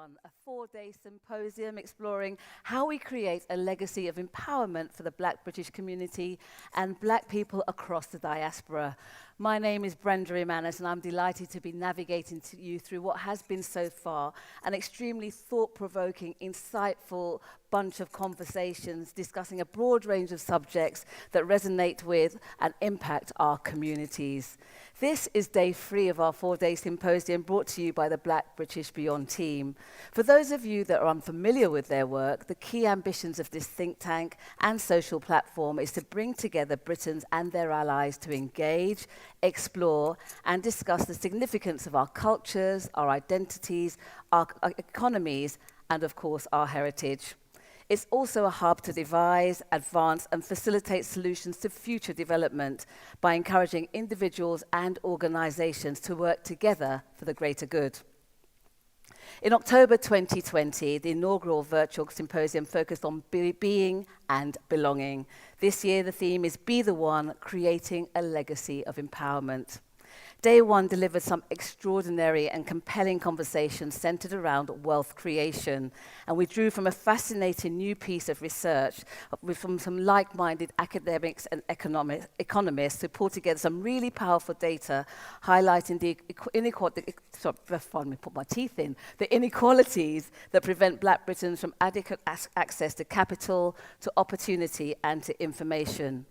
One, a 4-day symposium exploring how we create a legacy of empowerment for the Black British community and Black people across the diaspora. My name is Brenda Imanis, and I'm delighted to be navigating you through what has been so far an extremely thought-provoking, insightful bunch of conversations discussing a broad range of subjects that resonate with and impact our communities. This is day 3 of our 4-day symposium brought to you by the Black British Beyond team. For those of you that are unfamiliar with their work, the key ambitions of this think tank and social platform is to bring together Britons and their allies to engage, explore, and discuss the significance of our cultures, our identities, our economies, and of course, our heritage. It's also a hub to devise, advance, and facilitate solutions to future development by encouraging individuals and organizations to work together for the greater good. In October 2020, the inaugural virtual symposium focused on being and belonging. This year, the theme is Be the One, Creating a Legacy of Empowerment. Day 1 delivered some extraordinary and compelling conversations centered around wealth creation. And we drew from a fascinating new piece of research from some like-minded academics and economists who pulled together some really powerful data highlighting the inequalities that prevent Black Britons from adequate access to capital, to opportunity, and to information.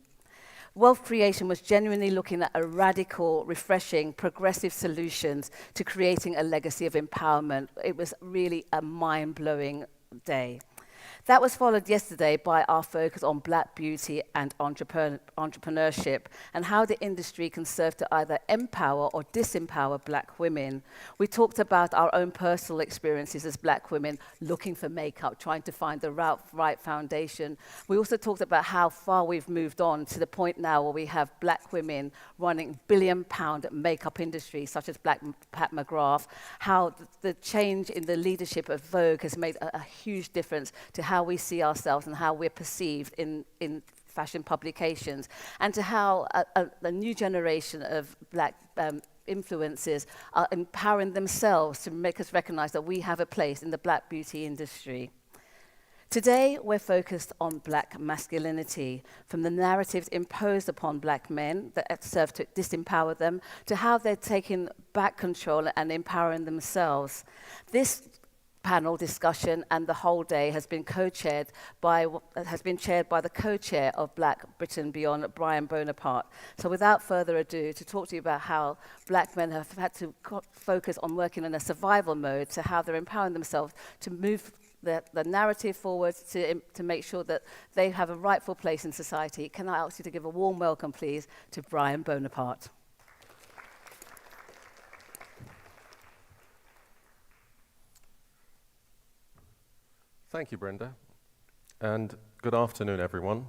Wealth creation was genuinely looking at a radical, refreshing, progressive solutions to creating a legacy of empowerment. It was really a mind-blowing day. That was followed yesterday by our focus on Black beauty and entrepreneurship and how the industry can serve to either empower or disempower Black women. We talked about our own personal experiences as Black women looking for makeup, trying to find the right foundation. We also talked about how far we've moved on to the point now where we have Black women running billion-pound makeup industries such as Black Pat McGrath, how the change in the leadership of Vogue has made a huge difference to how we see ourselves and how we're perceived in fashion publications, and to how the new generation of Black influencers are empowering themselves to make us recognize that we have a place in the Black beauty industry. Today, we're focused on Black masculinity, from the narratives imposed upon Black men that serve to disempower them, to how they're taking back control and empowering themselves. This panel discussion and the whole day has been chaired by the co-chair of Black Britain Beyond, Bryan Bonaparte. So without further ado, to talk to you about how Black men have had to focus on working in a survival mode, to how they're empowering themselves to move the narrative forward to make sure that they have a rightful place in society. Can I ask you to give a warm welcome, please, to Bryan Bonaparte. Thank you, Brenda, and good afternoon, everyone.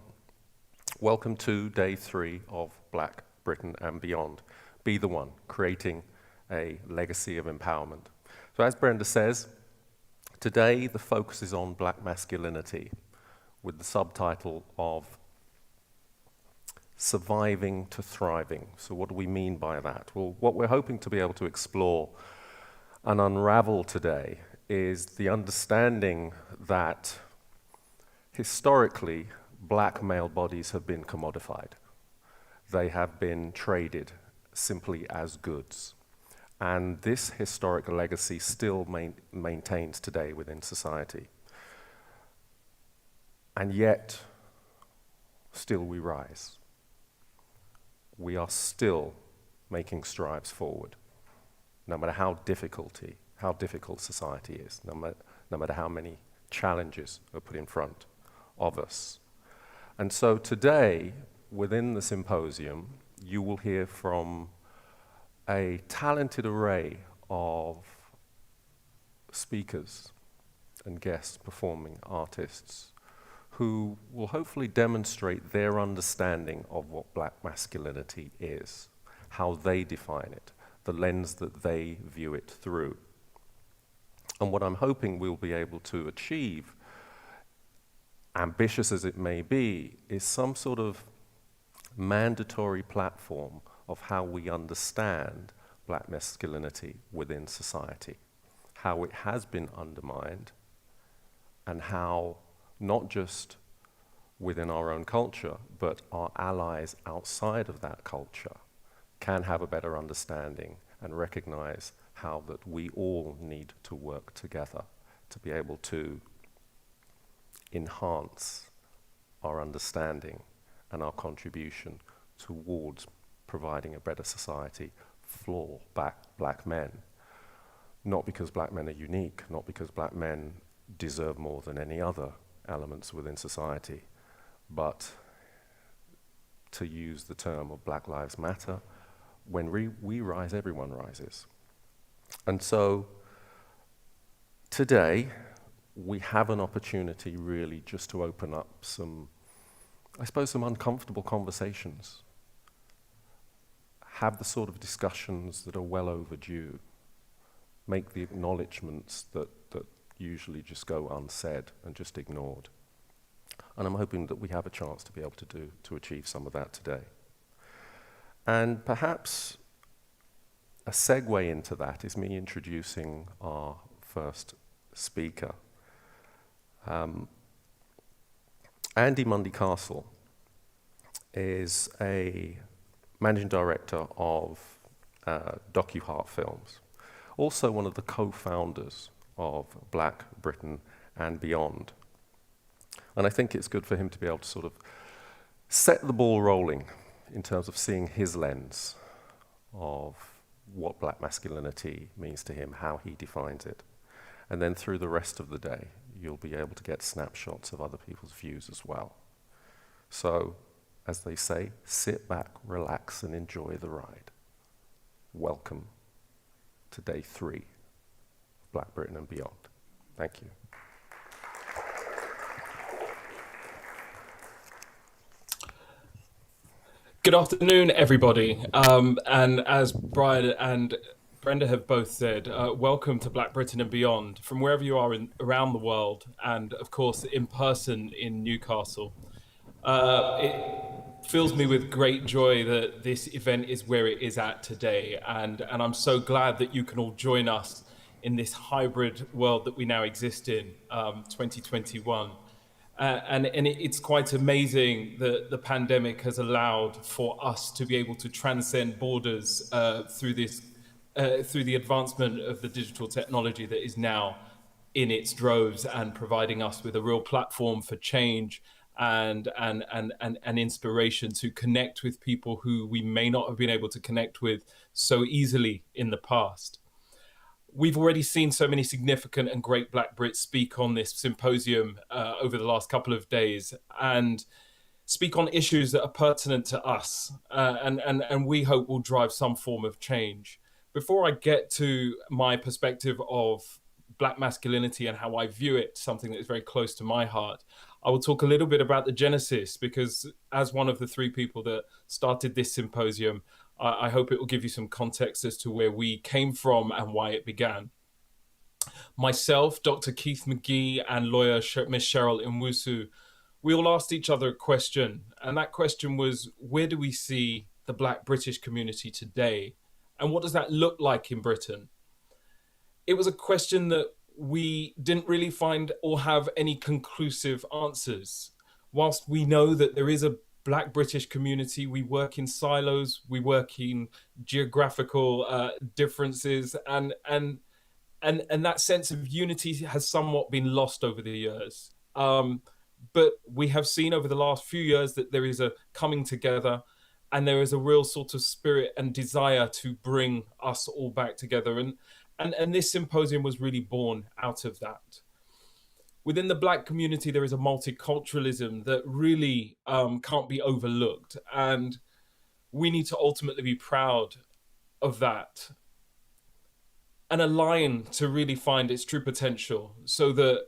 Welcome to day 3 of Black Britain and Beyond. Be the One, Creating a Legacy of Empowerment. So as Brenda says, today the focus is on Black masculinity with the subtitle of Surviving to Thriving. So what do we mean by that? Well, what we're hoping to be able to explore and unravel today is the understanding that historically Black male bodies have been commodified. They have been traded simply as goods. And this historic legacy still maintains today within society. And yet, still we rise. We are still making strides forward, no matter how difficult society is, no matter how many challenges are put in front of us. And so today, within the symposium, you will hear from a talented array of speakers and guests, performing artists, who will hopefully demonstrate their understanding of what Black masculinity is, how they define it, the lens that they view it through. And what I'm hoping we'll be able to achieve, ambitious as it may be, is some sort of mandatory platform of how we understand Black masculinity within society, how it has been undermined, and how not just within our own culture, but our allies outside of that culture can have a better understanding and recognize how that we all need to work together to be able to enhance our understanding and our contribution towards providing a better society for black men. Not because black men are unique, not because black men deserve more than any other elements within society, but to use the term of Black Lives Matter, when we rise, everyone rises. And so today, we have an opportunity really just to open up some, I suppose, some uncomfortable conversations. Have the sort of discussions that are well overdue. Make the acknowledgements that usually just go unsaid and just ignored. And I'm hoping that we have a chance to be able to achieve some of that today. And perhaps a segue into that is me introducing our first speaker. Andy Mundy-Castle is a managing director of DocuHeart Films, also one of the co-founders of Black Britain and Beyond. And I think it's good for him to be able to sort of set the ball rolling in terms of seeing his lens of what black masculinity means to him, how he defines it. And then through the rest of the day, you'll be able to get snapshots of other people's views as well. So, as they say, sit back, relax, and enjoy the ride. Welcome to day 3 of Black Britain and Beyond. Thank you. Good afternoon, everybody. And as Bryan and Brenda have both said, welcome to Black Britain and Beyond, from wherever you are around the world, and of course in person in Newcastle. It fills me with great joy that this event is where it is at today, and I'm so glad that you can all join us in this hybrid world that we now exist in, 2021. And it's quite amazing that the pandemic has allowed for us to be able to transcend borders through the advancement of the digital technology that is now in its droves and providing us with a real platform for change and inspiration to connect with people who we may not have been able to connect with so easily in the past. We've already seen so many significant and great Black Brits speak on this symposium over the last couple of days and speak on issues that are pertinent to us and we hope will drive some form of change. Before I get to my perspective of Black masculinity and how I view it, something that is very close to my heart, I will talk a little bit about the genesis, because as one of the 3 people that started this symposium, I hope it will give you some context as to where we came from and why it began. Myself, Dr. Keith McGee, and lawyer Miss Cheryl Nwusu, we all asked each other a question, and that question was, where do we see the Black British community today? And what does that look like in Britain? It was a question that we didn't really find or have any conclusive answers. Whilst we know that there is a Black British community, we work in silos, we work in geographical differences, and that sense of unity has somewhat been lost over the years. But we have seen over the last few years that there is a coming together, and there is a real sort of spirit and desire to bring us all back together. And this symposium was really born out of that. Within the Black community, there is a multiculturalism that really can't be overlooked. And we need to ultimately be proud of that and align to really find its true potential, so that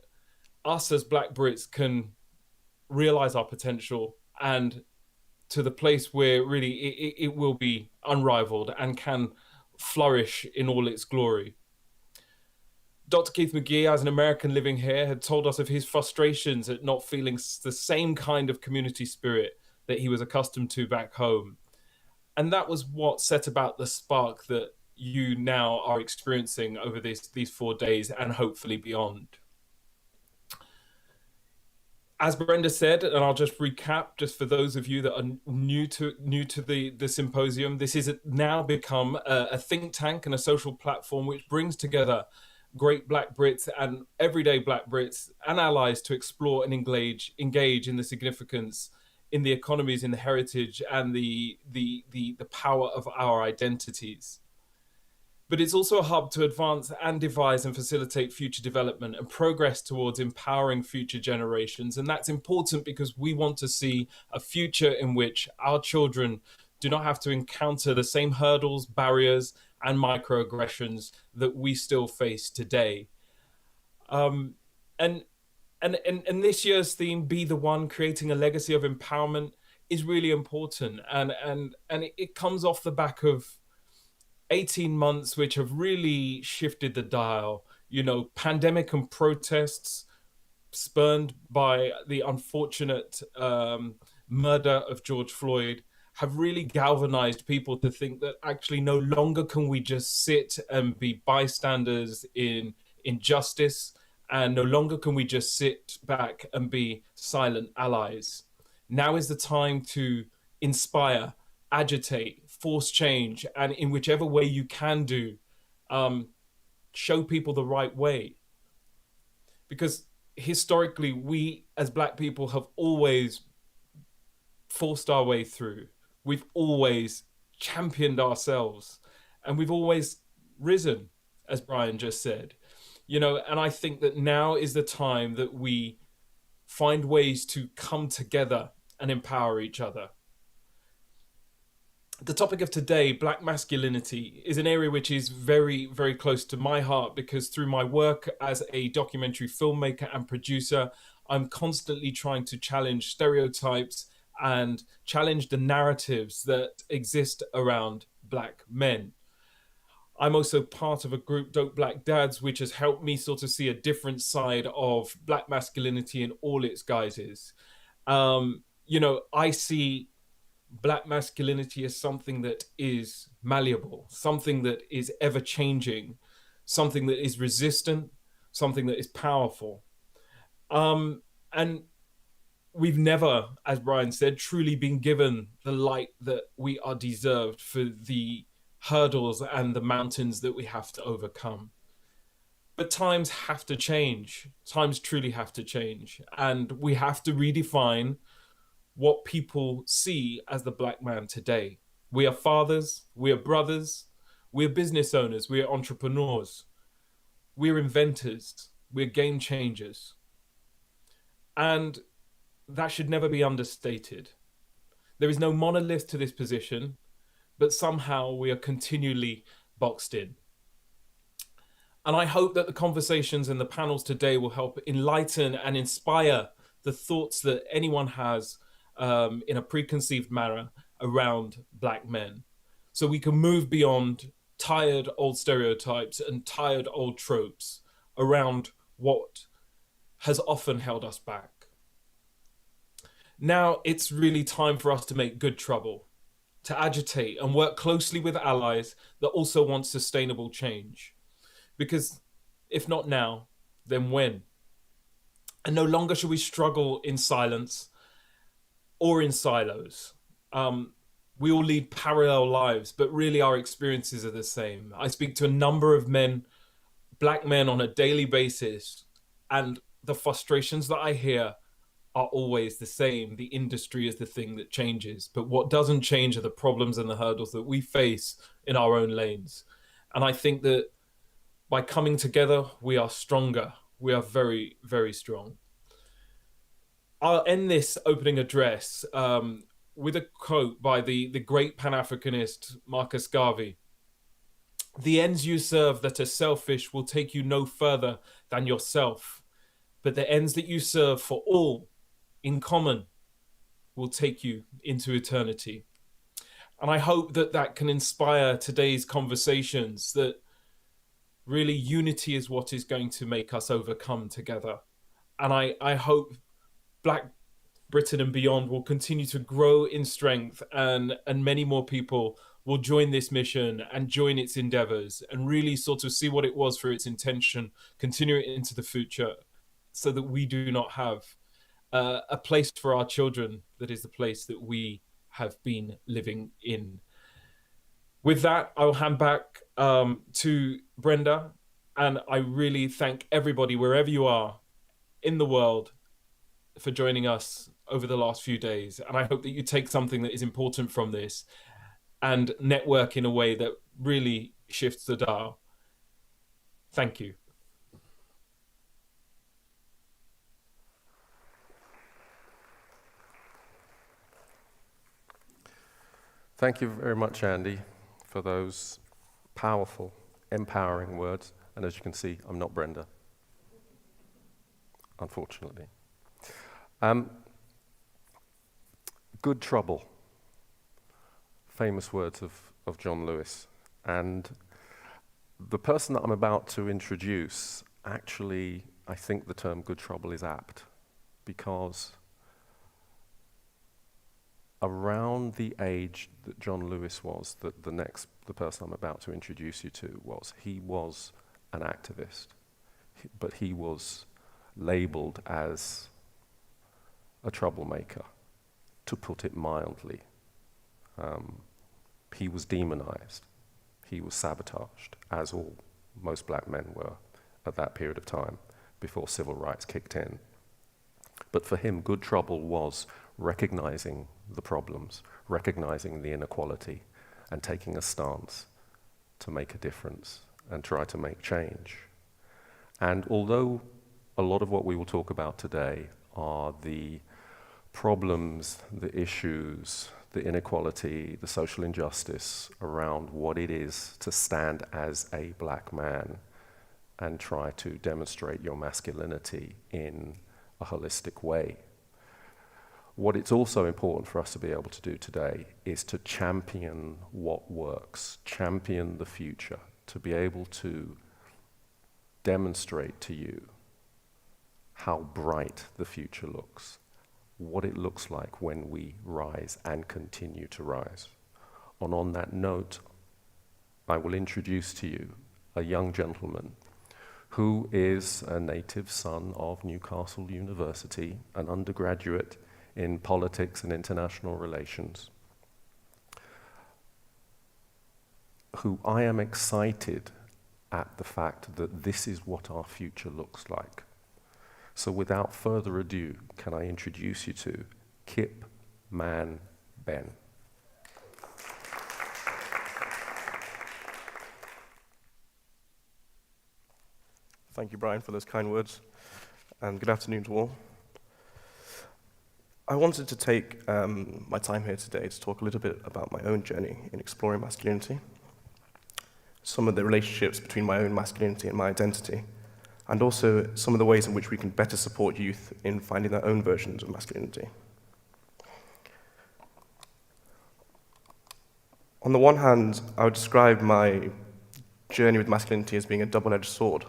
us as Black Brits can realize our potential and to the place where really it will be unrivaled and can flourish in all its glory. Dr. Keith McGee, as an American living here, had told us of his frustrations at not feeling the same kind of community spirit that he was accustomed to back home. And that was what set about the spark that you now are experiencing over these 4 days and hopefully beyond. As Brenda said, and I'll just recap, just for those of you that are new to the symposium, this is now become a think tank and a social platform which brings together great Black Brits and everyday Black Brits and allies to explore and engage in the significance, in the economies, in the heritage, and the power of our identities. But it's also a hub to advance and devise and facilitate future development and progress towards empowering future generations. And that's important because we want to see a future in which our children do not have to encounter the same hurdles, barriers, and microaggressions that we still face today. And this year's theme, Be the One, creating a legacy of empowerment, is really important. And it comes off the back of 18 months which have really shifted the dial. Pandemic and protests spurned by the unfortunate murder of George Floyd have really galvanized people to think that actually no longer can we just sit and be bystanders in injustice, and no longer can we just sit back and be silent allies. Now is the time to inspire, agitate, force change, and in whichever way you can do, show people the right way. Because historically, we as Black people have always forced our way through. We've always championed ourselves, and we've always risen, as Bryan just said. And I think that now is the time that we find ways to come together and empower each other. The topic of today, Black masculinity, is an area which is very, very close to my heart because through my work as a documentary filmmaker and producer, I'm constantly trying to challenge stereotypes and challenge the narratives that exist around Black men. I'm also part of a group, Dope Black Dads, which has helped me sort of see a different side of Black masculinity in all its guises. I see Black masculinity as something that is malleable, something that is ever changing, something that is resistant, something that is powerful. And we've never, as Bryan said, truly been given the light that we are deserved for the hurdles and the mountains that we have to overcome. But times have to change. Times truly have to change. And we have to redefine what people see as the Black man today. We are fathers, we are brothers, we are business owners, we are entrepreneurs, we're inventors, we're game changers. And that should never be understated. There is no monolith to this position, but somehow we are continually boxed in. And I hope that the conversations and the panels today will help enlighten and inspire the thoughts that anyone has in a preconceived manner around Black men, so we can move beyond tired old stereotypes and tired old tropes around what has often held us back. Now it's really time for us to make good trouble, to agitate and work closely with allies that also want sustainable change. Because if not now, then when? And no longer should we struggle in silence or in silos. We all lead parallel lives, but really our experiences are the same. I speak to a number of men, Black men, on a daily basis, and the frustrations that I hear are always the same. The industry is the thing that changes, but what doesn't change are the problems and the hurdles that we face in our own lanes. And I think that by coming together, we are stronger. We are very, very strong. I'll end this opening address with a quote by the great Pan-Africanist Marcus Garvey. "The ends you serve that are selfish will take you no further than yourself, but the ends that you serve for all in common will take you into eternity." And I hope that that can inspire today's conversations, that really unity is what is going to make us overcome together. And I hope Black Britain and beyond will continue to grow in strength, and many more people will join this mission and join its endeavors and really sort of see what it was for its intention, continue it into the future, so that we do not have a place for our children that is the place that we have been living in. With that, I'll hand back to Brenda, and I really thank everybody, wherever you are in the world, for joining us over the last few days. And I hope that you take something that is important from this and network in a way that really shifts the dial. Thank you. Thank you very much, Andy, for those powerful, empowering words. And as you can see, I'm not Brenda, unfortunately. Good trouble. Famous words of John Lewis. And the person that I'm about to introduce, actually, I think the term good trouble is apt, because around the age that John Lewis was, that the person I'm about to introduce you to was, he was an activist, but he was labeled as a troublemaker, to put it mildly. He was demonized. He was sabotaged, as most black men were at that period of time, before civil rights kicked in. But for him, good trouble was recognizing the problems, recognizing the inequality, and taking a stance to make a difference and try to make change. And although a lot of what we will talk about today are the problems, the issues, the inequality, the social injustice around what it is to stand as a black man and try to demonstrate your masculinity in a holistic way. What it's also important for us to be able to do today is to champion what works, champion the future, to be able to demonstrate to you how bright the future looks, what it looks like when we rise and continue to rise. And on that note, I will introduce to you a young gentleman who is a native son of Newcastle University, an undergraduate in politics and international relations, who I am excited at the fact that this is what our future looks like. So without further ado, can I introduce you to Kip Man Ben. Thank you, Bryan, for those kind words, and good afternoon to all. I wanted to take my time here today to talk a little bit about my own journey in exploring masculinity, some of the relationships between my own masculinity and my identity, and also some of the ways in which we can better support youth in finding their own versions of masculinity. On the one hand, I would describe my journey with masculinity as being a double-edged sword.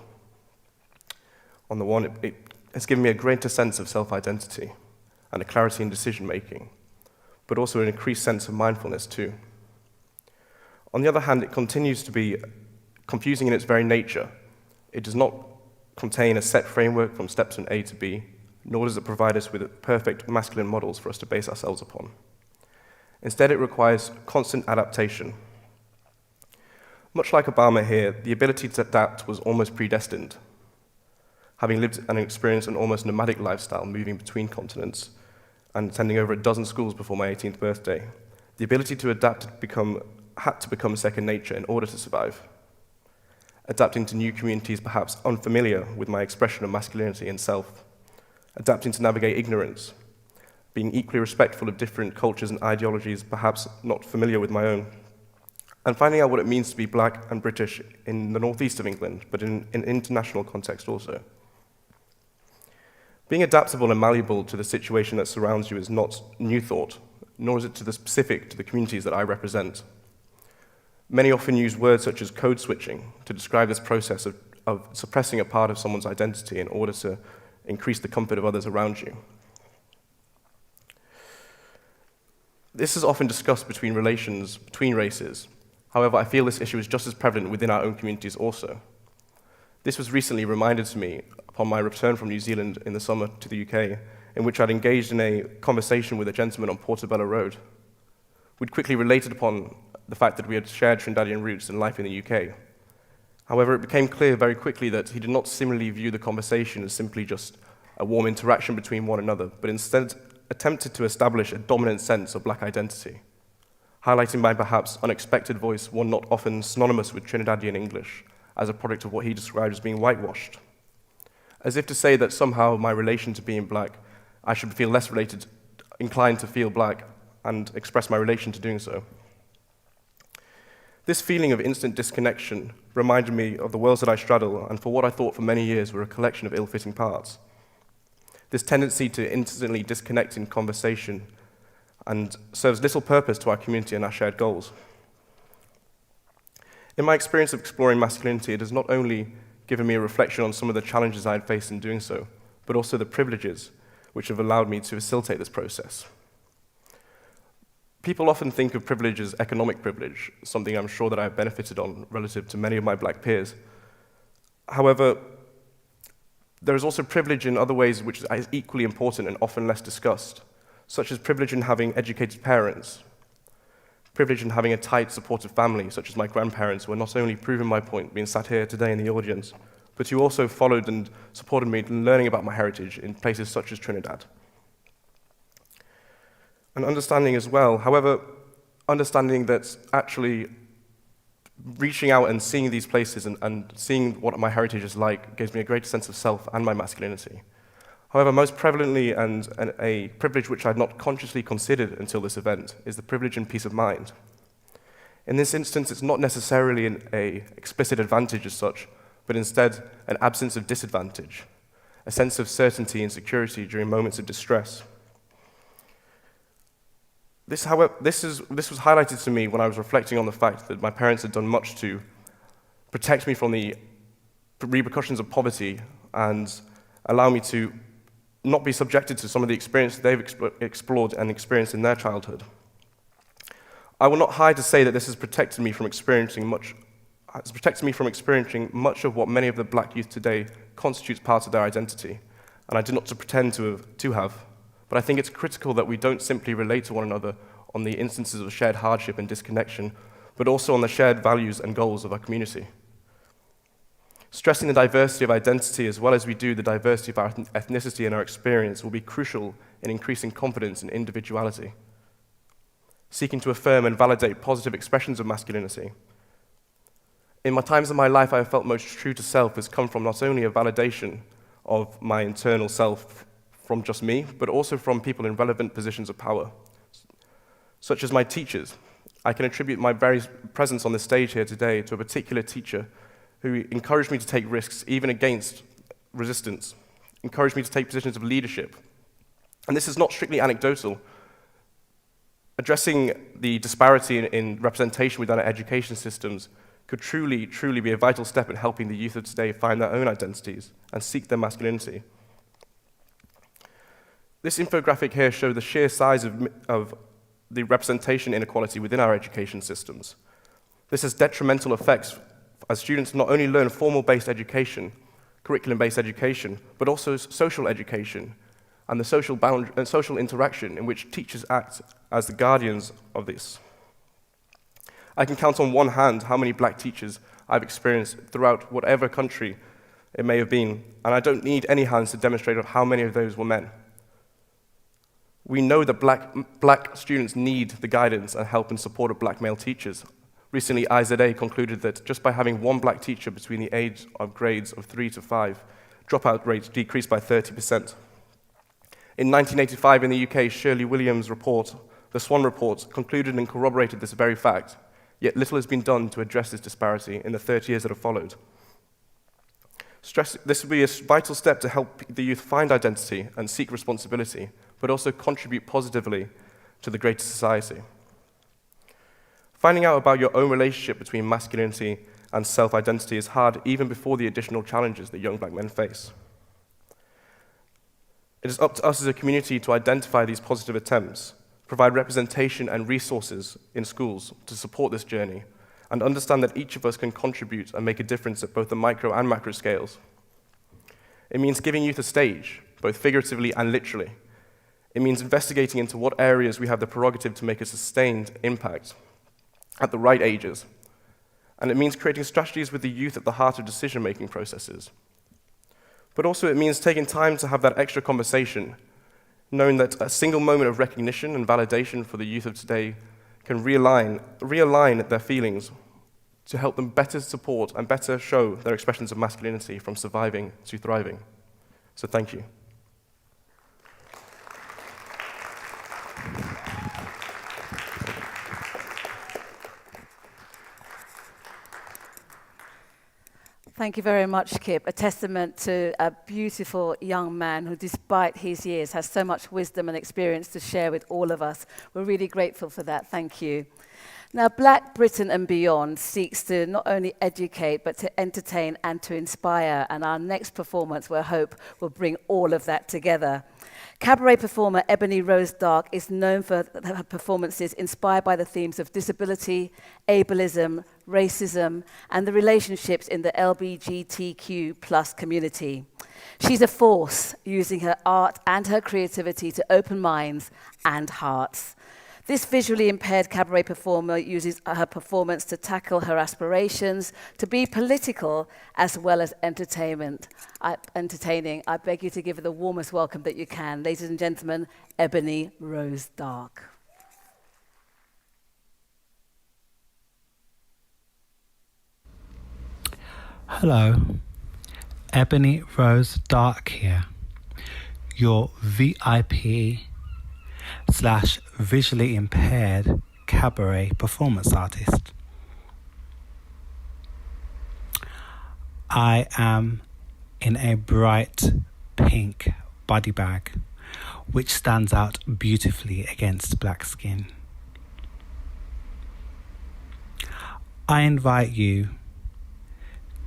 On the one, it has given me a greater sense of self-identity and a clarity in decision-making, but also an increased sense of mindfulness too. On the other hand, it continues to be confusing in its very nature. It does not contain a set framework from steps from A to B, nor does it provide us with perfect masculine models for us to base ourselves upon. Instead, it requires constant adaptation. Much like Obama here, the ability to adapt was almost predestined. Having lived and experienced an almost nomadic lifestyle moving between continents and attending over a dozen schools before my 18th birthday, the ability to adapt had to become second nature in order to survive. Adapting to new communities perhaps unfamiliar with my expression of masculinity and self, adapting to navigate ignorance, being equally respectful of different cultures and ideologies perhaps not familiar with my own, and finding out what it means to be black and British in the northeast of England, but in an international context also. Being adaptable and malleable to the situation that surrounds you is not new thought, nor is it specific to the communities that I represent. Many often use words such as code switching to describe this process of suppressing a part of someone's identity in order to increase the comfort of others around you. This is often discussed between relations between races. However, I feel this issue is just as prevalent within our own communities also. This was recently reminded to me upon my return from New Zealand in the summer to the UK, in which I'd engaged in a conversation with a gentleman on Portobello Road. We'd quickly related upon the fact that we had shared Trinidadian roots and life in the UK. However, it became clear very quickly that he did not similarly view the conversation as simply just a warm interaction between one another, but instead attempted to establish a dominant sense of black identity, highlighting my perhaps unexpected voice, one not often synonymous with Trinidadian English, as a product of what he described as being whitewashed. As if to say that somehow my relation to being black, I should feel less inclined to feel black and express my relation to doing so. This feeling of instant disconnection reminded me of the worlds that I straddle and for what I thought for many years were a collection of ill-fitting parts. This tendency to instantly disconnect in conversation and serves little purpose to our community and our shared goals. In my experience of exploring masculinity, it has not only given me a reflection on some of the challenges I had faced in doing so, but also the privileges which have allowed me to facilitate this process. People often think of privilege as economic privilege, something I'm sure that I have benefited on relative to many of my black peers. However, there is also privilege in other ways which is equally important and often less discussed, such as privilege in having educated parents, privilege in having a tight, supportive family, such as my grandparents, who are not only proving my point being sat here today in the audience, but who also followed and supported me in learning about my heritage in places such as Trinidad. And understanding as well, however, understanding that actually reaching out and seeing these places and seeing what my heritage is like gives me a greater sense of self and my masculinity. However, most prevalently and a privilege which I'd not consciously considered until this event is the privilege and peace of mind. In this instance, it's not necessarily an explicit advantage as such, but instead an absence of disadvantage, a sense of certainty and security during moments of distress. This was highlighted to me when I was reflecting on the fact that my parents had done much to protect me from the repercussions of poverty and allow me to not be subjected to some of the experiences they've explored and experienced in their childhood. I will not hide to say that this has protected me from experiencing much of what many of the black youth today constitutes part of their identity, and I do not pretend to have. But I think it's critical that we don't simply relate to one another on the instances of shared hardship and disconnection, but also on the shared values and goals of our community. Stressing the diversity of identity as well as we do the diversity of our ethnicity and our experience will be crucial in increasing confidence in individuality. Seeking to affirm and validate positive expressions of masculinity. In my times of my life, I have felt most true to self has come from not only a validation of my internal self from just me, but also from people in relevant positions of power, such as my teachers. I can attribute my very presence on the stage here today to a particular teacher who encouraged me to take risks, even against resistance, encouraged me to take positions of leadership. And this is not strictly anecdotal. Addressing the disparity in representation within our education systems could truly, truly be a vital step in helping the youth of today find their own identities and seek their masculinity. This infographic here shows the sheer size of the representation inequality within our education systems. This has detrimental effects as students not only learn formal-based education, curriculum-based education, but also social education and the social interaction in which teachers act as the guardians of this. I can count on one hand how many black teachers I've experienced throughout whatever country it may have been, and I don't need any hands to demonstrate how many of those were men. We know that black students need the guidance and help and support of black male teachers. Recently, IZA concluded that just by having one black teacher between the age of grades of 3 to 5, dropout rates decreased by 30%. In 1985 in the UK, Shirley Williams' report, the Swan Report, concluded and corroborated this very fact, yet little has been done to address this disparity in the 30 years that have followed. This will be a vital step to help the youth find identity and seek responsibility, but also contribute positively to the greater society. Finding out about your own relationship between masculinity and self-identity is hard even before the additional challenges that young black men face. It is up to us as a community to identify these positive attempts, provide representation and resources in schools to support this journey, and understand that each of us can contribute and make a difference at both the micro and macro scales. It means giving youth a stage, both figuratively and literally. It means investigating into what areas we have the prerogative to make a sustained impact at the right ages. And it means creating strategies with the youth at the heart of decision-making processes. But also it means taking time to have that extra conversation, knowing that a single moment of recognition and validation for the youth of today can realign their feelings to help them better support and better show their expressions of masculinity from surviving to thriving. So thank you. Thank you very much, Kip. A testament to a beautiful young man who, despite his years, has so much wisdom and experience to share with all of us. We're really grateful for that. Thank you. Now, Black Britain and Beyond seeks to not only educate, but to entertain and to inspire. And our next performance, we hope, will bring all of that together. Cabaret performer Ebony Rose Dark is known for her performances inspired by the themes of disability, ableism, racism, and the relationships in the LGBTQ plus community. She's a force, using her art and her creativity to open minds and hearts. This visually impaired cabaret performer uses her performance to tackle her aspirations, to be political as well as entertaining. I beg you to give her the warmest welcome that you can. Ladies and gentlemen, Ebony Rose Dark. Hello, Ebony Rose Dark here, your VIP / visually impaired cabaret performance artist. I am in a bright pink body bag, which stands out beautifully against black skin. I invite you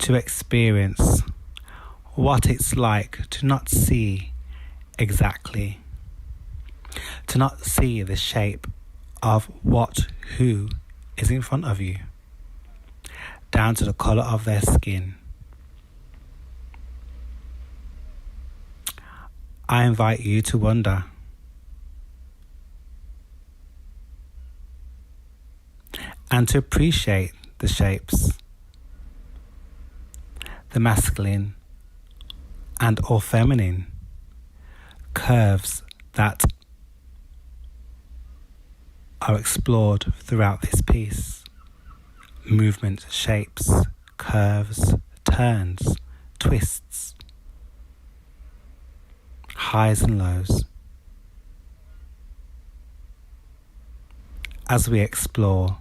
to experience what it's like to not see exactly, to not see the shape of who is in front of you, down to the colour of their skin. I invite you to wonder, and to appreciate the shapes, the masculine and or feminine curves that are explored throughout this piece. Movement, shapes, curves, turns, twists, highs and lows. As we explore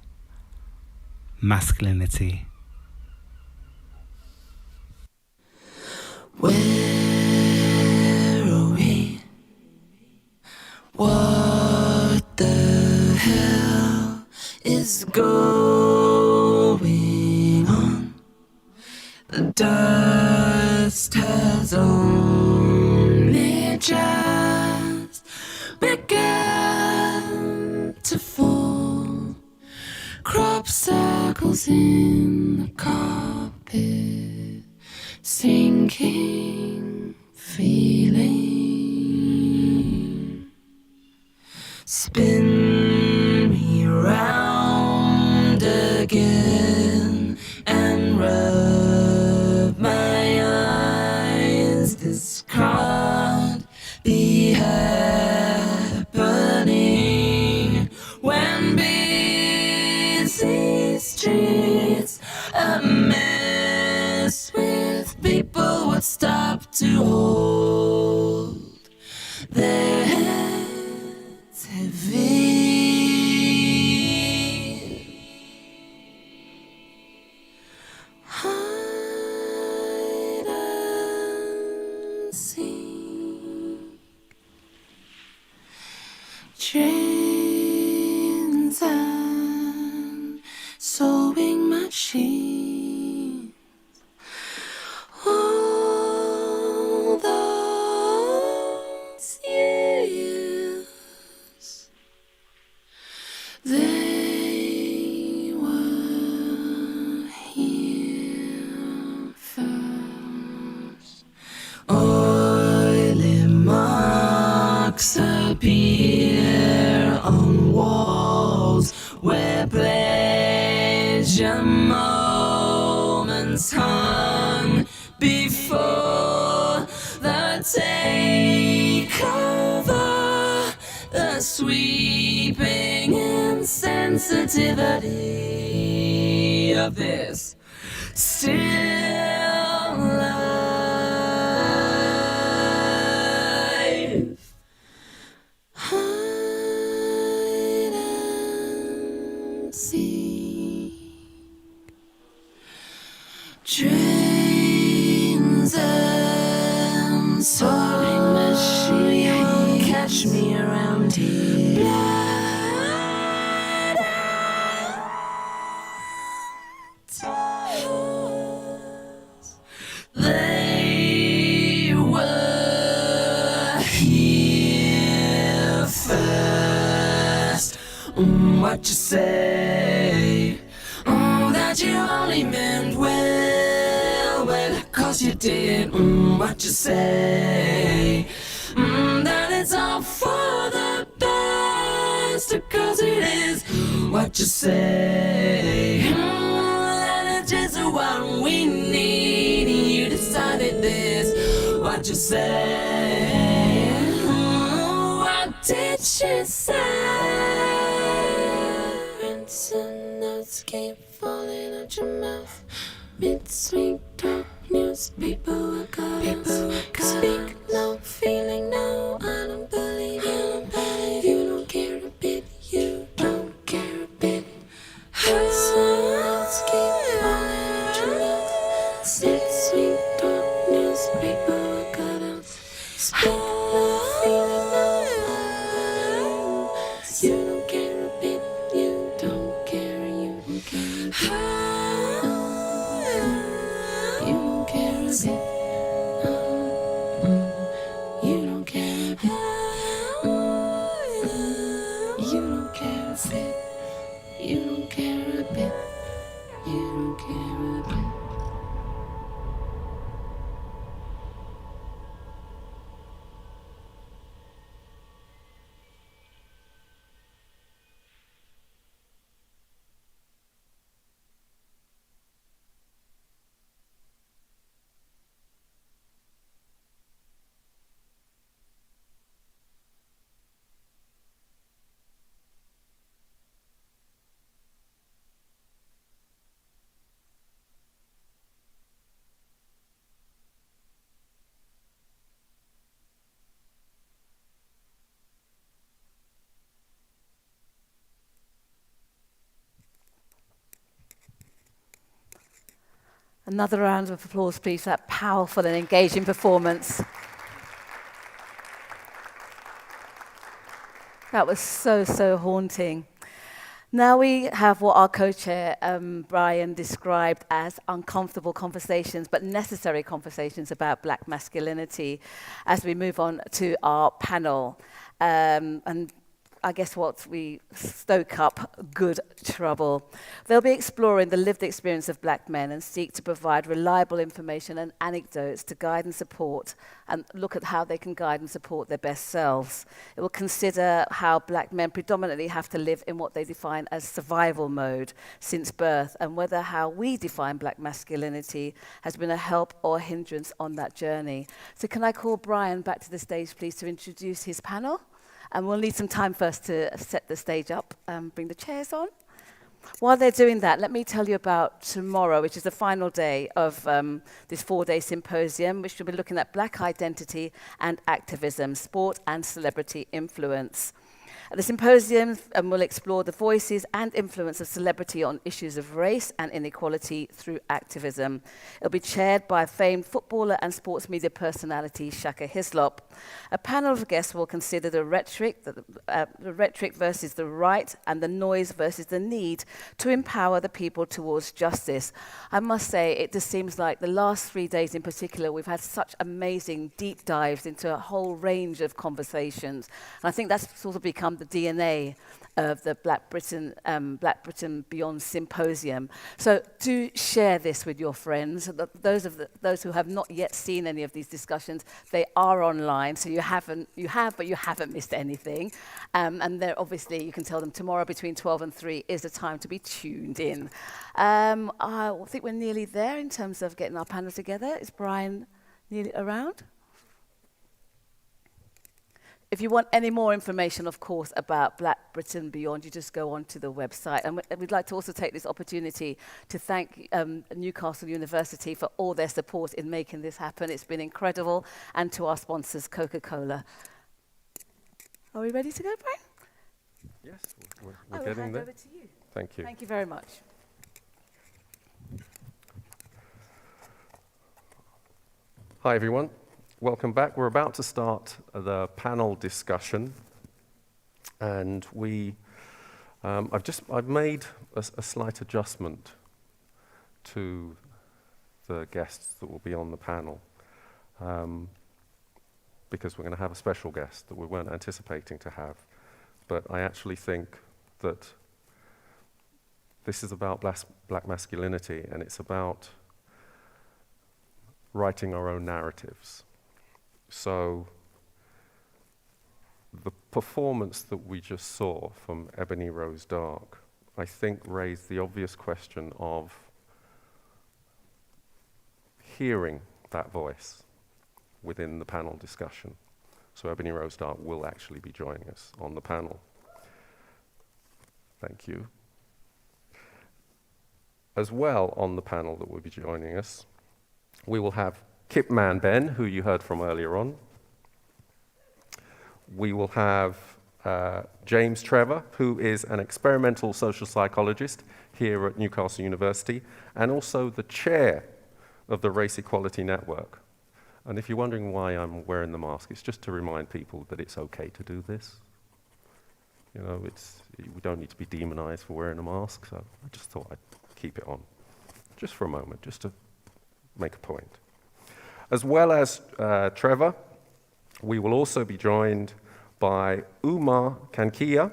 masculinity. Where are we? What the hell is going on? The dust has only just begun to fall. Crop circles in the carpet, sinking feeling. Spin me round again and rub my eyes. This can't be happening when busy streets a mess with people would stop to hold their heads heavy. Hide and seek, trains and on walls where pleasure moments hung before the takeover, the sweeping insensitivity of this still life. Hide and seek, trains and soaring machines catch me around here. They were here first. What you say? That you only meant well, well, 'cause you did. What you say? That it's all for the best, 'cause it is. What you say? That it's just what we need. You decided this. What you say? What did she say? Rinse and notes keep falling out your mouth. Mid-sweet talk news, people are calling. Speak no, feeling no. I don't believe you. You don't care a bit. You don't care a bit. Rinse and notes keep falling out your mouth. Mid-sweet talk news, people are calling. Speak no, feeling no. You don't care a bit. You don't care. You don't care. You don't care a bit. You don't care a bit. You don't care a bit. You don't care a bit. You don't care a bit. Another round of applause, please, for that powerful and engaging performance. That was so haunting. Now we have what our co-chair, Bryan, described as uncomfortable conversations, but necessary conversations about Black masculinity as we move on to our panel. And I guess what we stoke up good trouble. They'll be exploring the lived experience of Black men and seek to provide reliable information and anecdotes to guide and support and look at how they can guide and support their best selves. It will consider how Black men predominantly have to live in what they define as survival mode since birth, and whether how we define Black masculinity has been a help or a hindrance on that journey. So can I call Bryan back to the stage, please, to introduce his panel? And we'll need some time first to set the stage up and bring the chairs on. While they're doing that, let me tell you about tomorrow, which is the final day of this 4-day symposium, which will be looking at Black identity and activism, sport and celebrity influence. The symposium will explore the voices and influence of celebrity on issues of race and inequality through activism. It'll be chaired by famed footballer and sports media personality Shaka Hislop. A panel of guests will consider the rhetoric versus the right and the noise versus the need to empower the people towards justice. I must say, it just seems like the last 3 days in particular, we've had such amazing deep dives into a whole range of conversations. And I think that's sort of become the DNA of the Black Britain Beyond Symposium. So do share this with your friends. Those who have not yet seen any of these discussions, they are online, so you haven't missed anything. And they're obviously, you can tell them tomorrow between 12 and 3 is the time to be tuned in. I think we're nearly there in terms of getting our panel together. Is Bryan nearly around? If you want any more information, of course, about Black Britain Beyond, you just go onto the website. And we'd like to also take this opportunity to thank Newcastle University for all their support in making this happen. It's been incredible. And to our sponsors, Coca-Cola. Are we ready to go, Bryan? Yes, we're getting there. Over to you. Thank you. Thank you very much. Hi, everyone. Welcome back. We're about to start the panel discussion, and I've made a slight adjustment to the guests that will be on the panel, because we're going to have a special guest that we weren't anticipating to have. But I actually think that this is about black masculinity, and it's about writing our own narratives. So the performance that we just saw from Ebony Rose Dark, I think, raised the obvious question of hearing that voice within the panel discussion. So Ebony Rose Dark will actually be joining us on the panel. Thank you. As well, on the panel that will be joining us, we will have Kip Man-Ben, who you heard from earlier on. We will have James Trevor, who is an experimental social psychologist here at Newcastle University, and also the chair of the Race Equality Network. And if you're wondering why I'm wearing the mask, it's just to remind people that it's okay to do this. You know, we don't need to be demonized for wearing a mask, so I just thought I'd keep it on, just for a moment, just to make a point. As well as Trevor, we will also be joined by Umar Kankia,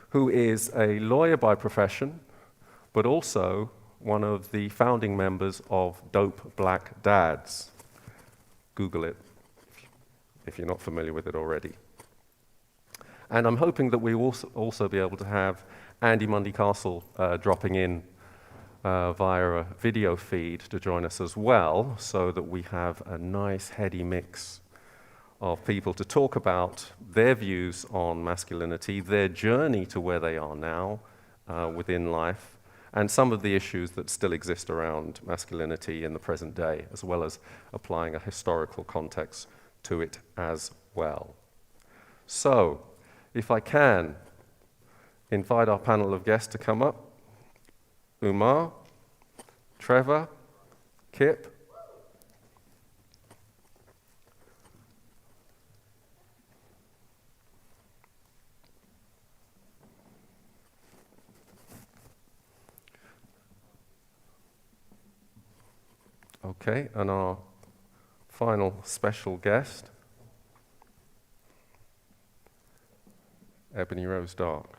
who is a lawyer by profession, but also one of the founding members of Dope Black Dads. Google it if you're not familiar with it already. And I'm hoping that we will also be able to have Andy Mundy-Castle dropping in via a video feed to join us as well, so that we have a nice heady mix of people to talk about their views on masculinity, their journey to where they are now within life, and some of the issues that still exist around masculinity in the present day, as well as applying a historical context to it as well. So, if I can invite our panel of guests to come up. Umar, Trevor, Kip. Okay, and our final special guest, Ebony Rose Dark.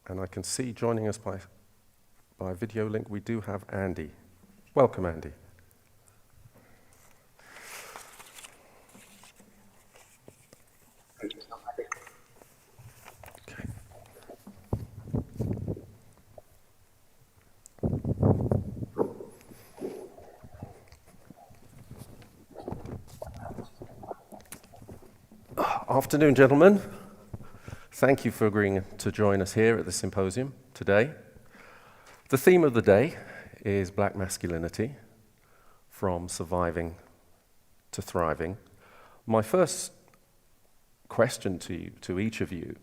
And I can see joining us by video link, we do have Andy. Welcome, Andy. Okay. Afternoon, gentlemen. Thank you for agreeing to join us here at the symposium today. The theme of the day is black masculinity, from surviving to thriving. My first question to each of you,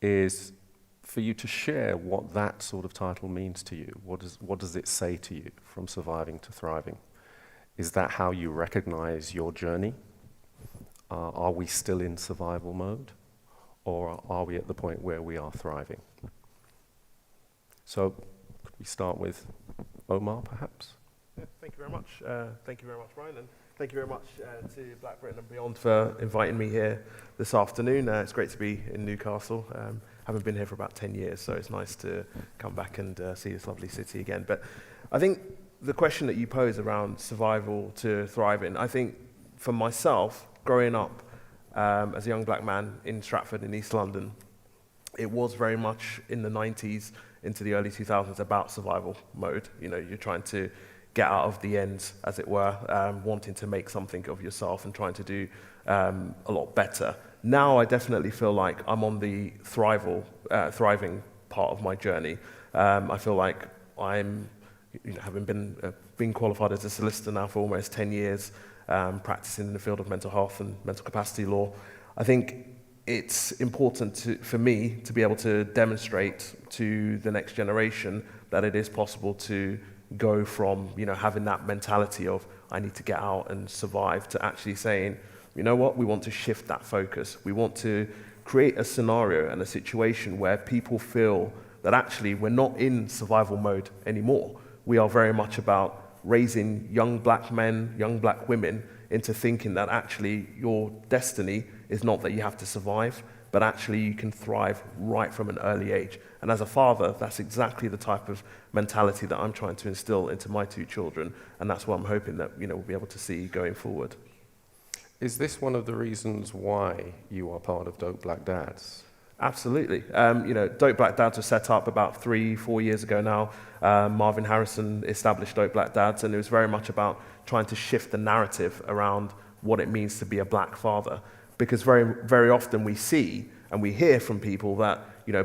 is for you to share what that sort of title means to you. What does it say to you, from surviving to thriving? Is that how you recognize your journey? Are we still in survival mode? Or are we at the point where we are thriving? So, could we start with Omar, perhaps? Yeah, thank you very much. Thank you very much, Bryan, and thank you very much to Black Britain and Beyond for inviting me here this afternoon. It's great to be in Newcastle. Haven't been here for about 10 years, so it's nice to come back and see this lovely city again. But I think the question that you pose around survival to thriving, I think for myself, growing up as a young black man in Stratford in East London, it was very much in the 90s into the early 2000s about survival mode. You know, you're trying to get out of the ends, as it were, wanting to make something of yourself and trying to do a lot better. Now I definitely feel like I'm on the thriving part of my journey. I feel like I'm, having been qualified as a solicitor now for almost 10 years, practicing in the field of mental health and mental capacity law. I think it's important for me to be able to demonstrate to the next generation that it is possible to go from, having that mentality of I need to get out and survive to actually saying, you know what, we want to shift that focus. We want to create a scenario and a situation where people feel that actually we're not in survival mode anymore. We are very much about raising young black men, young black women into thinking that actually your destiny is not that you have to survive, but actually you can thrive right from an early age. And as a father, that's exactly the type of mentality that I'm trying to instill into my two children, and that's what I'm hoping that we'll be able to see going forward. Is this one of the reasons why you are part of Dope Black Dads? Absolutely. Dope Black Dads was set up about 3-4 years ago now. Marvin Harrison established Dope Black Dads, and it was very much about trying to shift the narrative around what it means to be a black father. Because very, very often we see and we hear from people that,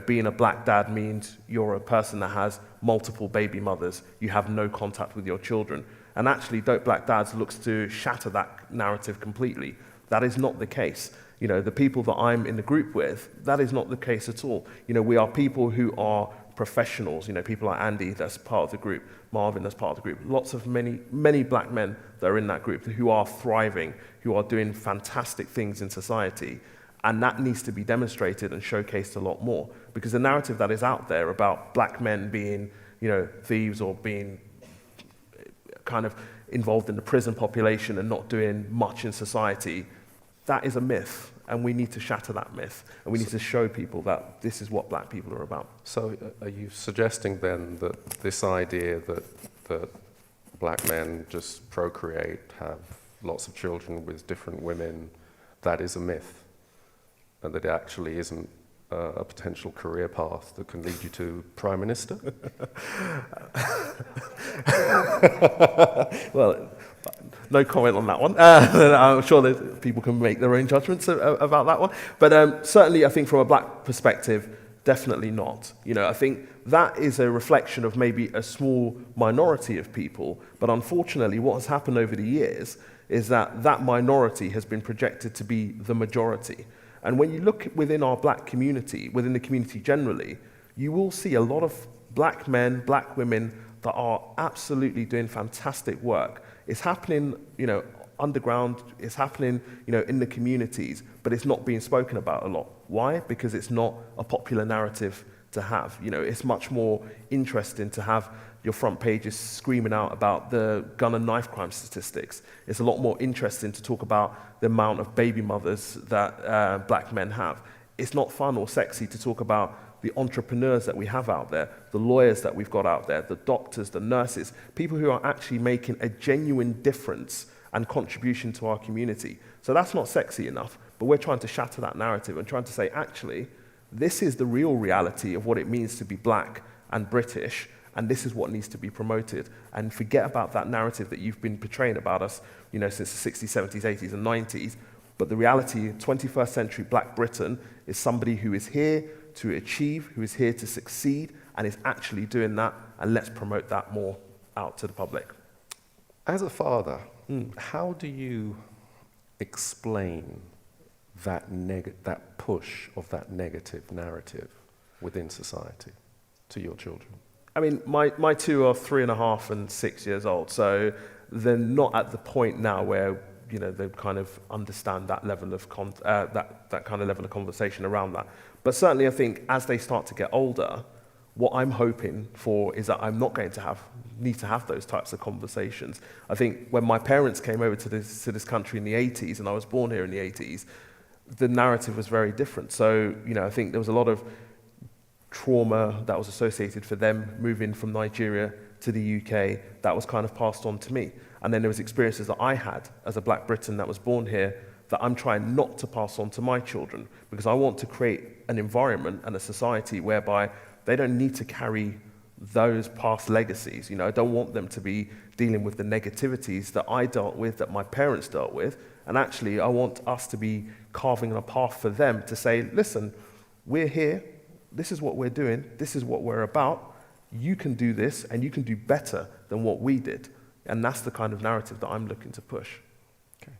being a black dad means you're a person that has multiple baby mothers, you have no contact with your children. And actually, Dope Black Dads looks to shatter that narrative completely. That is not the case. The people that I'm in the group with, that is not the case at all. We are people who are professionals, people like Andy, that's part of the group, Marvin, that's part of the group, lots of many black men that are in that group who are thriving, who are doing fantastic things in society. And that needs to be demonstrated and showcased a lot more, because the narrative that is out there about black men being, thieves or being kind of involved in the prison population and not doing much in society, that is a myth. And we need to shatter that myth, and we need to show people that this is what black people are about. So are you suggesting then that this idea that black men just procreate, have lots of children with different women, that is a myth, and that it actually isn't a potential career path that can lead you to Prime Minister? Well, no comment on that one. I'm sure that people can make their own judgments about that one. But certainly, I think from a black perspective, definitely not. I think that is a reflection of maybe a small minority of people. But unfortunately, what has happened over the years is that minority has been projected to be the majority. And when you look within our black community, within the community generally, you will see a lot of black men, black women that are absolutely doing fantastic work. It's happening, underground, it's happening, in the communities, but it's not being spoken about a lot. Why? Because it's not a popular narrative to have. It's much more interesting to have your front pages screaming out about the gun and knife crime statistics. It's a lot more interesting to talk about the amount of baby mothers that black men have. It's not fun or sexy to talk about the entrepreneurs that we have out there, the lawyers that we've got out there, the doctors, the nurses, people who are actually making a genuine difference and contribution to our community. So that's not sexy enough, but we're trying to shatter that narrative and trying to say, actually, this is the real reality of what it means to be black and British, and this is what needs to be promoted. And forget about that narrative that you've been portraying about us, since the 60s, 70s, 80s, and 90s. But the reality, 21st century black Britain is somebody who is here to achieve, who is here to succeed, and is actually doing that, and let's promote that more out to the public. As a father, how do you explain that push of that negative narrative within society to your children? I mean, my two are 3.5 and 6 years old, so they're not at the point now where they kind of understand that level of that kind of level of conversation around that. But certainly, I think as they start to get older, what I'm hoping for is that I'm not going to need to have those types of conversations. I think when my parents came over to this country in the 80s, and I was born here in the 80s, the narrative was very different. So, I think there was a lot of trauma that was associated for them moving from Nigeria to the UK that was kind of passed on to me. And then there was experiences that I had as a Black Briton that was born here that I'm trying not to pass on to my children, because I want to create an environment and a society whereby they don't need to carry those past legacies. I don't want them to be dealing with the negativities that I dealt with, that my parents dealt with. And actually, I want us to be carving a path for them to say, listen, we're here, this is what we're doing, this is what we're about, you can do this, and you can do better than what we did. And that's the kind of narrative that I'm looking to push. Okay,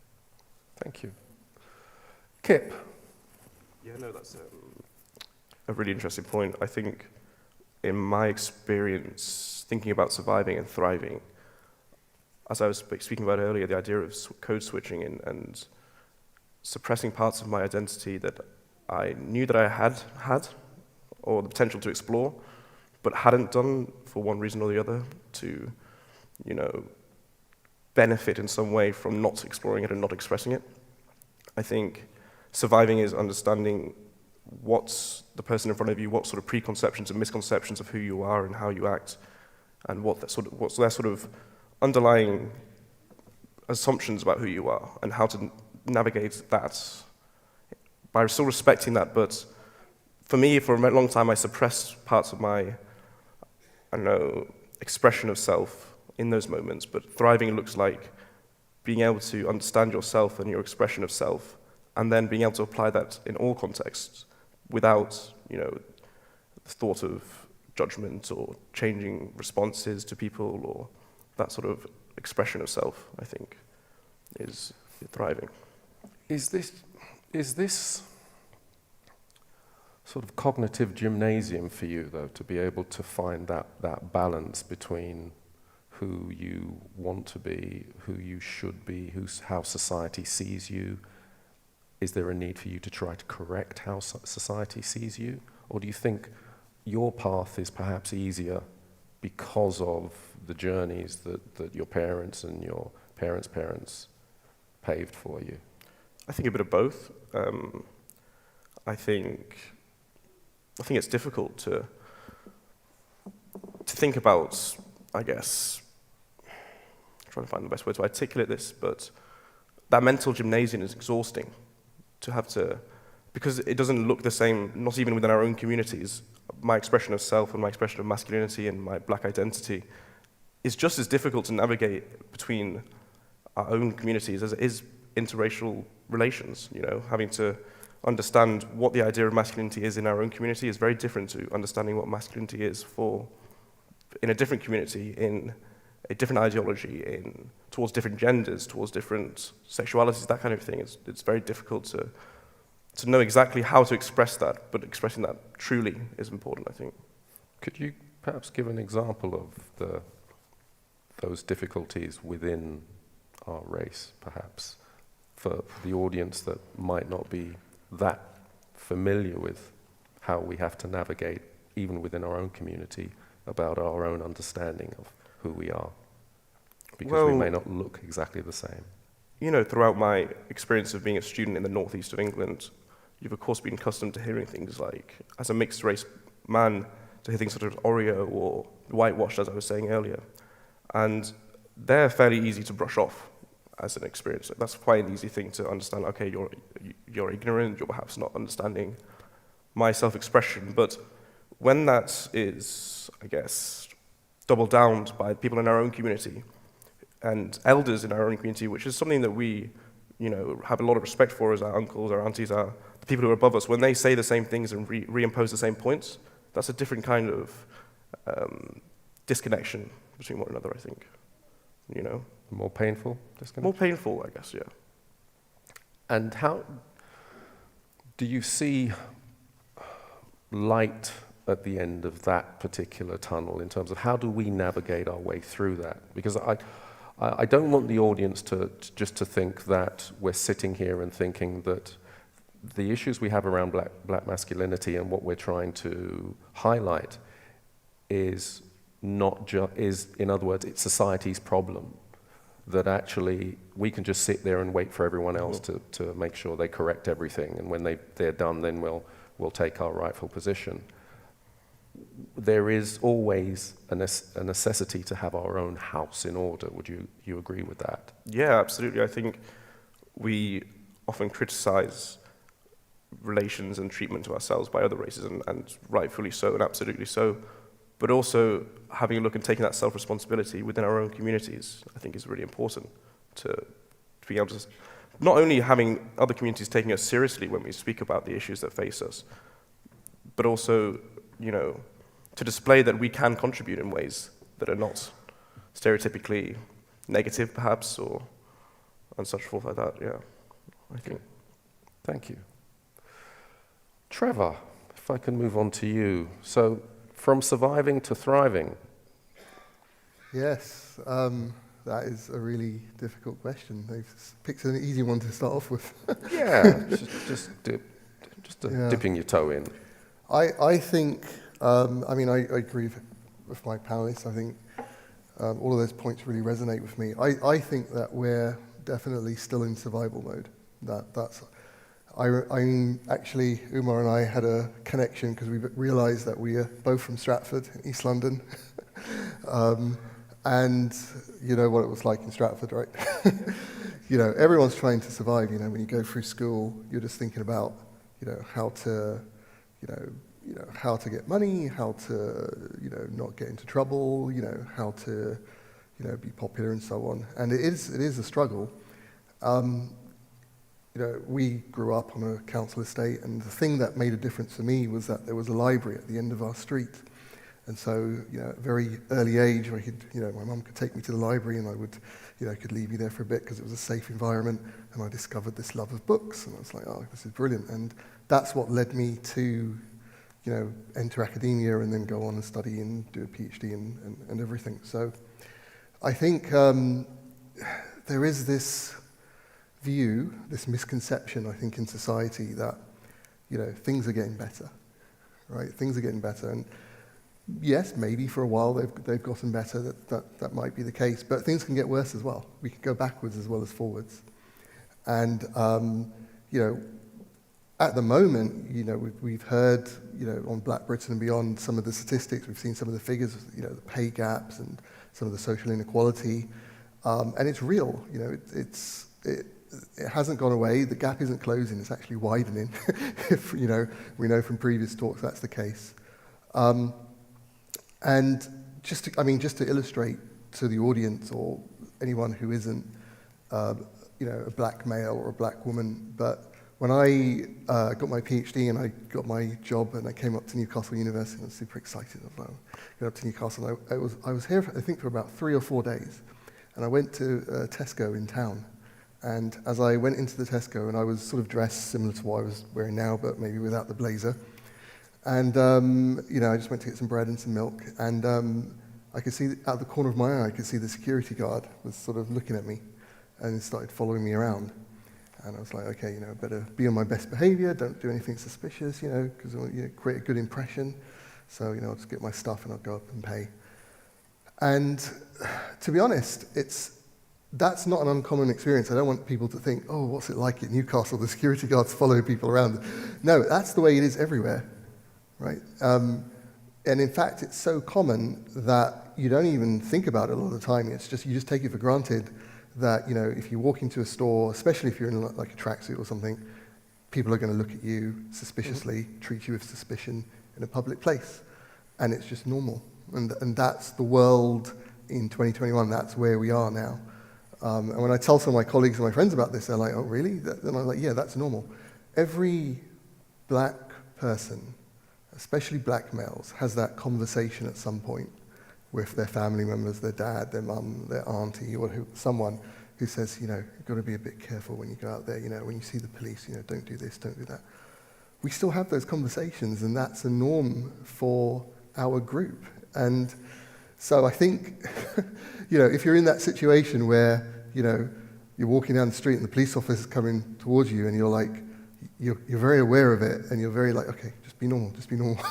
thank you. Kip? Yeah, no, that's a really interesting point. I think in my experience, thinking about surviving and thriving, as I was speaking about earlier, the idea of code switching and suppressing parts of my identity that I knew that I had, or the potential to explore, but hadn't done for one reason or the other to, benefit in some way from not exploring it and not expressing it. I think surviving is understanding what's the person in front of you, what sort of preconceptions and misconceptions of who you are and how you act, and what's their sort of underlying assumptions about who you are, and how to navigate that by still respecting that. But for me, for a long time, I suppressed parts of my, expression of self in those moments. But thriving looks like being able to understand yourself and your expression of self, and then being able to apply that in all contexts without, the thought of judgment or changing responses to people, or that sort of expression of self, I think, is thriving. Is this sort of cognitive gymnasium for you, though, to be able to find that balance between who you want to be, who you should be, how society sees you? Is there a need for you to try to correct how society sees you? Or do you think your path is perhaps easier because of the journeys that your parents and your parents' parents paved for you? I think a bit of both. I think it's difficult to think about, I guess, trying to find the best way to articulate this, but that mental gymnasium is exhausting to have to, because it doesn't look the same, not even within our own communities. My expression of self and my expression of masculinity and my Black identity is just as difficult to navigate between our own communities as it is interracial relations. Having to understand what the idea of masculinity is in our own community is very different to understanding what masculinity is in a different community, in a different ideology, towards different genders, towards different sexualities, that kind of thing. It's very difficult to know exactly how to express that, but expressing that truly is important, I think. Could you perhaps give an example of those difficulties within our race, perhaps, for the audience that might not be that familiar with how we have to navigate, even within our own community, about our own understanding of who we are? Because we may not look exactly the same. Throughout my experience of being a student in the northeast of England, you've of course been accustomed to hearing things like, as a mixed race man, to hear things such as Oreo or whitewashed, as I was saying earlier. And they're fairly easy to brush off as an experience. That's quite an easy thing to understand. Okay, you're ignorant, you're perhaps not understanding my self-expression. But when that is, I guess, doubled down by people in our own community and elders in our own community, which is something that we, have a lot of respect for as our uncles, our aunties, the people who are above us, when they say the same things and reimpose the same points, that's a different kind of disconnection between one another, I think. More painful disconnection? More painful, I guess, yeah. And how do you see light at the end of that particular tunnel in terms of how do we navigate our way through that? Because I don't want the audience to just to think that we're sitting here and thinking that the issues we have around black masculinity and what we're trying to highlight is in other words, it's society's problem. That actually we can just sit there and wait for everyone else to make sure they correct everything, and when they're done, then we'll take our rightful position. There is always a necessity to have our own house in order. Would you agree with that? Yeah, absolutely. I think we often criticize relations and treatment to ourselves by other races, and rightfully so, and absolutely so. But also having a look and taking that self-responsibility within our own communities, I think is really important to be able to, not only having other communities taking us seriously when we speak about the issues that face us, but also, to display that we can contribute in ways that are not stereotypically negative, perhaps, and such forth like that, yeah, I think. Thank you. Trevor, if I can move on to you. So, from surviving to thriving. Yes, that is a really difficult question. They've picked an easy one to start off with. Yeah, just dipping your toe in. I think, I agree with my panelists. I think all of those points really resonate with me. I think that we're definitely still in survival mode. Actually, Umar and I had a connection because we realised that we are both from Stratford, East London. And you know what it was like in Stratford, right? Everyone's trying to survive. When you go through school, you're just thinking about, how to get money, how to, not get into trouble, how to, be popular and so on. And it is a struggle. We grew up on a council estate, and the thing that made a difference for me was that there was a library at the end of our street. And so, at a very early age, I could, my mum could take me to the library, and I would, could leave me there for a bit because it was a safe environment. And I discovered this love of books, and I was like, oh, this is brilliant. And that's what led me to, enter academia and then go on and study and do a PhD and everything. So I think there is this view, this misconception, I think, in society that, things are getting better, right? Things are getting better. And yes, maybe for a while they've gotten better, that might be the case, but things can get worse as well. We can go backwards as well as forwards. And, at the moment, we've heard, on Black Britain and beyond, some of the statistics, we've seen some of the figures, the pay gaps and some of the social inequality, and it's real, it hasn't gone away, the gap isn't closing, it's actually widening, if, we know from previous talks that's the case. And just to illustrate to the audience or anyone who isn't, a black male or a black woman, but when I got my PhD and I got my job and I came up to Newcastle University, I was super excited. I was like, going up to Newcastle, and I was here, I think, for about 3 or 4 days. And I went to Tesco in town. And as I went into the Tesco, and I was sort of dressed similar to what I was wearing now, but maybe without the blazer. And, I just went to get some bread and some milk. And I could see, out the corner of my eye, I could see the security guard was sort of looking at me and started following me around. And I was like, okay, better be on my best behavior, don't do anything suspicious, because I want to create a good impression. So, I'll just get my stuff and I'll go up and pay. And to be honest, that's not an uncommon experience. I don't want people to think, oh, what's it like at Newcastle? The security guards follow people around. No, that's the way it is everywhere, right? And in fact, it's so common that you don't even think about it a lot of the time. It's just, you just take it for granted that, if you walk into a store, especially if you're in like a tracksuit or something, people are going to look at you suspiciously, treat you with suspicion in a public place. And it's just normal. And that's the world in 2021. That's where we are now. And when I tell some of my colleagues and my friends about this, they're like, oh, really? And I'm like, yeah, that's normal. Every black person, especially black males, has that conversation at some point with their family members, their dad, their mum, their auntie, or someone who says, you've got to be a bit careful when you go out there, when you see the police, don't do this, don't do that. We still have those conversations, and that's a norm for our group. And So I think, if you're in that situation where, you're walking down the street and the police officer's coming towards you and you're like, you're very aware of it and you're very like, okay, just be normal, just be normal.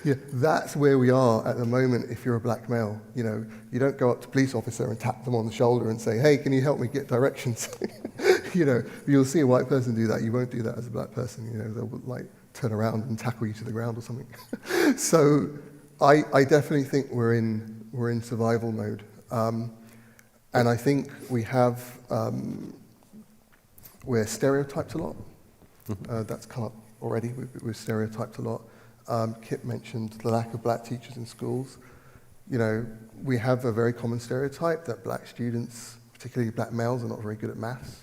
Yeah, that's where we are at the moment if you're a black male. You don't go up to a police officer and tap them on the shoulder and say, hey, can you help me get directions? You'll see a white person do that. You won't do that as a black person. They'll like turn around and tackle you to the ground or something. So I definitely think we're in survival mode. And I think we're stereotyped a lot. That's come up already. We're stereotyped a lot. Kip mentioned the lack of black teachers in schools. We have a very common stereotype that black students, particularly black males, are not very good at maths.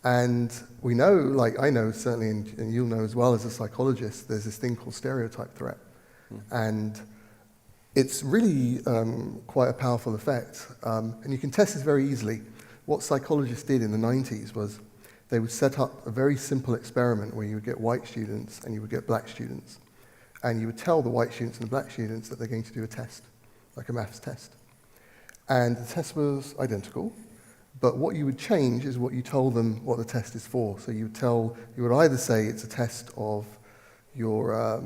And we know, like I know certainly, and you'll know as well as a psychologist, there's this thing called stereotype threat. And it's really quite a powerful effect. And you can test this very easily. What psychologists did in the 90s was they would set up a very simple experiment where you would get white students and you would get black students. And you would tell the white students and the black students that they're going to do a test, like a maths test. And the test was identical, but what you would change is what you told them what the test is for. So you would either say it's a test of your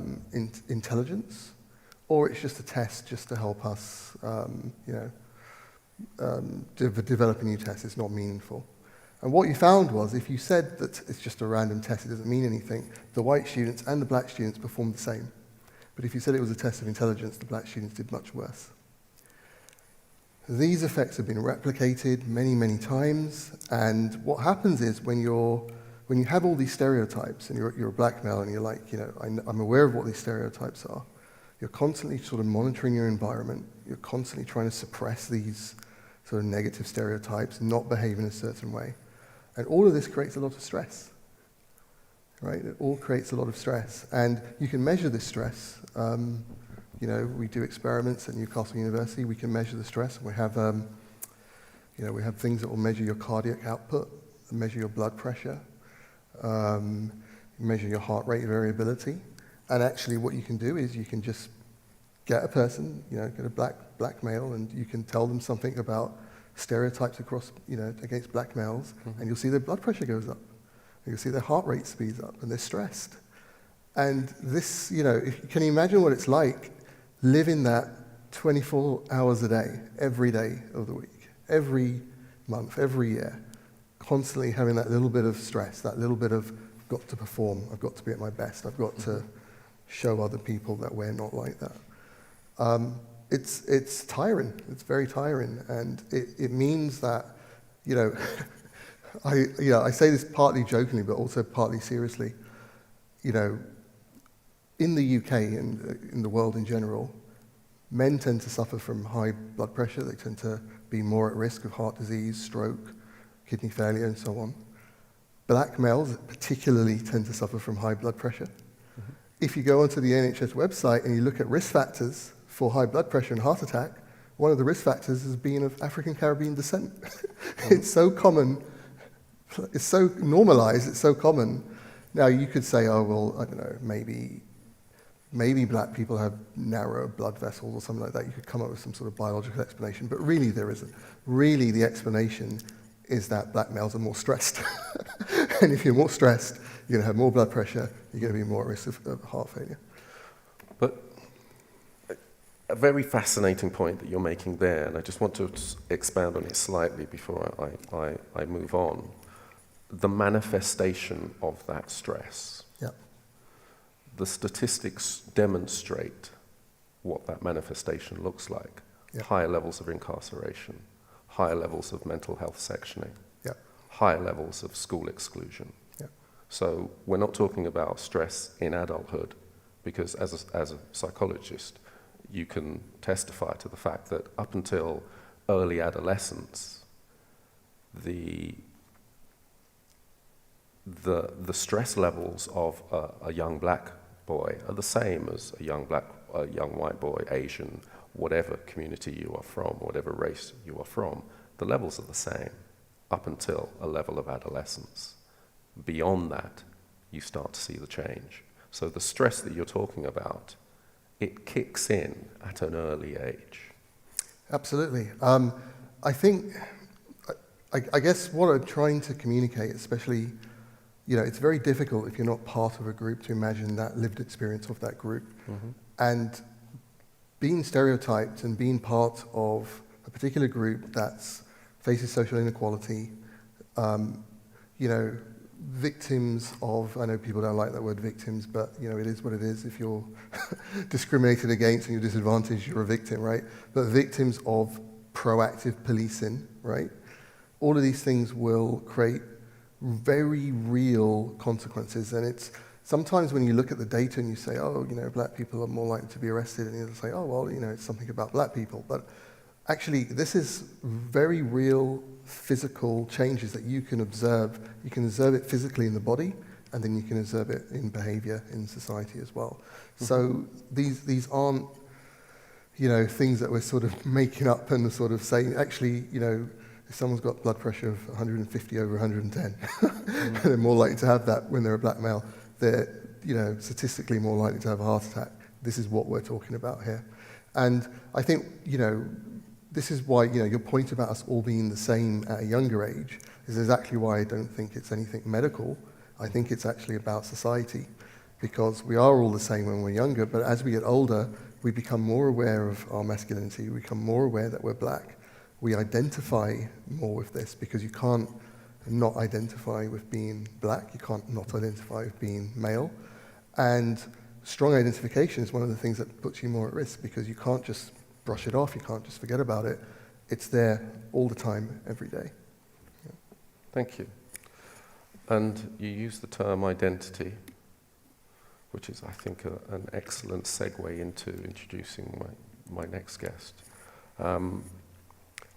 intelligence, or it's just a test just to help us, develop a new test. It's not meaningful. And what you found was if you said that it's just a random test, it doesn't mean anything, the white students and the black students performed the same. But if you said it was a test of intelligence, the black students did much worse. These effects have been replicated many, many times, and what happens is when you have all these stereotypes and you're a black male and you're like, I'm aware of what these stereotypes are, you're constantly sort of monitoring your environment, you're constantly trying to suppress these sort of negative stereotypes, not behave in a certain way. And all of this creates a lot of stress, right? It all creates a lot of stress. And you can measure this stress. We do experiments at Newcastle University. We can measure the stress. We have, we have things that will measure your cardiac output, measure your blood pressure, measure your heart rate variability. And actually what you can do is you can just get a person, get a black male, and you can tell them something about stereotypes across, against black males, and you'll see their blood pressure goes up. You'll see their heart rate speeds up, and they're stressed. And this, can you imagine what it's like living that 24 hours a day, every day of the week, every month, every year, constantly having that little bit of stress, that little bit of, I've got to perform, I've got to be at my best, I've got to show other people that we're not like that. It's tiring. It's very tiring, and it means that, I say this partly jokingly, but also partly seriously. In the UK and in the world in general, men tend to suffer from high blood pressure. They tend to be more at risk of heart disease, stroke, kidney failure, and so on. Black males particularly tend to suffer from high blood pressure. Mm-hmm. If you go onto the NHS website and you look at risk factors for high blood pressure and heart attack, one of the risk factors is being of African Caribbean descent. It's so common, it's so normalized, it's so common. Now you could say, oh, well, I don't know, maybe black people have narrow blood vessels or something like that. You could come up with some sort of biological explanation, but really there isn't. Really the explanation is that black males are more stressed. And if you're more stressed, you're going to have more blood pressure, you're going to be more at risk of heart failure. But a very fascinating point that you're making there, and I just want to expand on it slightly before I move on. The manifestation of that stress. Yeah. The statistics demonstrate what that manifestation looks like. Yeah. Higher levels of incarceration, higher levels of mental health sectioning, yeah. higher levels of school exclusion. Yeah. So we're not talking about stress in adulthood, because as a psychologist, you can testify to the fact that up until early adolescence, the stress levels of a young black boy are the same as a young white boy, Asian, whatever community you are from, whatever race you are from. The levels are the same up until a level of adolescence. Beyond that, you start to see the change. So the stress that you're talking about, it kicks in at an early age. Absolutely. I think, I guess what I'm trying to communicate, especially, it's very difficult if you're not part of a group to imagine that lived experience of that group. Mm-hmm. And being stereotyped and being part of a particular group that faces social inequality, victims of, I know people don't like that word victims, but it is what it is. If you're discriminated against and you're disadvantaged, you're a victim, right? But victims of proactive policing, right? All of these things will create very real consequences. And it's sometimes when you look at the data and you say, oh, black people are more likely to be arrested, and you say, oh, well, it's something about black people. But actually, this is very real physical changes that you can observe. You can observe it physically in the body, and then you can observe it in behavior in society as well. Mm-hmm. So these aren't, things that we're sort of making up and sort of saying, actually, if someone's got blood pressure of 150 over 110, they're more likely to have that when they're a black male. They're, statistically more likely to have a heart attack. This is what we're talking about here. And I think, this is why, your point about us all being the same at a younger age is exactly why I don't think it's anything medical. I think it's actually about society, because we are all the same when we're younger, but as we get older, we become more aware of our masculinity, we become more aware that we're black. We identify more with this, because you can't not identify with being black, you can't not identify with being male. And strong identification is one of the things that puts you more at risk, because you can't just brush it off, you can't just forget about it. It's there all the time, every day. Yeah. Thank you. And you use the term identity, which is, I think, an excellent segue into introducing my next guest.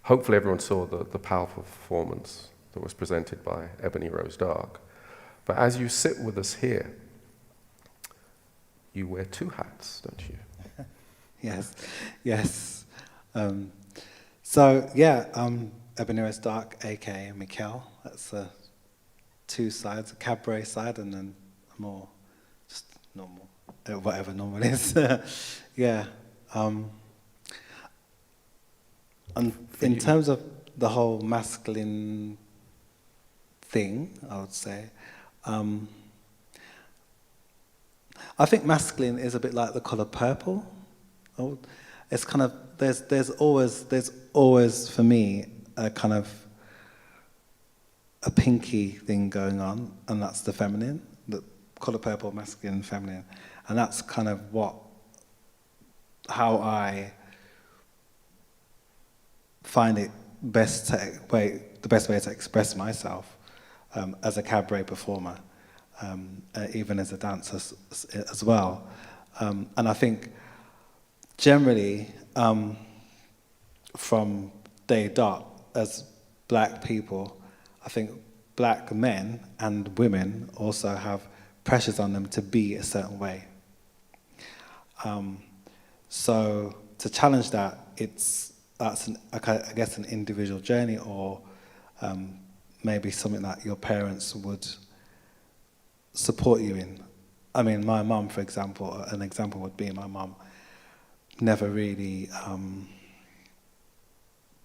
Hopefully everyone saw the powerful performance that was presented by Ebony Rose Dark. But as you sit with us here, you wear two hats, don't you? Yes. Ebony Rose Dark, aka Mikkel. That's two sides, a cabaret side and then a more just normal, whatever normal is. And in terms of the whole masculine thing, I would say, I think masculine is a bit like the colour purple. It's kind of there's always for me a kind of a pinky thing going on, and that's the feminine, the colour purple, masculine, feminine, and that's kind of how I find it the best way to express myself as a cabaret performer, even as a dancer as well. And I think generally, from day dot, as black people, I think black men and women also have pressures on them to be a certain way. So to challenge that, that's an individual journey, or maybe something that your parents would support you in. I mean, my mum, for example, an example would be my mum never really,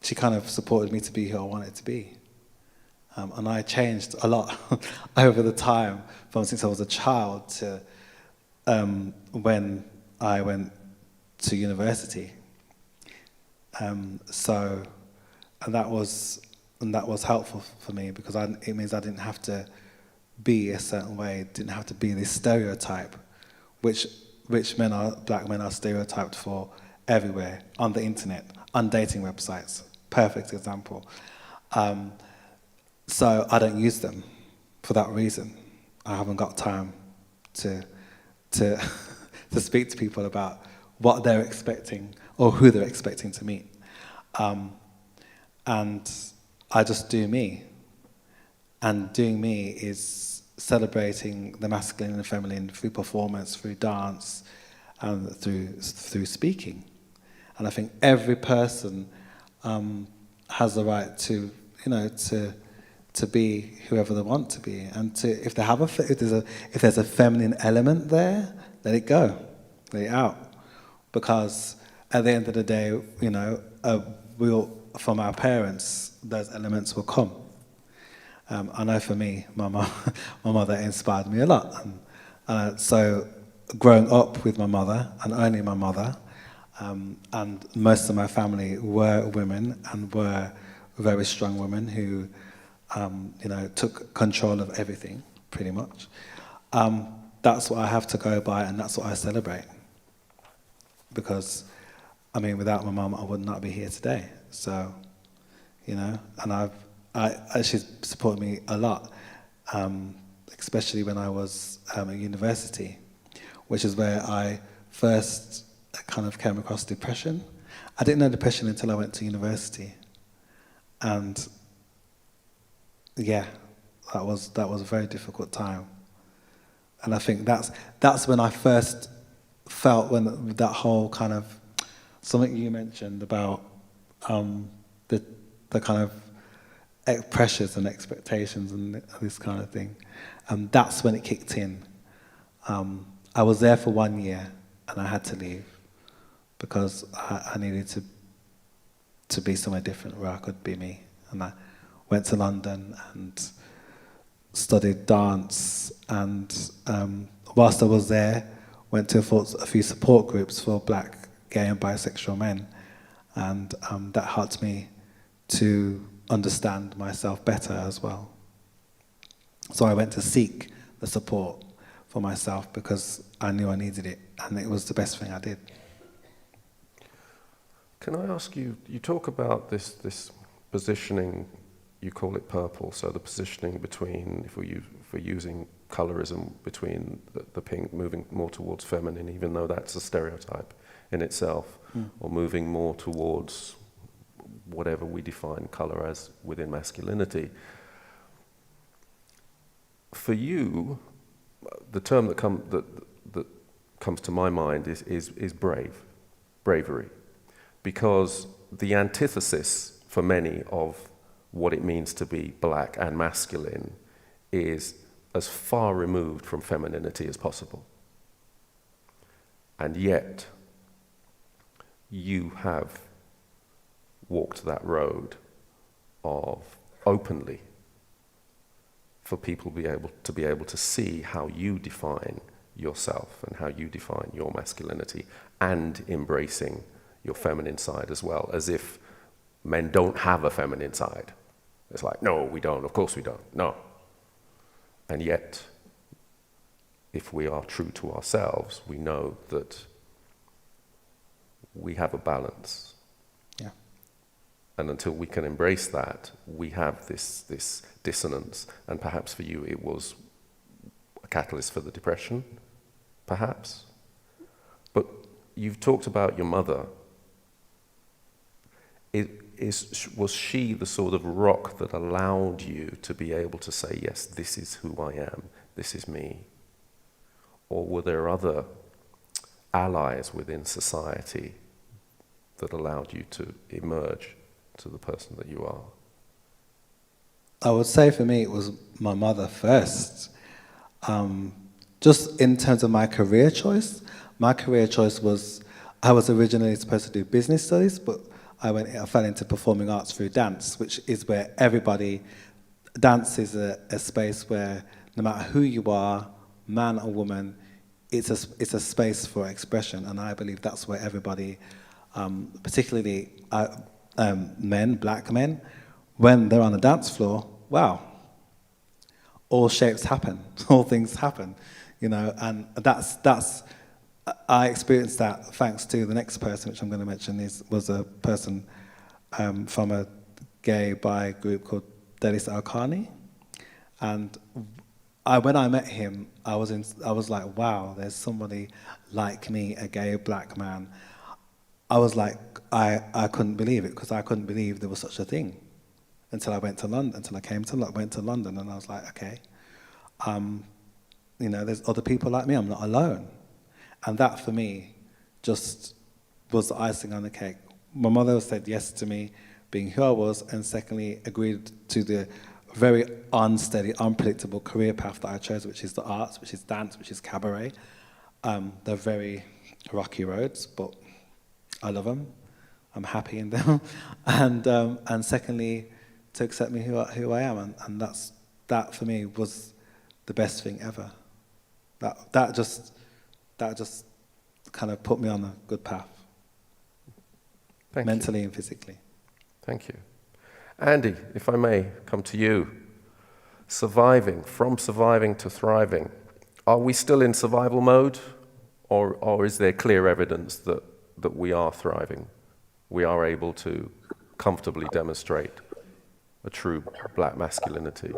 she kind of supported me to be who I wanted to be. And I changed a lot over the time, from since I was a child to when I went to university. And that was helpful for me, because it means I didn't have to be a certain way, didn't have to be this stereotype, which black men are stereotyped for everywhere, on the internet, on dating websites, perfect example. So I don't use them for that reason. I haven't got time to speak to people about what they're expecting or who they're expecting to meet. And I just do me. And doing me is celebrating the masculine and feminine through performance, through dance, and through speaking. And I think every person has the right to be whoever they want to be, and if there's a feminine element there, let it go, let it out, because at the end of the day, you know, from our parents, those elements will come. I know for me, my mother inspired me a lot. And so growing up with my mother, and only my mother, and most of my family were women and were very strong women who, you know, took control of everything, pretty much. That's what I have to go by, and that's what I celebrate. Because, I mean, without my mum, I would not be here today. So, you know, and she's supported me a lot, especially when I was at university, which is where I first kind of came across depression. I didn't know depression until I went to university. And yeah, that was a very difficult time. And I think that's when I first felt, when that whole kind of, something you mentioned about the kind of pressures and expectations and this kind of thing. That's when it kicked in. I was there for 1 year and I had to leave because I needed to be somewhere different where I could be me. And I went to London and studied dance, and whilst I was there, went to a few support groups for black, gay and bisexual men, and that helped me to understand myself better as well. So I went to seek the support for myself because I knew I needed it, and it was the best thing I did. Can I ask you, you talk about this positioning, you call it purple, so the positioning between, if we're using colorism, between the pink moving more towards feminine, even though that's a stereotype in itself, or moving more towards whatever we define color as within masculinity. For you, the term that comes to my mind is bravery, because the antithesis for many of what it means to be black and masculine is as far removed from femininity as possible. And yet, you have walked that road of openly for people to be able to see how you define yourself and how you define your masculinity, and embracing your feminine side as well, as if men don't have a feminine side. It's like, no, we don't, of course we don't, no. And yet, if we are true to ourselves, we know that we have a balance. Yeah. And until we can embrace that, we have this dissonance. And perhaps for you, it was a catalyst for the depression, perhaps. But you've talked about your mother. Was she the sort of rock that allowed you to be able to say, yes, this is who I am, this is me? Or were there other allies within society that allowed you to emerge to the person that you are? I would say for me it was my mother first. Just in terms of my career choice was, I was originally supposed to do business studies, but I fell into performing arts through dance, which is where dance is a space where no matter who you are, man or woman, it's a space for expression, and I believe that's where everybody, particularly men, black men, when they're on the dance floor, wow, all shapes happen, all things happen, you know, and I experienced that thanks to the next person, which I'm going to mention, was a person from a gay bi group called Delis Al-Khani. And when I met him, I was like, wow, there's somebody like me, a gay black man. I was like, I couldn't believe it, because I couldn't believe there was such a thing until I went to London, went to London, and I was like, okay, you know, there's other people like me, I'm not alone. And that, for me, just was the icing on the cake. My mother said yes to me being who I was, and secondly, agreed to the very unsteady, unpredictable career path that I chose, which is the arts, which is dance, which is cabaret. They're very rocky roads, but I love them, I'm happy in them, and secondly, to accept me who I am, and that for me was the best thing ever. That just kind of put me on a good path, mentally and physically. Thank you. Andy, if I may come to you. From surviving to thriving. Are we still in survival mode, or is there clear evidence that we are thriving? We are able to comfortably demonstrate a true black masculinity.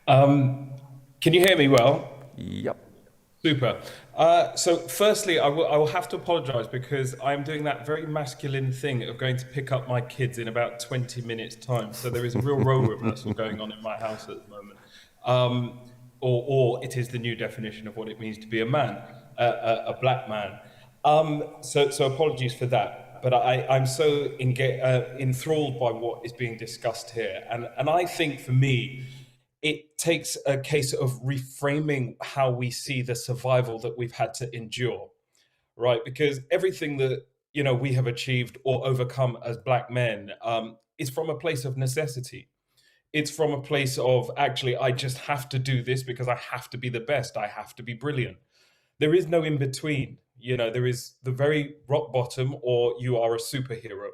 Can you hear me well? Yep. Super. So firstly, I will have to apologize because I'm doing that very masculine thing of going to pick up my kids in about 20 minutes time. So there is a real role reversal going on in my house at the moment. Or it is the new definition of what it means to be a man, a black man. So apologies for that. But I'm so enthralled by what is being discussed here. And I think for me, it takes a case of reframing how we see the survival that we've had to endure, right? Because everything that, we have achieved or overcome as black men is from a place of necessity. It's from a place of, actually, I just have to do this because I have to be the best. I have to be brilliant. There is no in between. There is the very rock bottom, or you are a superhero.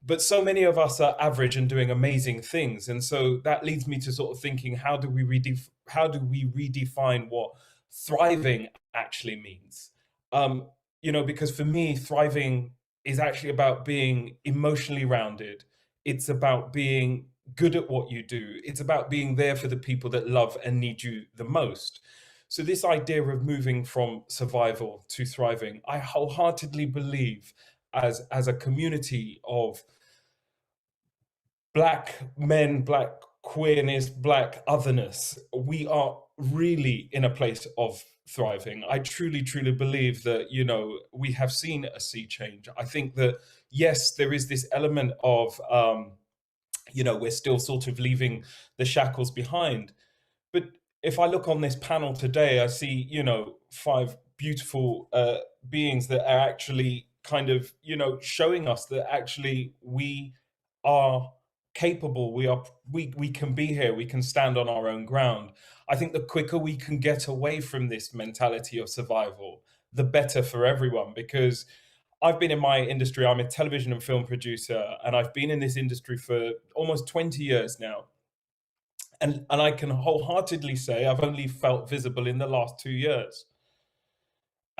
But so many of us are average and doing amazing things. And so that leads me to sort of thinking, how do we redefine what thriving actually means? Because for me, thriving is actually about being emotionally rounded. It's about being good at what you do. It's about being there for the people that love and need you the most. So this idea of moving from survival to thriving, I wholeheartedly believe as a community of black men, black queerness, black otherness, we are really in a place of thriving. I truly, truly believe that, we have seen a sea change. I think that, yes, there is this element of, we're still sort of leaving the shackles behind. But if I look on this panel today, I see, 5 beautiful beings that are actually kind of, showing us that actually we are capable, we can be here, we can stand on our own ground. I think the quicker we can get away from this mentality of survival, the better for everyone, because I've been in my industry, I'm a television and film producer, and I've been in this industry for almost 20 years now. And I can wholeheartedly say I've only felt visible in the last 2 years.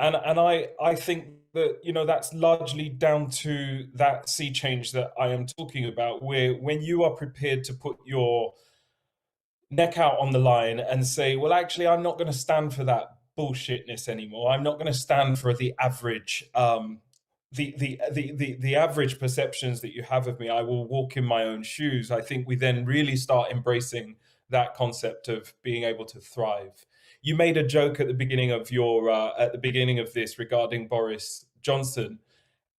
And I think that, that's largely down to that sea change that I am talking about, where when you are prepared to put your neck out on the line and say, well, actually, I'm not going to stand for that bullshitness anymore. I'm not going to stand for the average, the average perceptions that you have of me. I will walk in my own shoes. I think we then really start embracing that concept of being able to thrive. You made a joke at the beginning of this regarding Boris Johnson,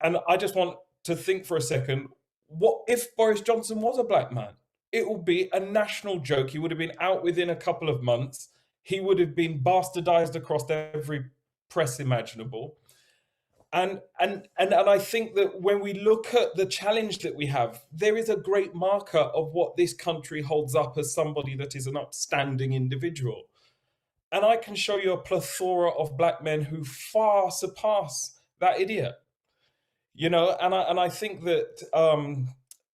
and I just want to think for a second: what if Boris Johnson was a black man? It would be a national joke. He would have been out within a couple of months. He would have been bastardized across every press imaginable. And I think that when we look at the challenge that we have, there is a great marker of what this country holds up as somebody that is an upstanding individual. And I can show you a plethora of black men who far surpass that idiot. And I think that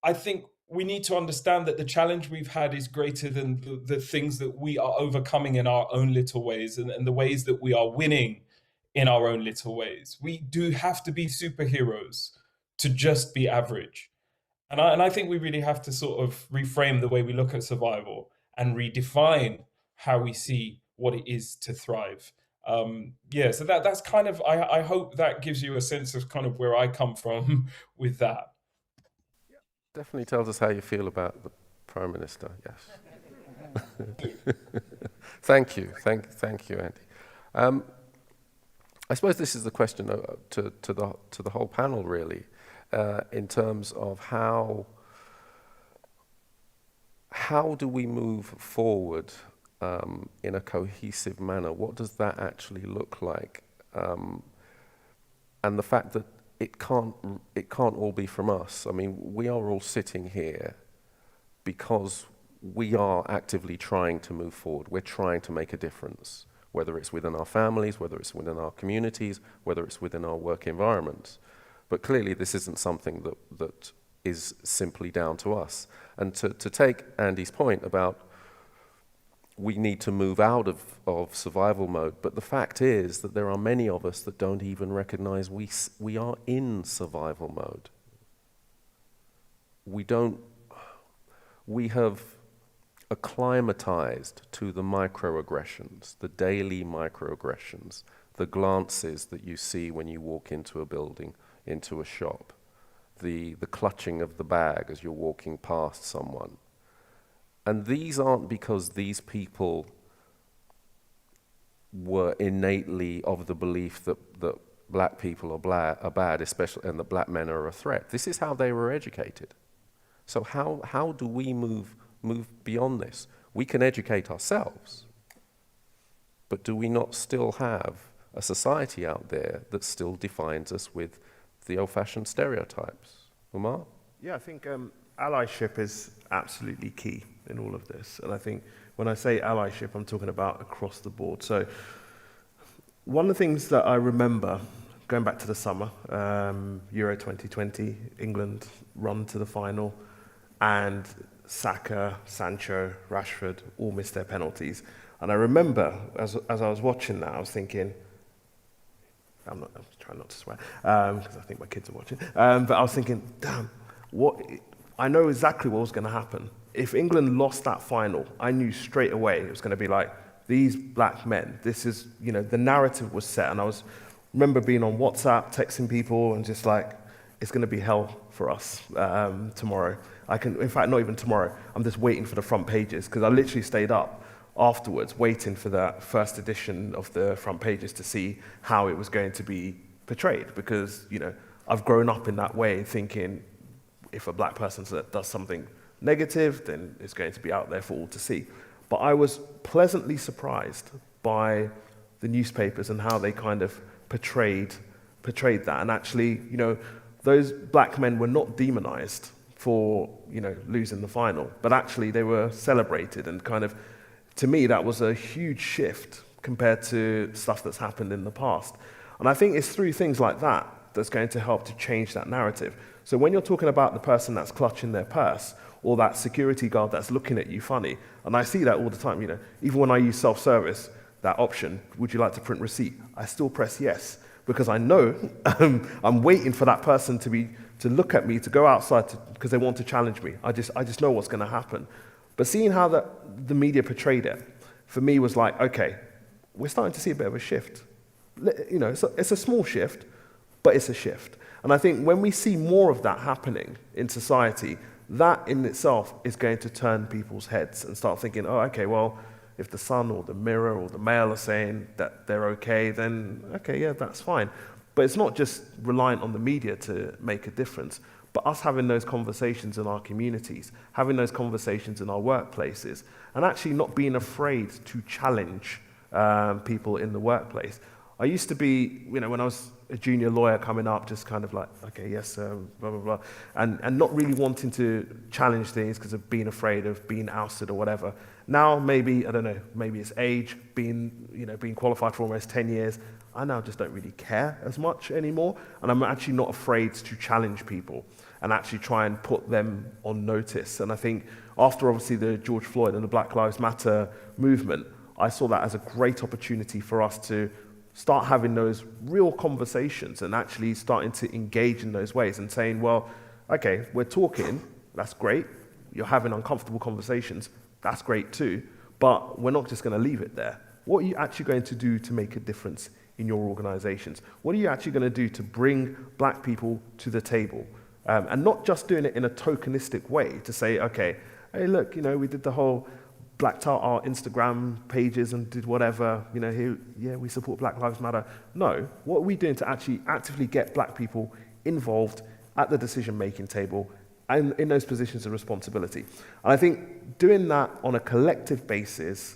I think we need to understand that the challenge we've had is greater than the things that we are overcoming in our own little ways, and the ways that we are winning in our own little ways. We do have to be superheroes to just be average. And I think we really have to sort of reframe the way we look at survival and redefine how we see what it is to thrive. So that's kind of, I hope that gives you a sense of kind of where I come from with that. Definitely tells us how you feel about the Prime Minister, yes. Thank you, Andy. I suppose this is the question to the whole panel, really, in terms of how do we move forward in a cohesive manner? What does that actually look like? And the fact that it can't all be from us. I mean, we are all sitting here because we are actively trying to move forward. We're trying to make a difference, whether it's within our families, whether it's within our communities, whether it's within our work environments. But clearly this isn't something that is simply down to us. And to take Andy's point about we need to move out of survival mode, but the fact is that there are many of us that don't even recognize we are in survival mode. We have acclimatized to the microaggressions, the daily microaggressions, the glances that you see when you walk into a building, into a shop, the clutching of the bag as you're walking past someone. And these aren't because these people were innately of the belief that black people are bad, especially, and that black men are a threat. This is how they were educated. So how do we move beyond this? We can educate ourselves, but do we not still have a society out there that still defines us with the old-fashioned stereotypes? Umar? Yeah, I think allyship is absolutely key in all of this. And I think when I say allyship, I'm talking about across the board. So one of the things that I remember, going back to the summer, Euro 2020, England run to the final, and Saka, Sancho, Rashford all missed their penalties. And I remember, as I was watching that, I was thinking, I'm trying not to swear, because I think my kids are watching, but I was thinking, damn, I know exactly what was going to happen. If England lost that final, I knew straight away it was going to be like, these black men, this is, the narrative was set. And I remember being on WhatsApp, texting people, and just like, it's going to be hell for us tomorrow. In fact, not even tomorrow. I'm just waiting for the front pages, because I literally stayed up afterwards waiting for that first edition of the front pages to see how it was going to be portrayed, because, I've grown up in that way, thinking if a black person does something negative, then it's going to be out there for all to see. But I was pleasantly surprised by the newspapers and how they kind of portrayed that. And actually, those black men were not demonized for, losing the final, but actually they were celebrated. And kind of, to me, that was a huge shift compared to stuff that's happened in the past. And I think it's through things like that that's going to help to change that narrative. So when you're talking about the person that's clutching their purse, or that security guard that's looking at you funny, and I see that all the time, even when I use self-service, that option, would you like to print receipt? I still press yes, because I know I'm waiting for that person to look at me, to go outside, because they want to challenge me. I just know what's going to happen. But seeing how the media portrayed it, for me was like, okay, we're starting to see a bit of a shift. It's a small shift, but it's a shift. And I think when we see more of that happening in society, that in itself is going to turn people's heads and start thinking, oh, okay, well, if the Sun or the Mirror or the Mail are saying that they're okay, then okay, yeah, that's fine. But it's not just reliant on the media to make a difference, but us having those conversations in our communities, having those conversations in our workplaces, and actually not being afraid to challenge people in the workplace. I used to be, when I was a junior lawyer coming up, just kind of like, okay, yes, blah, blah, blah, and not really wanting to challenge things because of being afraid of being ousted or whatever. Now, maybe, I don't know, maybe it's age, being qualified for almost 10 years, I now just don't really care as much anymore, and I'm actually not afraid to challenge people and actually try and put them on notice. And I think after, obviously, the George Floyd and the Black Lives Matter movement, I saw that as a great opportunity for us to start having those real conversations and actually starting to engage in those ways and saying, well, okay, we're talking, that's great. You're having uncomfortable conversations, that's great too. But we're not just going to leave it there. What are you actually going to do to make a difference in your organizations? What are you actually going to do to bring black people to the table? And not just doing it in a tokenistic way to say, okay, hey, look, we did the whole blacked out our Instagram pages and did whatever, here, yeah, we support Black Lives Matter. No, what are we doing to actually actively get black people involved at the decision-making table and in those positions of responsibility? And I think doing that on a collective basis,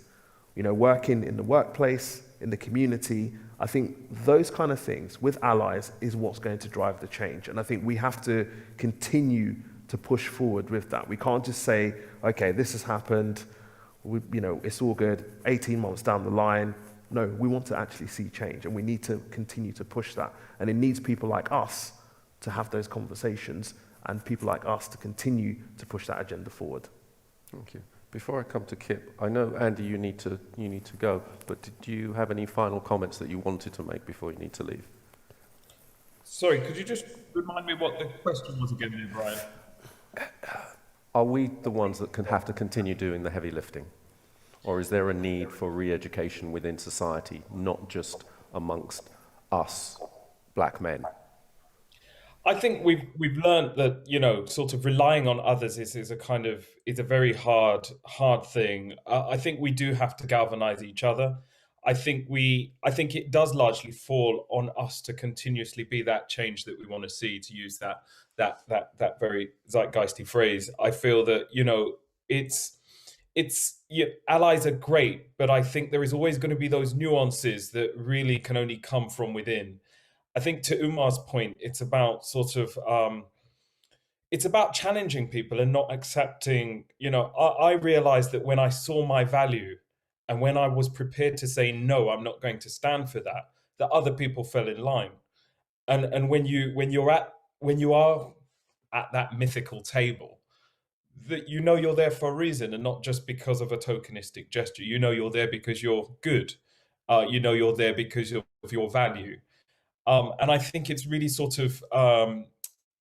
working in the workplace, in the community. I think those kind of things with allies is what's going to drive the change. And I think we have to continue to push forward with that. We can't just say, okay, this has happened, it's all good, 18 months down the line. No, we want to actually see change, and we need to continue to push that. And it needs people like us to have those conversations, and people like us to continue to push that agenda forward. Thank you. Before I come to Kip, I know, Andy, you need to go, but do you have any final comments that you wanted to make before you need to leave? Sorry, could you just remind me what the question was again there, Bryan? Are we the ones that can have to continue doing the heavy lifting? Or is there a need for re-education within society, not just amongst us, black men? I think we've learned that, sort of relying on others is a very hard thing. I think we do have to galvanize each other. I think it does largely fall on us to continuously be that change that we want to see, to use that very zeitgeisty phrase. I feel that, allies are great, but I think there is always going to be those nuances that really can only come from within. I think to Umar's point, it's about it's about challenging people and not accepting, I realized that when I saw my value and when I was prepared to say, no, I'm not going to stand for that other people fell in line. And when you are at that mythical table, that you're there for a reason and not just because of a tokenistic gesture. You're there because you're good. You're there because of your value. And I think it's really sort of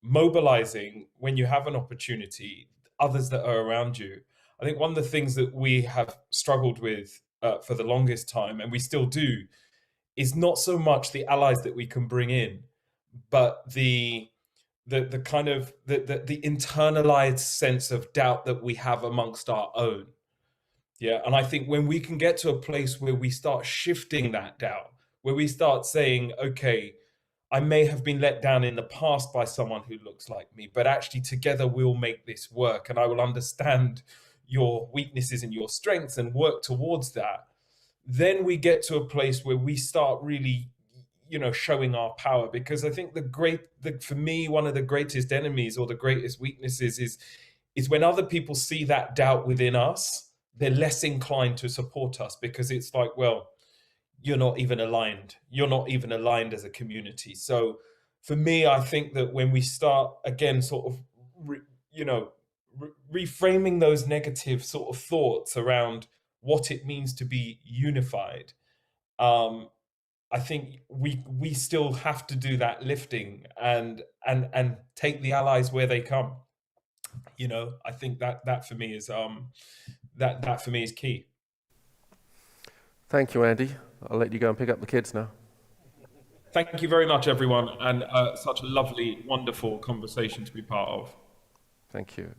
mobilizing when you have an opportunity, others that are around you. I think one of the things that we have struggled with for the longest time, and we still do, is not so much the allies that we can bring in, but the kind of the internalized sense of doubt that we have amongst our own. Yeah. And I think when we can get to a place where we start shifting that doubt, where we start saying, okay, I may have been let down in the past by someone who looks like me, but actually together we'll make this work, and I will understand your weaknesses and your strengths and work towards that. Then we get to a place where we start really, showing our power. Because I think for me, one of the greatest enemies or the greatest weaknesses is when other people see that doubt within us, they're less inclined to support us, because it's like, well, you're not even aligned. You're not even aligned as a community. So for me, I think that when we start, again, sort of, reframing those negative sort of thoughts around what it means to be unified, I think we still have to do that lifting and take the allies where they come. I think that for me is that for me is key. Thank you, Andy. I'll let you go and pick up the kids now. Thank you very much, everyone, and such a lovely, wonderful conversation to be part of. Thank you.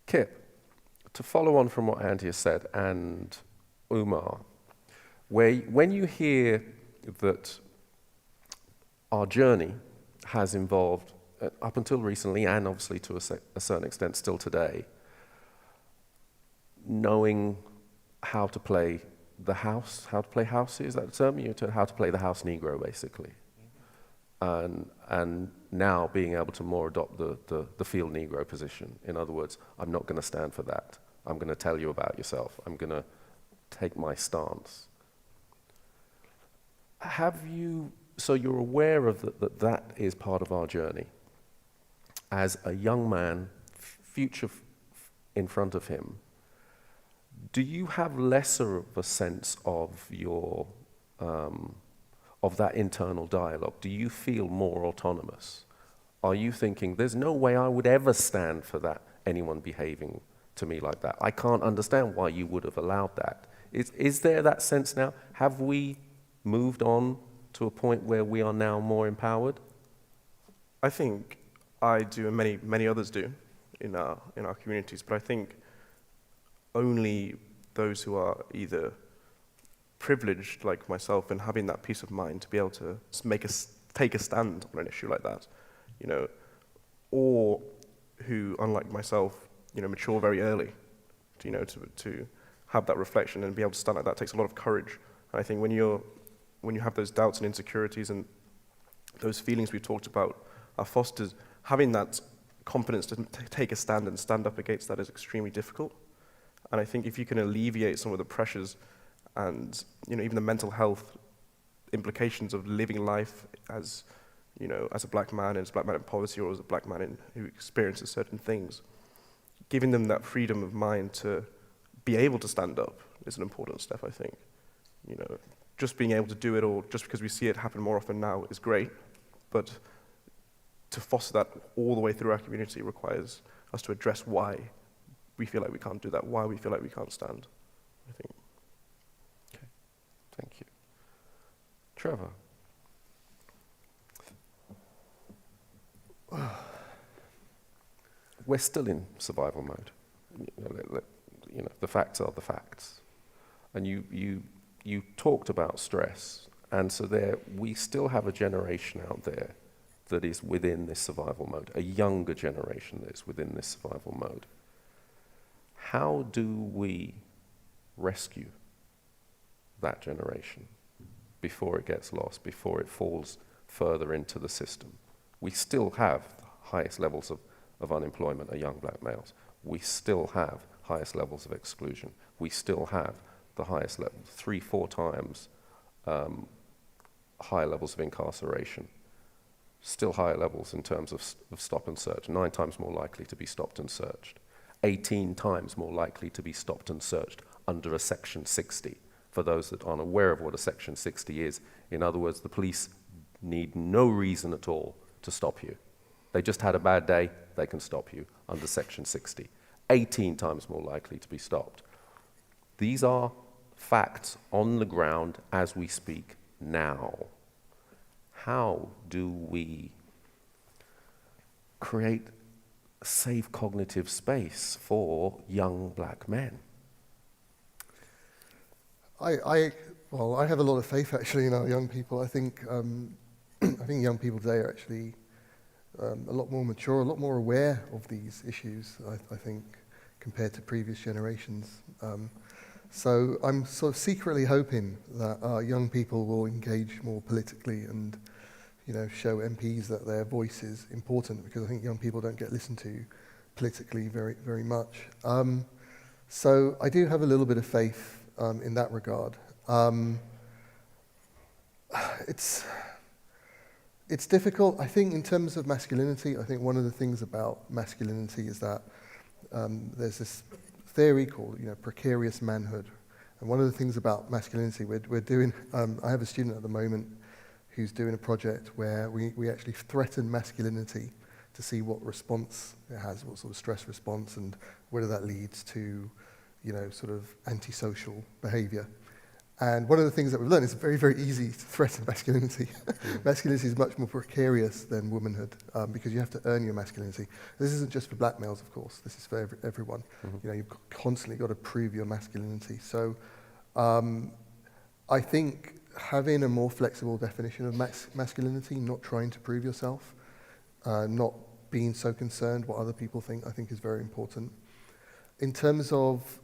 Kip, to follow on from what Andy has said, and Umar, when you hear that our journey has involved, up until recently, and obviously to a certain extent still today, knowing how to play the house, how to play house, is that the term? How to play the house Negro, basically. And now being able to more adopt the field Negro position. In other words, I'm not going to stand for that. I'm going to tell you about yourself. I'm going to take my stance. So you're aware of that is part of our journey. As a young man, future in front of him, do you have lesser of a sense of your of that internal dialogue? Do you feel more autonomous? Are you thinking, there's no way I would ever stand for that, anyone behaving to me like that? I can't understand why you would have allowed that. Is there that sense now? Have we moved on to a point where we are now more empowered? I think I do, and many others do in our communities, but I think only those who are either privileged, like myself, and having that peace of mind to be able to take a stand on an issue like that, or who, unlike myself, mature very early, to have that reflection and be able to stand like that takes a lot of courage I think when you have those doubts and insecurities and those feelings we talked about are fostered, having that confidence to take a stand and stand up against that is extremely difficult. And I think if you can alleviate some of the pressures and even the mental health implications of living life as as a black man, and as a black man in poverty, or as a black man who experiences certain things, giving them that freedom of mind to be able to stand up is an important step, I think. Just being able to do it, or just because we see it happen more often now, is great, but to foster that all the way through our community requires us to address why we feel like we can't do that, why we feel like we can't stand, I think. Okay, thank you. Trevor. We're still in survival mode. The facts are the facts. And you talked about stress, and so we still have a generation out there that is within this survival mode, a younger generation that is within this survival mode. How do we rescue that generation before it gets lost, before it falls further into the system? We still have the highest levels of unemployment are young black males. We still have highest levels of exclusion. We still have the highest level, 3-4 times higher levels of incarceration. Still higher levels in terms of stop and search, 9 times more likely to be stopped and searched. 18 times more likely to be stopped and searched under a Section 60. For those that aren't aware of what a Section 60 is, in other words, the police need no reason at all to stop you. They just had a bad day, they can stop you under Section 60. 18 times more likely to be stopped. These are facts on the ground as we speak now. How do we create a safe cognitive space for young black men? I have a lot of faith actually in our young people. I think young people today are actually a lot more mature, a lot more aware of these issues, I think, compared to previous generations. So I'm sort of secretly hoping that our young people will engage more politically and show MPs that their voice is important, because I think young people don't get listened to politically very, very much. So I do have a little bit of faith in that regard. It's difficult, I think, in terms of masculinity. I think one of the things about masculinity is that there's this theory called precarious manhood. And one of the things about masculinity, we're doing, I have a student at the moment who's doing a project where we actually threaten masculinity to see what response it has, what sort of stress response, and whether that leads to, sort of antisocial behavior. And one of the things that we've learned is it's very, very easy to threaten masculinity. Masculinity is much more precarious than womanhood, because you have to earn your masculinity. This isn't just for black males, of course. This is for everyone. Mm-hmm. You've constantly got to prove your masculinity. So I think having a more flexible definition of masculinity, not trying to prove yourself, not being so concerned what other people think, I think is very important. In terms of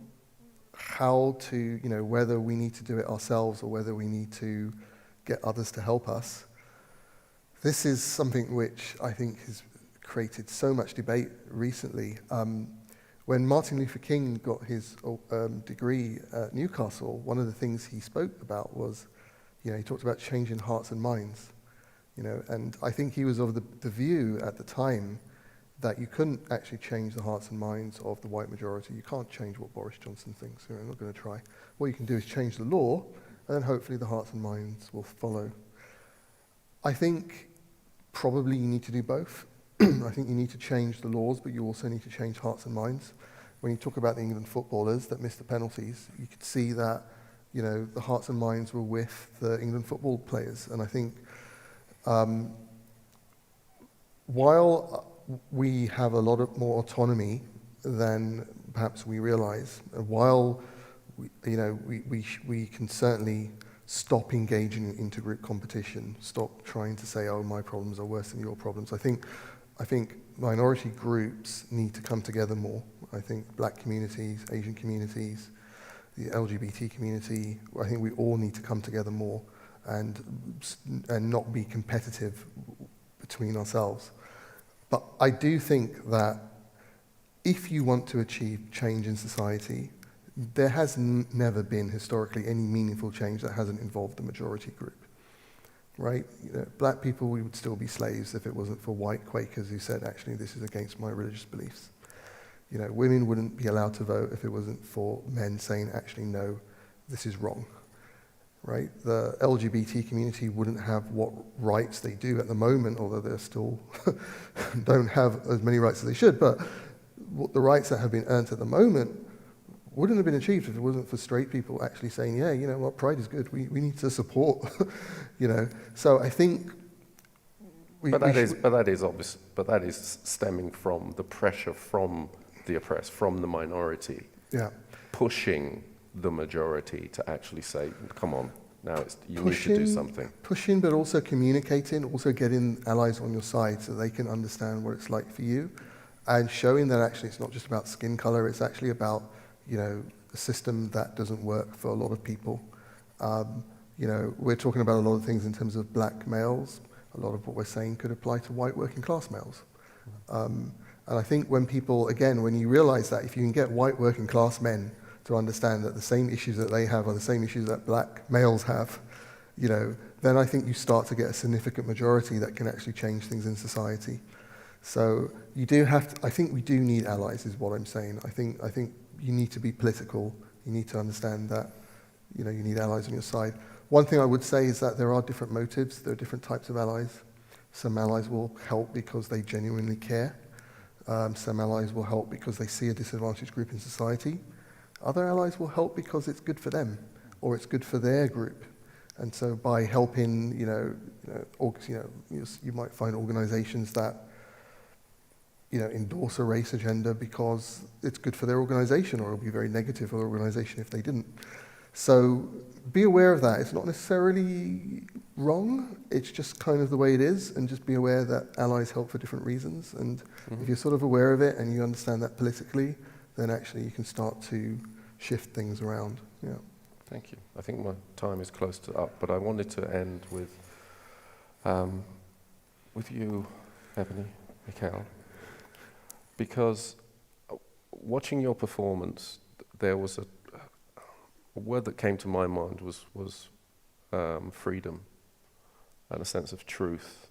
how to, whether we need to do it ourselves or whether we need to get others to help us, this is something which I think has created so much debate recently. When Martin Luther King got his degree at Newcastle, one of the things he spoke about was, he talked about changing hearts and minds, and I think he was of the view at the time that you couldn't actually change the hearts and minds of the white majority. You can't change what Boris Johnson thinks. I'm not going to try. What you can do is change the law, and then hopefully the hearts and minds will follow. I think probably you need to do both. I think you need to change the laws, but you also need to change hearts and minds. When you talk about the England footballers that missed the penalties, you could see that, the hearts and minds were with the England football players. And I think while we have a lot more autonomy than perhaps we realize, and while we can certainly stop engaging in intergroup competition, stop trying to say, oh, my problems are worse than your problems. I think minority groups need to come together more. I think black communities, Asian communities, the LGBT community. I think we all need to come together more and not be competitive between ourselves. But I do think that if you want to achieve change in society, there has never been historically any meaningful change that hasn't involved the majority group, right? You know, black people, we would still be slaves if it wasn't for white Quakers who said, actually, this is against my religious beliefs. You know, women wouldn't be allowed to vote if it wasn't for men saying, actually, no, this is wrong, right? The LGBT community wouldn't have what rights they do at the moment, although they still don't have as many rights as they should, but what the rights that have been earned at the moment wouldn't have been achieved if it wasn't for straight people actually saying, yeah, you know what, pride is good, we need to support, you know. So I think But that is obvious. But that is stemming from the pressure from the oppressed, from the minority, pushing the majority to actually say, "Come on, now you need to do something." Pushing, but also communicating, also getting allies on your side so they can understand what it's like for you, and showing that actually it's not just about skin color; it's actually about, you know, a system that doesn't work for a lot of people. You know, we're talking about a lot of things in terms of black males. A lot of what we're saying could apply to white working class males. And I think when people, again, when you realize that if you can get white working class men to understand that the same issues that they have are the same issues that black males have, you know, then I think you start to get a significant majority that can actually change things in society. So you do have to, I think we do need allies is what I'm saying. I think you need to be political. You need to understand that, you know, you need allies on your side. One thing I would say is that there are different motives. There are different types of allies. Some allies will help because they genuinely care. Some allies will help because they see a disadvantaged group in society. Other allies will help because it's good for them or it's good for their group. And so by helping, you might find organizations that, you know, endorse a race agenda because it's good for their organization, or it'll be very negative for the organization if they didn't. So be aware of that. It's not necessarily wrong. It's just kind of the way it is, and just be aware that allies help for different reasons. And if you're sort of aware of it and you understand that politically, then actually you can start to shift things around. Yeah. Thank you. I think my time is close to up, but I wanted to end with you, Ebony, Mikhail, because watching your performance, there was a word that came to my mind was freedom and a sense of truth.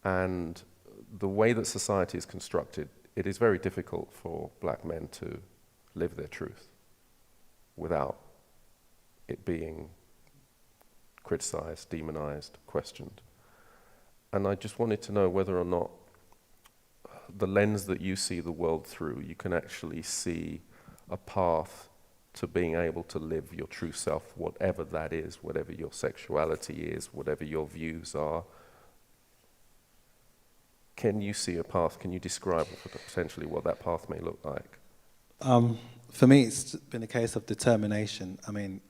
And the way that society is constructed, it is very difficult for black men to live their truth without it being criticized, demonized, questioned. And I just wanted to know whether or not the lens that you see the world through, you can actually see a path to being able to live your true self, whatever that is, whatever your sexuality is, whatever your views are. Can you see a path? Can you describe potentially what that path may look like? For me, it's been a case of determination. I mean,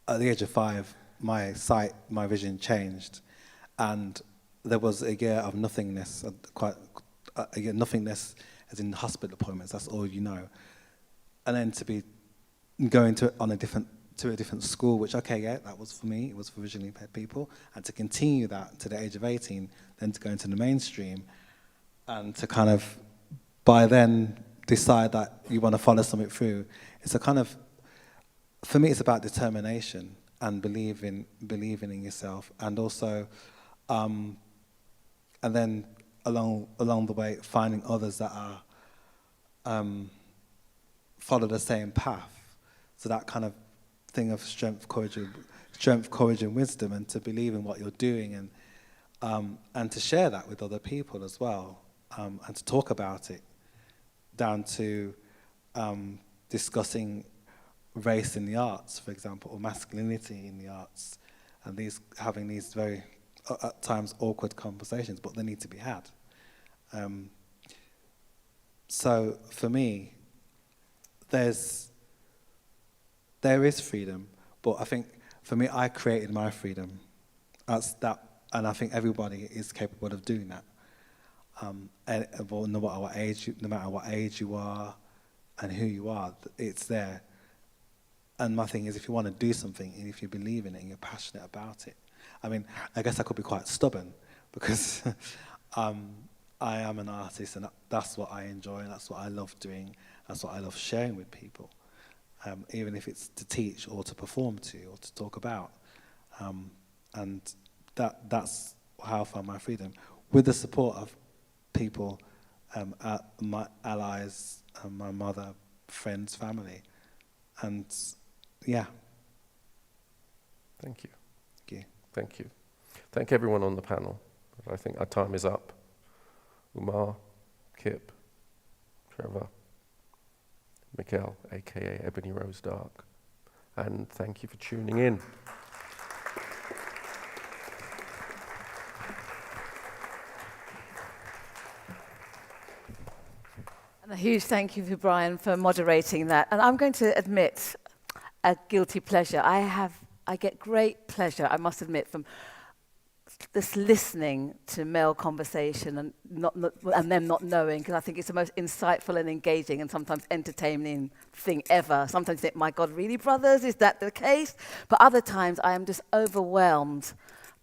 at the age of 5, my sight, my vision changed, and there was a year of nothingness, nothingness as in hospital appointments, that's all you know. And then to be going to a different school, which, okay, yeah, that was for me, it was for visually impaired people, and to continue that to the age of 18, then to go into the mainstream, and to kind of, by then, decide that you want to follow something through. It's a kind of, for me, it's about determination and believing in yourself, and also, and then along the way, finding others that are, follow the same path. So that kind of thing of strength, courage, and wisdom, and to believe in what you're doing, and to share that with other people as well, and to talk about it, down to discussing race in the arts, for example, or masculinity in the arts, and having these very, at times, awkward conversations, but they need to be had. So for me, there is freedom, but I think for me, I created my freedom. That's that, and I think everybody is capable of doing that. No matter what age you are, and who you are, it's there. And my thing is, if you want to do something, and if you believe in it, and you're passionate about it, I mean, I guess I could be quite stubborn, because I am an artist, and that's what I enjoy, and that's what I love doing, that's what I love sharing with people, even if it's to teach or to perform to or to talk about. And that's how I found my freedom, with the support of people, my allies, my mother, friends, family, and yeah. Thank you. Thank you. Thank you. Thank everyone on the panel. I think our time is up. Umar, Kip, Trevor, Mikkel, aka Ebony Rose Dark, and thank you for tuning in. And a huge thank you to Bryan for moderating that. And I'm going to admit a guilty pleasure. I get great pleasure, I must admit, from this listening to male conversation and them not knowing, because I think it's the most insightful and engaging and sometimes entertaining thing ever. Sometimes you think, my God, really, brothers, is that the case? But other times I am just overwhelmed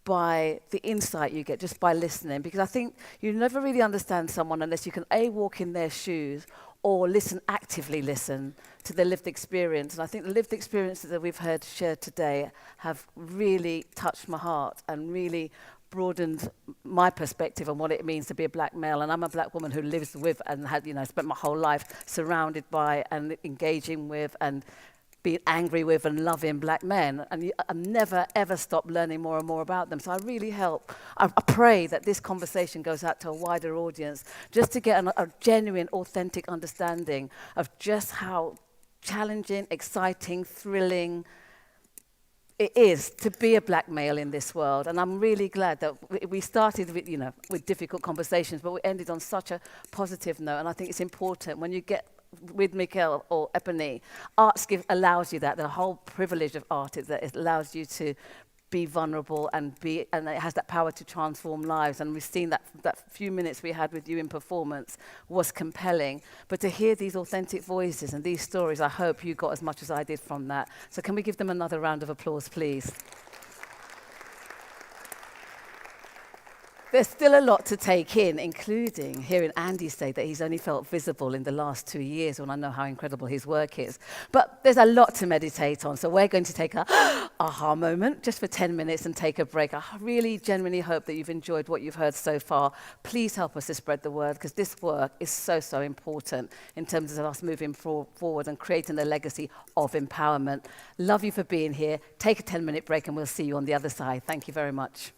by the insight you get just by listening, because I think you never really understand someone unless you can A, walk in their shoes, or actively listen to their lived experience. And I think the lived experiences that we've heard shared today have really touched my heart and really broadened my perspective on what it means to be a black male. And I'm a black woman who lives with and had, spent my whole life surrounded by and engaging with and being angry with and loving black men, and I never ever stop learning more and more about them. So I really I pray that this conversation goes out to a wider audience, just to get a genuine, authentic understanding of just how challenging, exciting, thrilling it is to be a black male in this world. And I'm really glad that we started with difficult conversations, but we ended on such a positive note. And I think it's important when you get with Mikkel or Ebony, arts allows you that. The whole privilege of art is that it allows you to be vulnerable and it has that power to transform lives. And we've seen that few minutes we had with you in performance was compelling. But to hear these authentic voices and these stories, I hope you got as much as I did from that. So can we give them another round of applause, please? There's still a lot to take in, including hearing Andy say that he's only felt visible in the last 2 years, when I know how incredible his work is. But there's a lot to meditate on, so we're going to take a aha moment just for 10 minutes and take a break. I really genuinely hope that you've enjoyed what you've heard so far. Please help us to spread the word, because this work is so, so important in terms of us moving forward and creating a legacy of empowerment. Love you for being here. Take a 10-minute break and we'll see you on the other side. Thank you very much.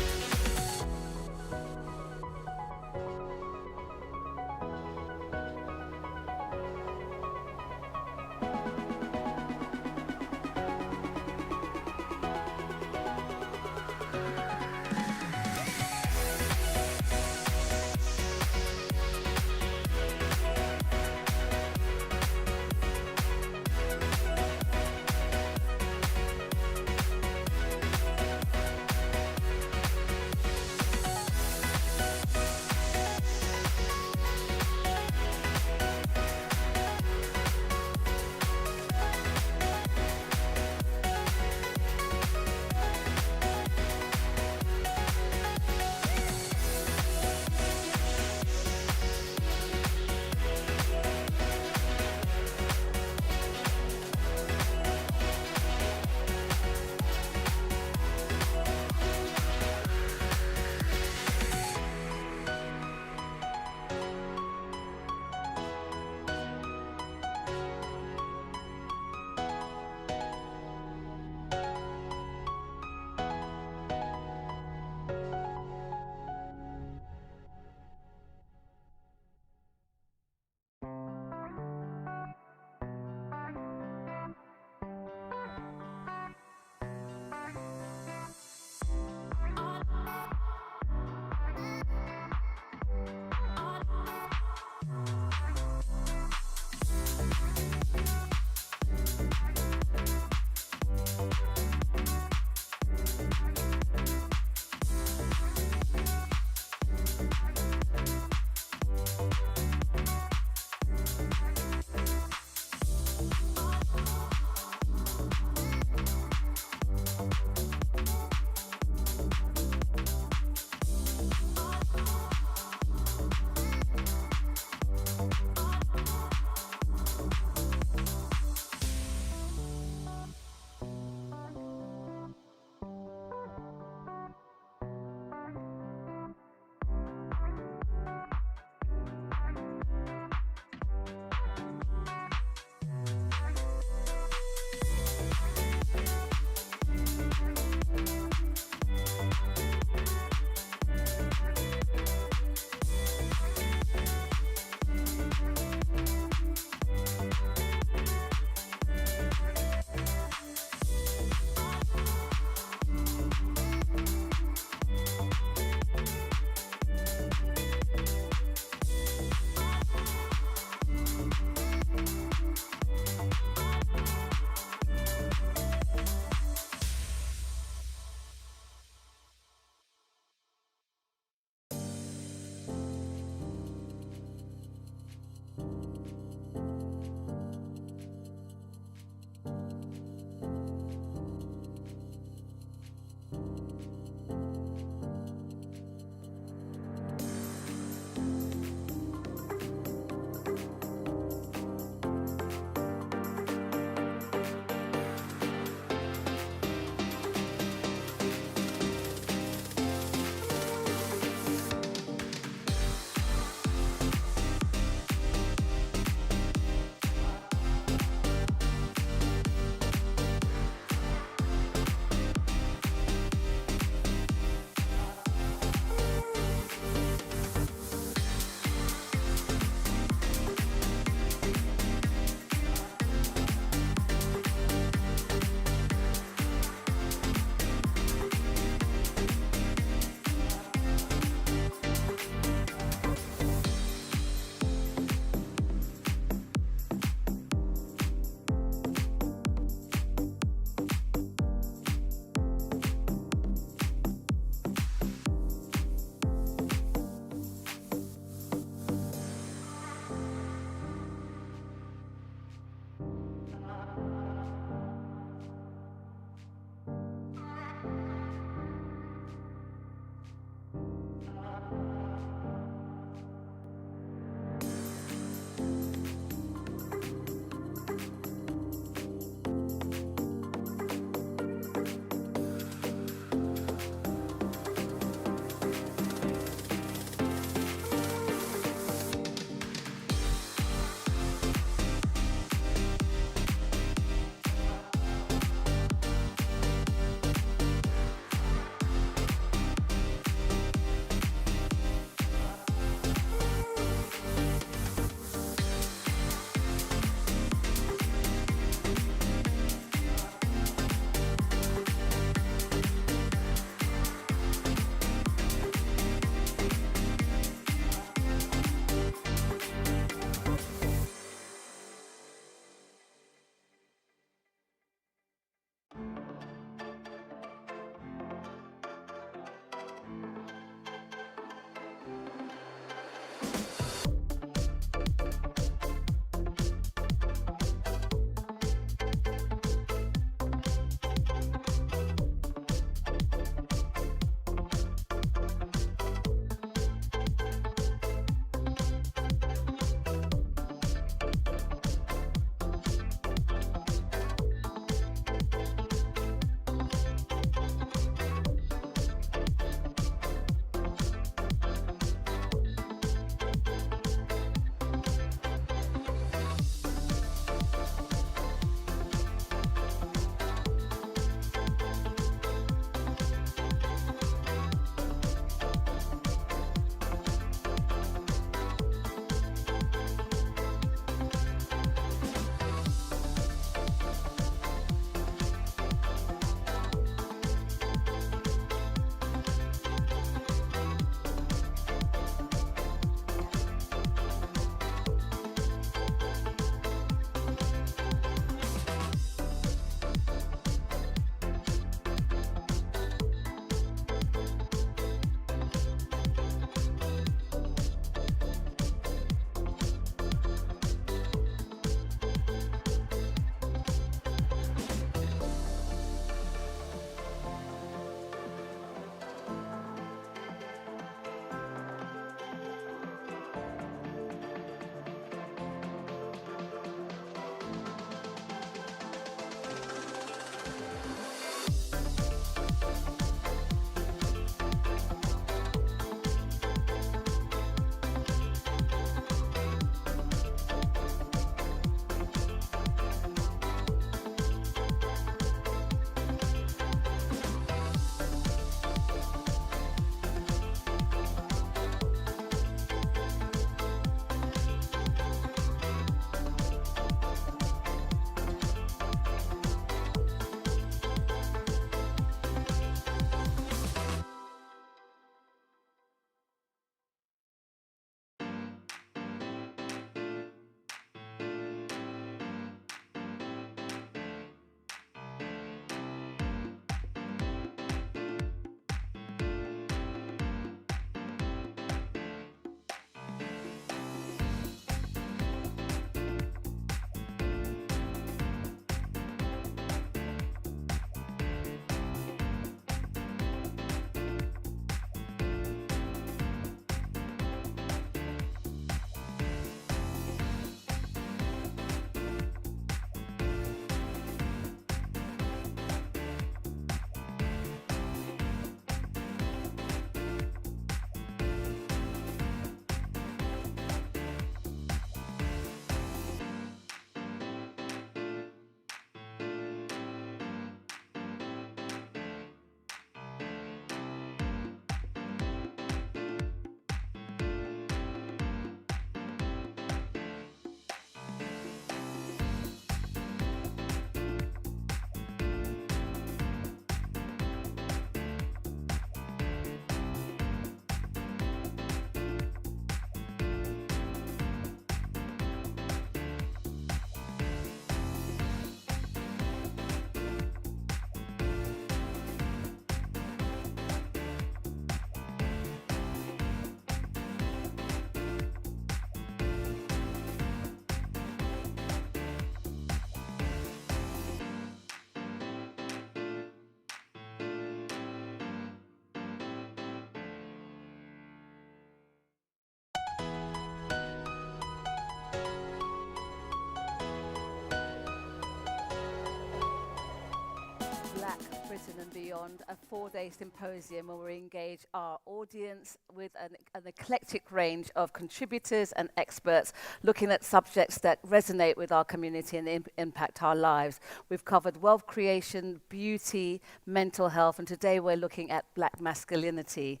Creation and Beyond, a 4-day symposium where we engage our audience with an eclectic range of contributors and experts looking at subjects that resonate with our community and impact our lives. We've covered wealth creation, beauty, mental health, and today we're looking at Black masculinity.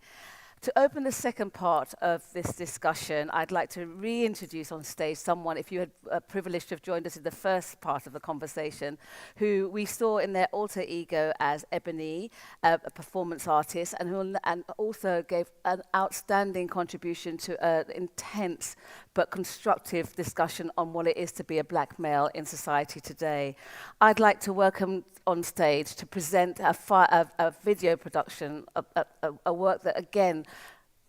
To open the second part of this discussion, I'd like to reintroduce on stage someone, if you had a privilege to have joined us in the first part of the conversation, who we saw in their alter ego as Ebony, a performance artist, and also gave an outstanding contribution to an intense but constructive discussion on what it is to be a black male in society today. I'd like to welcome on stage to present a video production, a work that, again,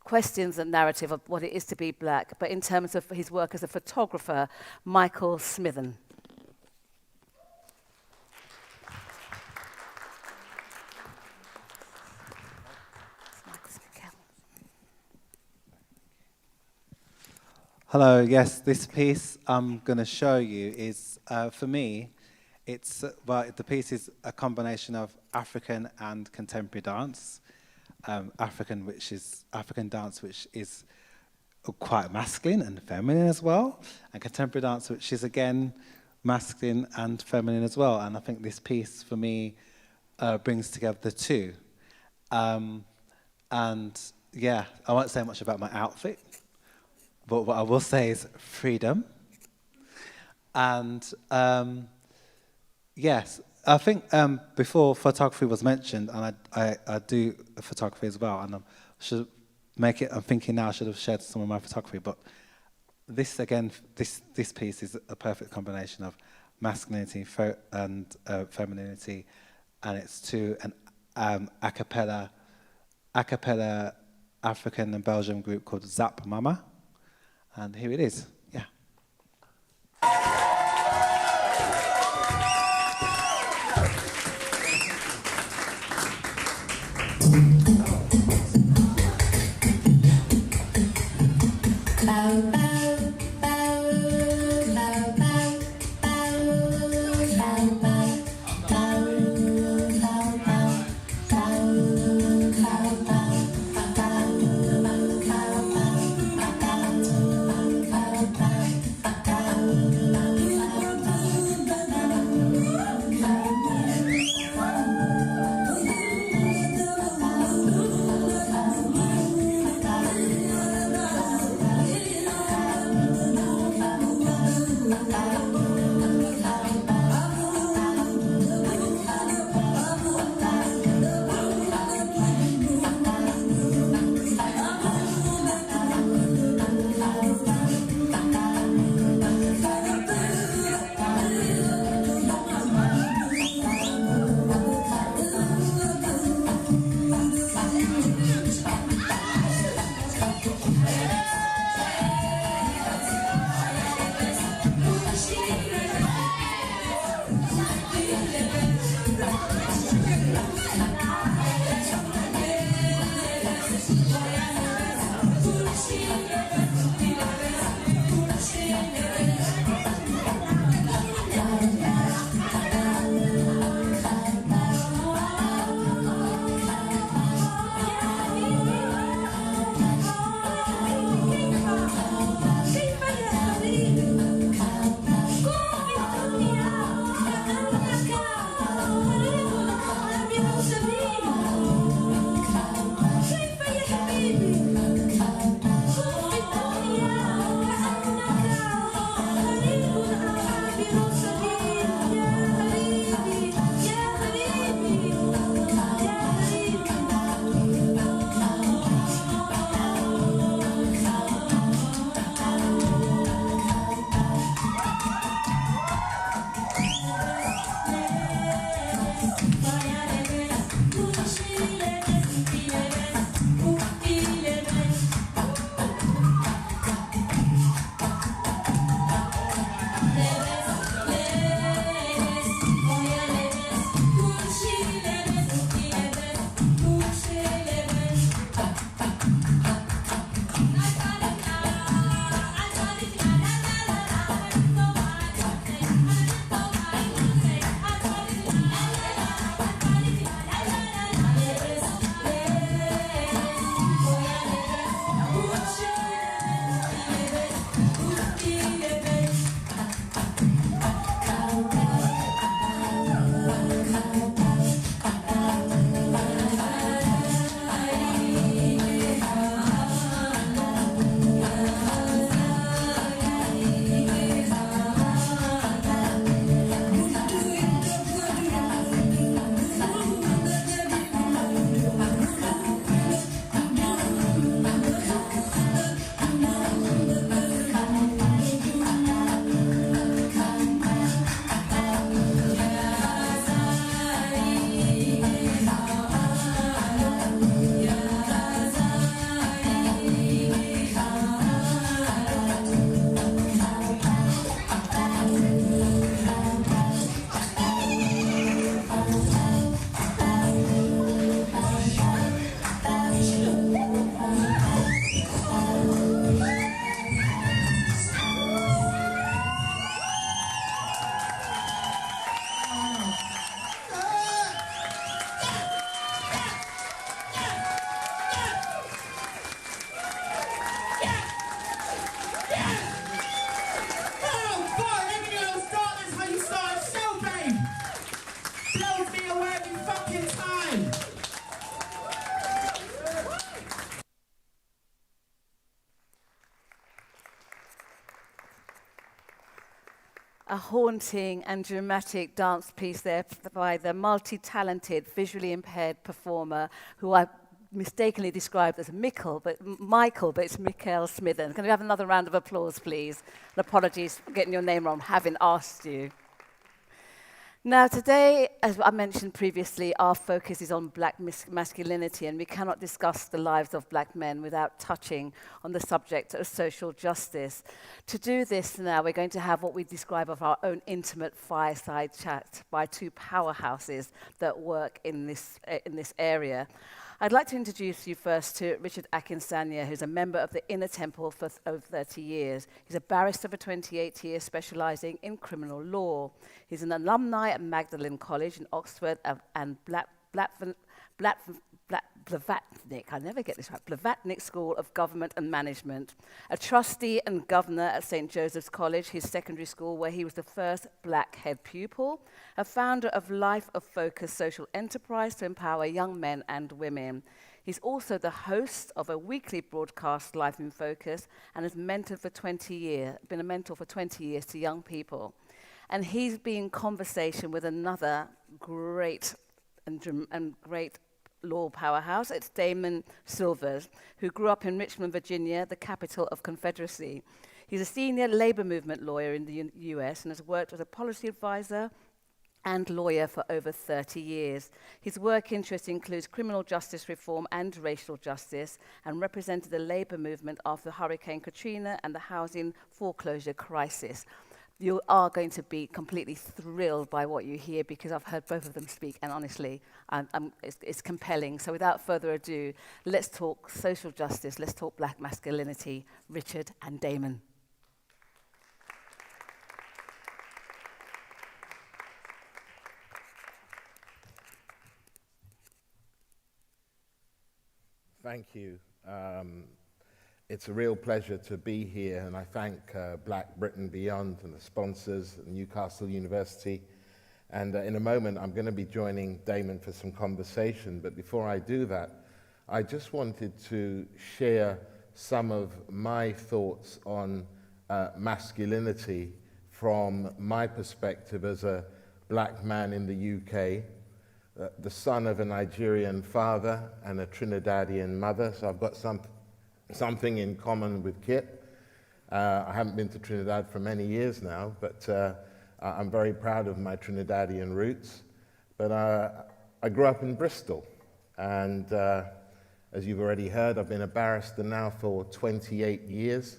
questions the narrative of what it is to be black, but in terms of his work as a photographer, Michael Smithen. Hello, yes, this piece I'm going to show you is, for me, the piece is a combination of African and contemporary dance. African dance, which is quite masculine and feminine as well, and contemporary dance, which is again masculine and feminine as well. And I think this piece, for me, brings together the two. And yeah, I won't say much about my outfit, but what I will say is freedom. And yes, I think before photography was mentioned, and I do photography as well, and I'm thinking now I should have shared some of my photography, but this piece is a perfect combination of masculinity and femininity, and it's to an a cappella African and Belgian group called Zap Mama, and here it is. Yeah. A haunting and dramatic dance piece there by the multi-talented, visually impaired performer who I mistakenly described as Michael, but it's Mikael Smithen. Can we have another round of applause, please? And apologies for getting your name wrong, having asked you. Now, today, as I mentioned previously, our focus is on black masculinity, and we cannot discuss the lives of black men without touching on the subject of social justice. To do this now, we're going to have what we describe of our own intimate fireside chat by two powerhouses that work in this area. I'd like to introduce you first to Richard Akinsanya, who's a member of the Inner Temple for over 30 years. He's a barrister for 28 years, specializing in criminal law. He's an alumni at Magdalen College in Oxford and Blavatnik, I never get this right, Blavatnik School of Government and Management, a trustee and governor at St. Joseph's College, his secondary school, where he was the first black head pupil, a founder of Life of Focus social enterprise to empower young men and women. He's also the host of a weekly broadcast, Life in Focus, and has been a mentor for 20 years to young people. And he's been in conversation with another great law powerhouse. It's Damon Silvers, who grew up in Richmond, Virginia, the capital of Confederacy. He's a senior labor movement lawyer in the US and has worked as a policy advisor and lawyer for over 30 years. His work interest includes criminal justice reform and racial justice, and represented the labor movement after Hurricane Katrina and the housing foreclosure crisis. You are going to be completely thrilled by what you hear, because I've heard both of them speak, and honestly, it's compelling. So without further ado, let's talk social justice, let's talk black masculinity. Richard and Damon. Thank you. It's a real pleasure to be here, and I thank Black Britain Beyond and the sponsors, Newcastle University. And in a moment, I'm going to be joining Damon for some conversation. But before I do that, I just wanted to share some of my thoughts on masculinity from my perspective as a black man in the UK, the son of a Nigerian father and a Trinidadian mother. So I've got something in common with Kit. I haven't been to Trinidad for many years now, but I'm very proud of my Trinidadian roots. But I grew up in Bristol, and as you've already heard, I've been a barrister now for 28 years.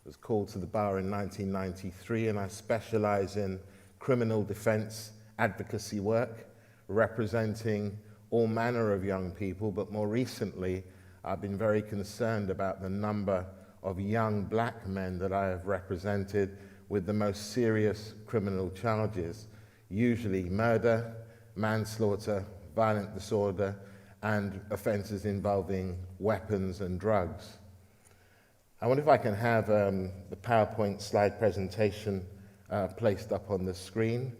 I was called to the bar in 1993, and I specialize in criminal defense advocacy work, representing all manner of young people, but more recently, I've been very concerned about the number of young black men that I have represented with the most serious criminal charges, usually murder, manslaughter, violent disorder, and offenses involving weapons and drugs. I wonder if I can have the PowerPoint slide presentation placed up on the screen.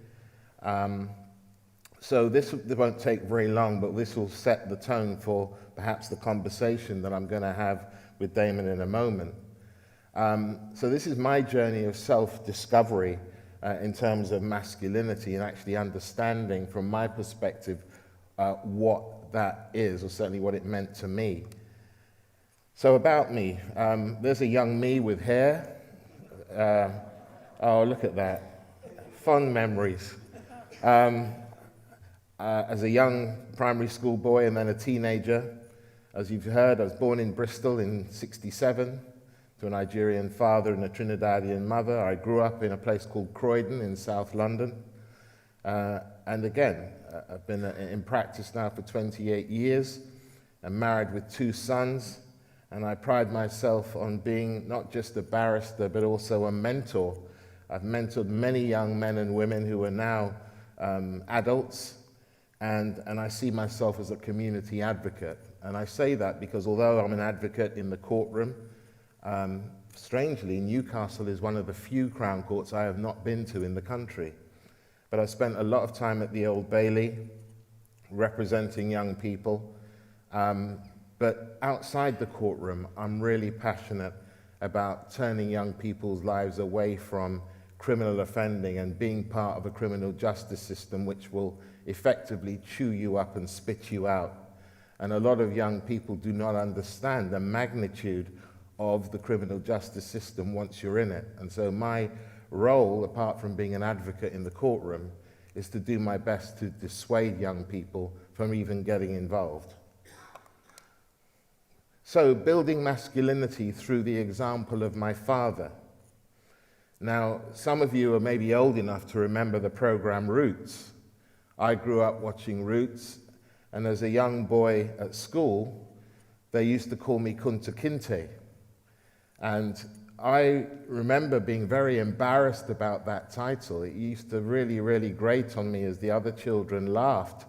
So this won't take very long, but this will set the tone for perhaps the conversation that I'm going to have with Damon in a moment. So this is my journey of self-discovery in terms of masculinity, and actually understanding from my perspective what that is, or certainly what it meant to me. So about me, there's a young me with hair. Oh, look at that. Fond memories. As a young primary school boy and then a teenager, as you've heard, I was born in Bristol in '67 to a Nigerian father and a Trinidadian mother. I grew up in a place called Croydon in South London. And again, I've been in practice now for 28 years. I'm married with 2 sons, and I pride myself on being not just a barrister, but also a mentor. I've mentored many young men and women who are now adults, and I see myself as a community advocate. And I say that because although I'm an advocate in the courtroom, strangely, Newcastle is one of the few Crown Courts I have not been to in the country. But I spent a lot of time at the Old Bailey, representing young people. But outside the courtroom, I'm really passionate about turning young people's lives away from criminal offending and being part of a criminal justice system which will effectively chew you up and spit you out. And a lot of young people do not understand the magnitude of the criminal justice system once you're in it. And so my role, apart from being an advocate in the courtroom, is to do my best to dissuade young people from even getting involved. So, building masculinity through the example of my father. Now, some of you are maybe old enough to remember the program Roots. I grew up watching Roots, and as a young boy at school, they used to call me Kunta Kinte. And I remember being very embarrassed about that title. It used to really, really grate on me as the other children laughed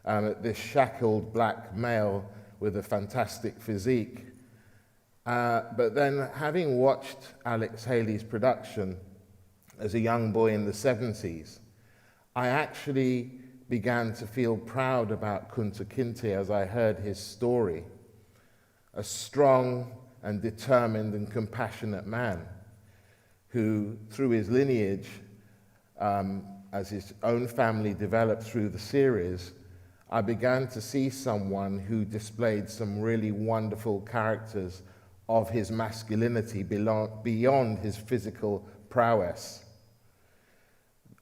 at this shackled black male with a fantastic physique. But then, having watched Alex Haley's production as a young boy in the 70s, I actually began to feel proud about Kunta Kinte as I heard his story. A strong and determined and compassionate man who, through his lineage, as his own family developed through the series, I began to see someone who displayed some really wonderful characters of his masculinity beyond his physical prowess.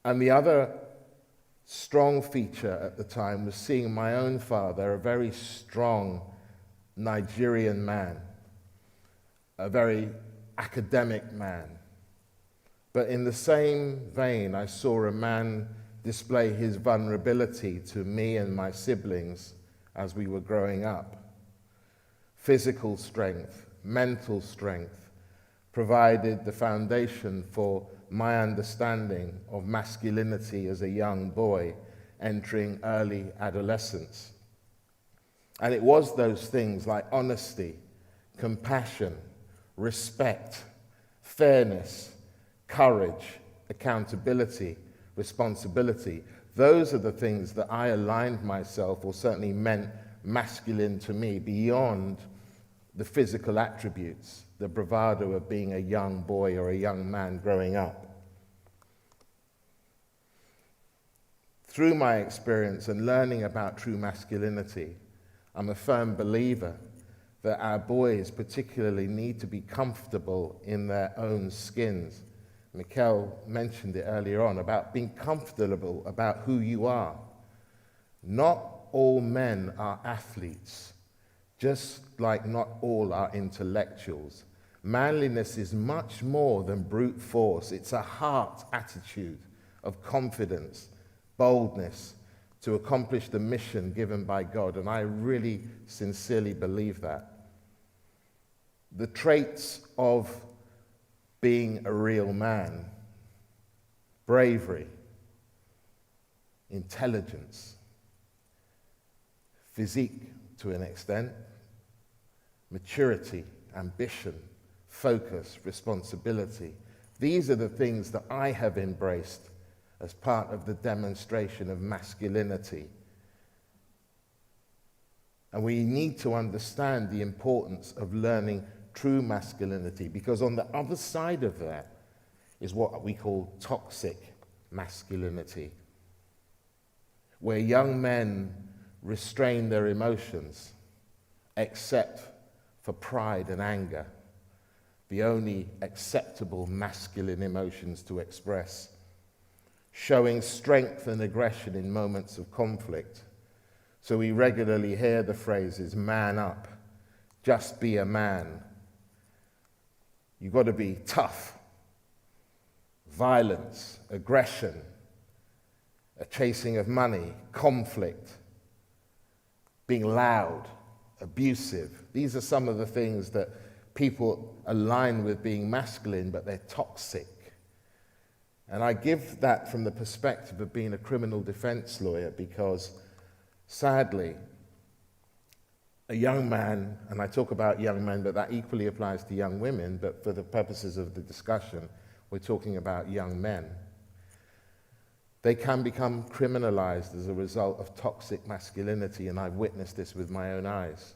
And the other strong feature at the time was seeing my own father, a very strong Nigerian man, a very academic man. But in the same vein, I saw a man display his vulnerability to me and my siblings as we were growing up. Physical strength, mental strength provided the foundation for my understanding of masculinity as a young boy entering early adolescence. And it was those things like honesty, compassion, respect, fairness, courage, accountability, responsibility. Those are the things that I aligned myself, or certainly meant masculine to me, beyond the physical attributes, the bravado of being a young boy or a young man growing up. Through my experience and learning about true masculinity, I'm a firm believer that our boys particularly need to be comfortable in their own skins. Mikkel mentioned it earlier on about being comfortable about who you are. Not all men are athletes, just like not all are intellectuals. Manliness is much more than brute force. It's a heart attitude of confidence, boldness, to accomplish the mission given by God, and I really sincerely believe that. The traits of being a real man: bravery, intelligence, physique to an extent, maturity, ambition, focus, responsibility. These are the things that I have embraced as part of the demonstration of masculinity. And we need to understand the importance of learning true masculinity, because on the other side of that is what we call toxic masculinity, where young men restrain their emotions except for pride and anger, the only acceptable masculine emotions to express, showing strength and aggression in moments of conflict. So we regularly hear the phrases, man up, just be a man. You've got to be tough, violence, aggression, a chasing of money, conflict, being loud, abusive. These are some of the things that people align with being masculine, but they're toxic. And I give that from the perspective of being a criminal defense lawyer, because sadly, a young man, and I talk about young men, but that equally applies to young women, but for the purposes of the discussion, we're talking about young men. They can become criminalized as a result of toxic masculinity, and I've witnessed this with my own eyes.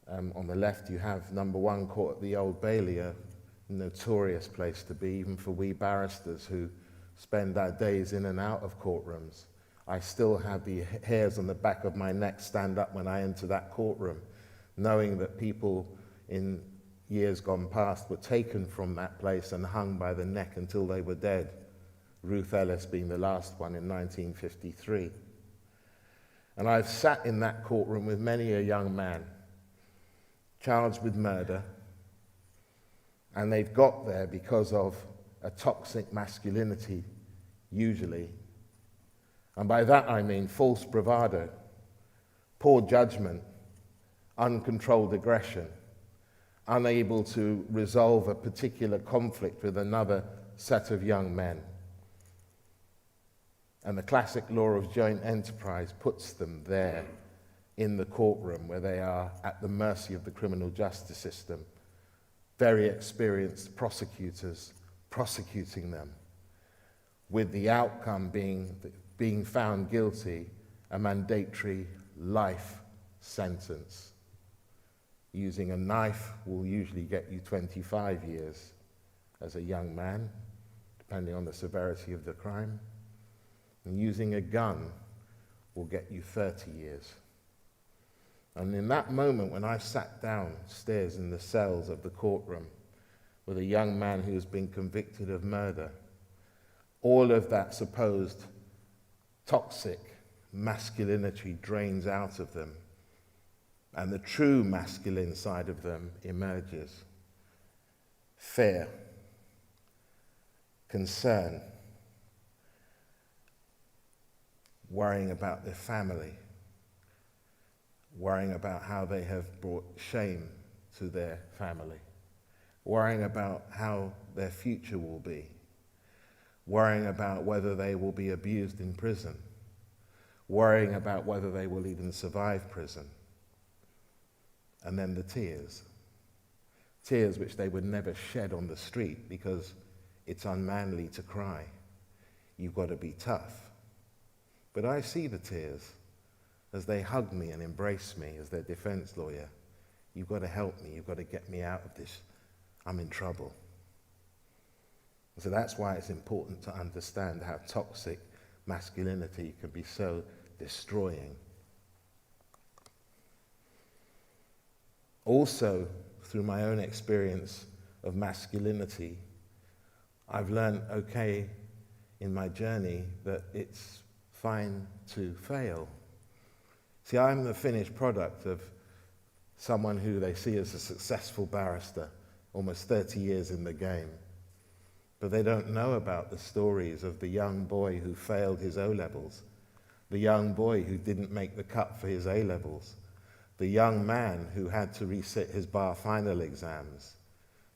On the left, you have number one caught at the Old Bailey, a notorious place to be, even for we barristers who spend our days in and out of courtrooms. I still have the hairs on the back of my neck stand up when I enter that courtroom, knowing that people in years gone past were taken from that place and hung by the neck until they were dead, Ruth Ellis being the last one in 1953. And I've sat in that courtroom with many a young man charged with murder, and they've got there because of a toxic masculinity, usually. And by that I mean false bravado, poor judgment, uncontrolled aggression, unable to resolve a particular conflict with another set of young men. And the classic law of joint enterprise puts them there in the courtroom where they are at the mercy of the criminal justice system, very experienced prosecutors prosecuting them, with the outcome being found guilty, a mandatory life sentence. Using a knife will usually get you 25 years as a young man, depending on the severity of the crime. And using a gun will get you 30 years. And in that moment, when I sat downstairs in the cells of the courtroom with a young man who has been convicted of murder, all of that supposed toxic masculinity drains out of them, and the true masculine side of them emerges. Fear, concern, worrying about their family, worrying about how they have brought shame to their family, worrying about how their future will be, worrying about whether they will be abused in prison, worrying about whether they will even survive prison. And then the tears which they would never shed on the street because it's unmanly to cry. You've got to be tough. But I see the tears as they hug me and embrace me as their defense lawyer. You've got to help me. You've got to get me out of this. I'm in trouble. So that's why it's important to understand how toxic masculinity can be so destroying. Also, through my own experience of masculinity, I've learned, okay, in my journey, that it's fine to fail. See, I'm the finished product of someone who they see as a successful barrister, almost 30 years in the game. But they don't know about the stories of the young boy who failed his O-levels, the young boy who didn't make the cut for his A-levels, the young man who had to resit his bar final exams.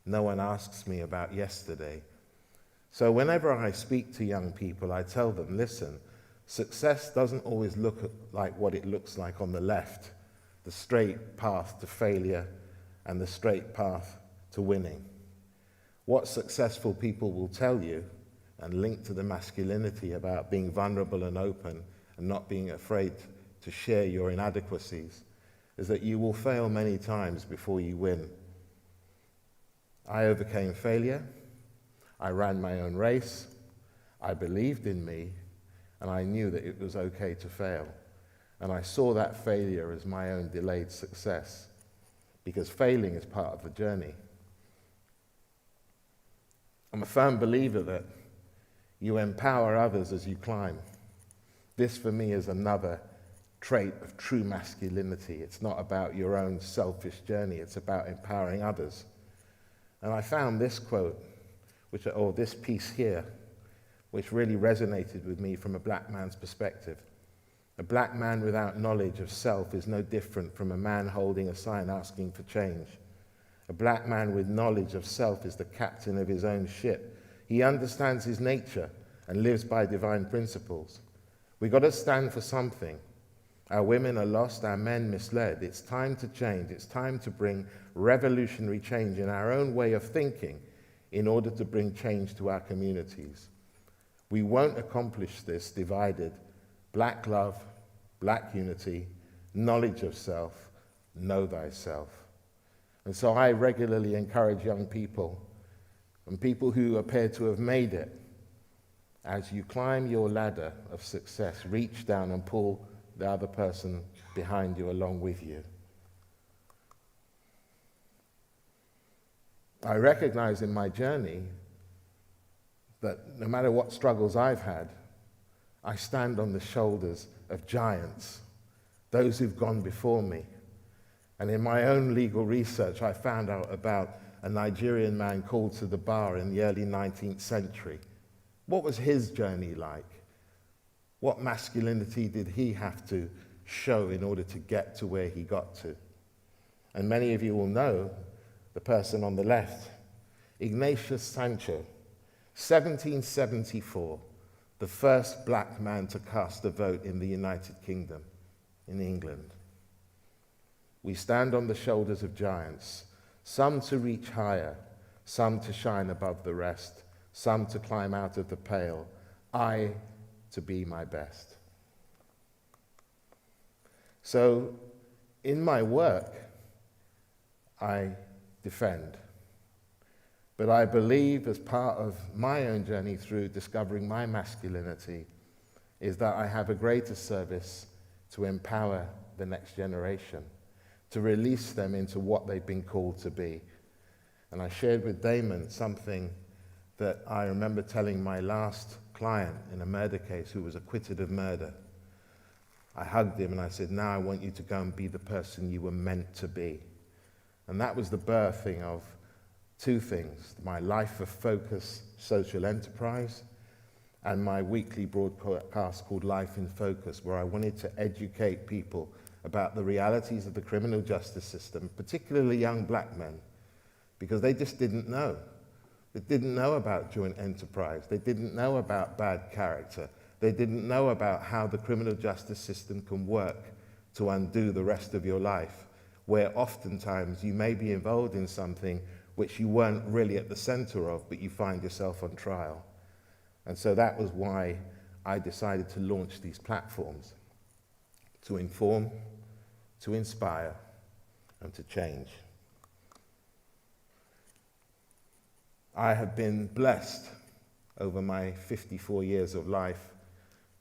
No one asks me about yesterday. So whenever I speak to young people, I tell them, listen, success doesn't always look like what it looks like on the left, the straight path to failure and the straight path to winning. What successful people will tell you, and link to the masculinity about being vulnerable and open and not being afraid to share your inadequacies, is that you will fail many times before you win. I overcame failure, I ran my own race, I believed in me, and I knew that it was okay to fail. And I saw that failure as my own delayed success, because failing is part of the journey. I'm a firm believer that you empower others as you climb. This, for me, is another trait of true masculinity. It's not about your own selfish journey, it's about empowering others. And I found this quote, or this piece here, which really resonated with me from a black man's perspective. A black man without knowledge of self is no different from a man holding a sign asking for change. A black man with knowledge of self is the captain of his own ship. He understands his nature and lives by divine principles. We've got to stand for something. Our women are lost, our men misled. It's time to change. It's time to bring revolutionary change in our own way of thinking in order to bring change to our communities. We won't accomplish this divided. Black love, black unity, knowledge of self, know thyself. And so I regularly encourage young people from people who appear to have made it. As you climb your ladder of success, reach down and pull the other person behind you along with you. I recognize in my journey that no matter what struggles I've had, I stand on the shoulders of giants, those who've gone before me. And in my own legal research, I found out about a Nigerian man called to the bar in the early 19th century. What was his journey like? What masculinity did he have to show in order to get to where he got to? And many of you will know the person on the left, Ignatius Sancho, 1774, the first black man to cast a vote in the United Kingdom, in England. We stand on the shoulders of giants, some to reach higher, some to shine above the rest, some to climb out of the pale, I to be my best. So, in my work, I defend. But I believe, as part of my own journey through discovering my masculinity, is that I have a greater service to empower the next generation, to release them into what they've been called to be. And I shared with Damon something that I remember telling my last client in a murder case who was acquitted of murder. I hugged him and I said, now I want you to go and be the person you were meant to be. And that was the birthing of two things: my Life of Focus social enterprise and my weekly broadcast called Life in Focus, where I wanted to educate people about the realities of the criminal justice system, particularly young black men, because they just didn't know. They didn't know about joint enterprise. They didn't know about bad character. They didn't know about how the criminal justice system can work to undo the rest of your life, where oftentimes you may be involved in something which you weren't really at the center of, but you find yourself on trial. And so that was why I decided to launch these platforms, to inform, to inspire, and to change. I have been blessed over my 54 years of life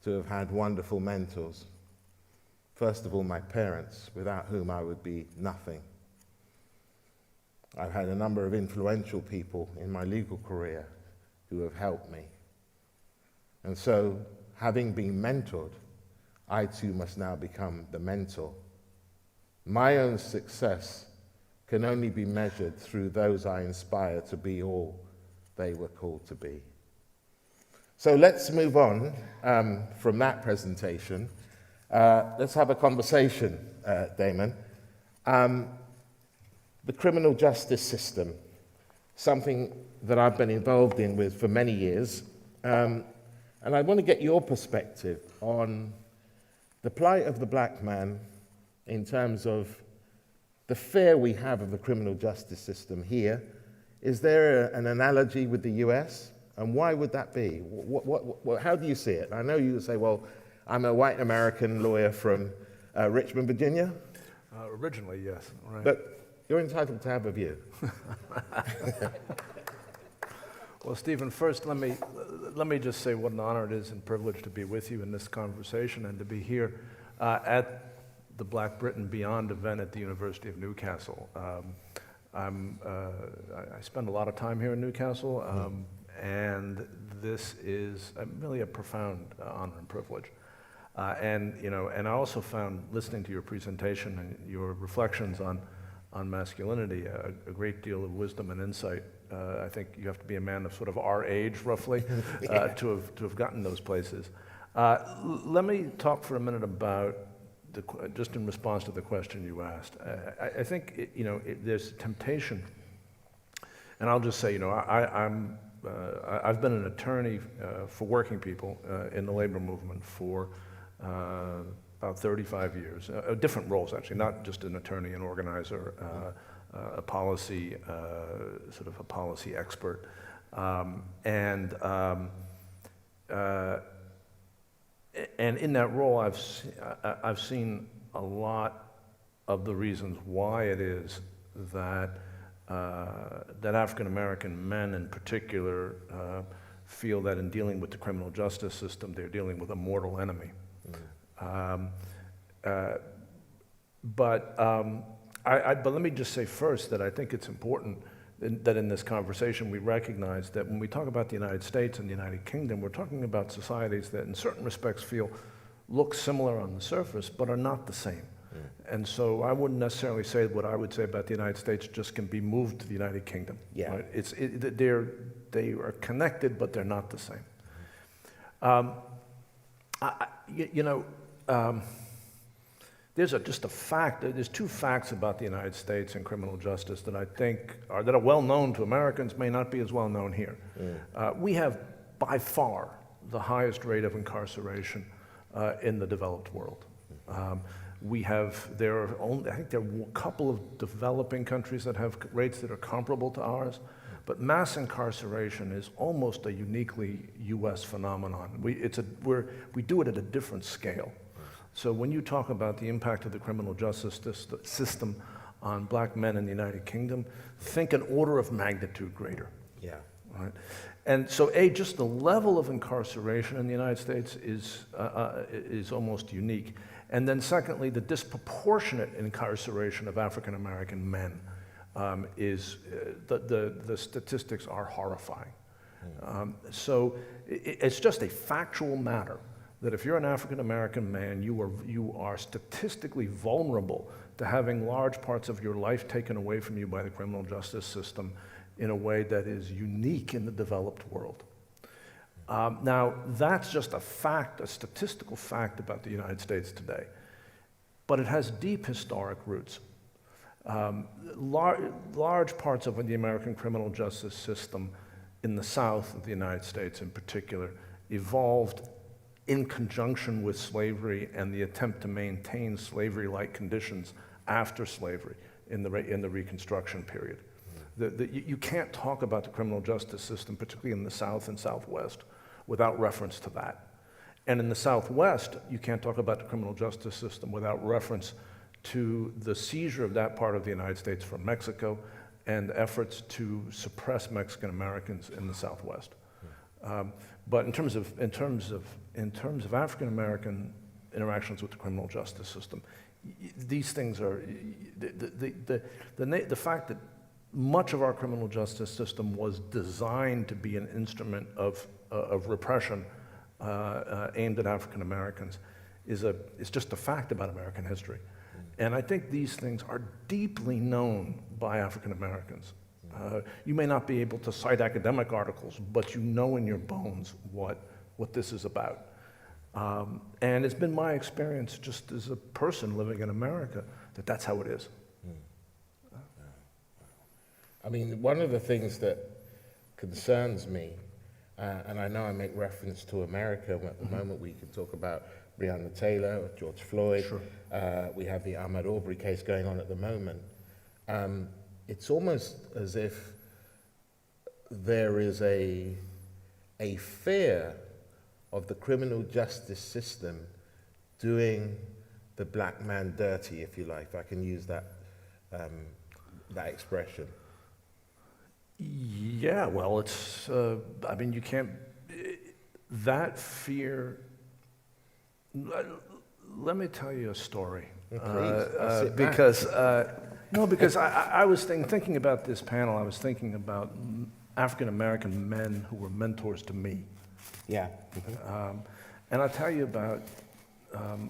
to have had wonderful mentors. First of all, my parents, without whom I would be nothing. I've had a number of influential people in my legal career who have helped me. And so, having been mentored, I too must now become the mentor. My own success can only be measured through those I inspire to be all they were called to be. So let's move on from that presentation. Let's have a conversation, Damon. The criminal justice system, something that I've been involved in with for many years, and I want to get your perspective on the plight of the black man in terms of the fear we have of the criminal justice system here. Is there an analogy with the US? And why would that be? How do you see it? I know you say, well, I'm a white American lawyer from Richmond, Virginia. Originally, yes. Right. But you're entitled to have a view. Well, Stephen, first let me just say what an honor it is and privilege to be with you in this conversation and to be here at the Black Britain Beyond event at the University of Newcastle. I spend a lot of time here in Newcastle, and this is really a profound honor and privilege. And I also found, listening to your presentation and your reflections on masculinity, a great deal of wisdom and insight. I think you have to be a man of sort of our age, roughly, to have gotten those places. Let me talk for a minute about just in response to the question you asked. I think there's temptation, and I'll just say, I've been an attorney for working people in the labor movement for about 35 years, different roles actually, not just an attorney, an organizer, a policy, sort of a policy expert, and in that role, I've seen a lot of the reasons why it is that that African American men in particular feel that in dealing with the criminal justice system, they're dealing with a mortal enemy. But let me just say first that I think it's important that in this conversation we recognize that when we talk about the United States and the United Kingdom, we're talking about societies that in certain respects look similar on the surface, but are not the same. And so I wouldn't necessarily say what I would say about the United States just can be moved to the United Kingdom. Yeah. Right? They are connected, but they're not the same. There's just a fact. There's two facts about the United States and criminal justice that I think that are well known to Americans, may not be as well known here. We have by far the highest rate of incarceration in the developed world. I think there are a couple of developing countries that have rates that are comparable to ours, but mass incarceration is almost a uniquely U.S. phenomenon. We do it at a different scale. So when you talk about the impact of the criminal justice system on black men in the United Kingdom, think an order of magnitude greater. Yeah. Right? And so, just the level of incarceration in the United States is almost unique. And then secondly, the disproportionate incarceration of African American men the statistics are horrifying. So it's just a factual matter that if you're an African American man, you are statistically vulnerable to having large parts of your life taken away from you by the criminal justice system in a way that is unique in the developed world. Now, that's just a fact, a statistical fact about the United States today, but it has deep historic roots. Large parts of the American criminal justice system in the South of the United States in particular evolved in conjunction with slavery and the attempt to maintain slavery-like conditions after slavery in the Reconstruction period. You can't talk about the criminal justice system, particularly in the South and Southwest, without reference to that. And in the Southwest, you can't talk about the criminal justice system without reference to the seizure of that part of the United States from Mexico and efforts to suppress Mexican Americans in the Southwest. But in terms of African American interactions with the criminal justice system, these things are the fact that much of our criminal justice system was designed to be an instrument of repression aimed at African Americans is just a fact about American history. And I think these things are deeply known by African Americans. You may not be able to cite academic articles, but you know in your bones what this is about. And it's been my experience just as a person living in America that that's how it is. I mean, one of the things that concerns me, and I know I make reference to America, at the moment we can talk about Breonna Taylor, or George Floyd. Sure. We have the Ahmaud Arbery case going on at the moment. It's almost as if there is a fear of the criminal justice system doing the black man dirty, if you like, if I can use that expression. Yeah, well, it's, I mean, you can't, that fear, let me tell you a story. Please, because I was thinking about this panel, I was thinking about African-American men who were mentors to me. Yeah. And I'll tell you about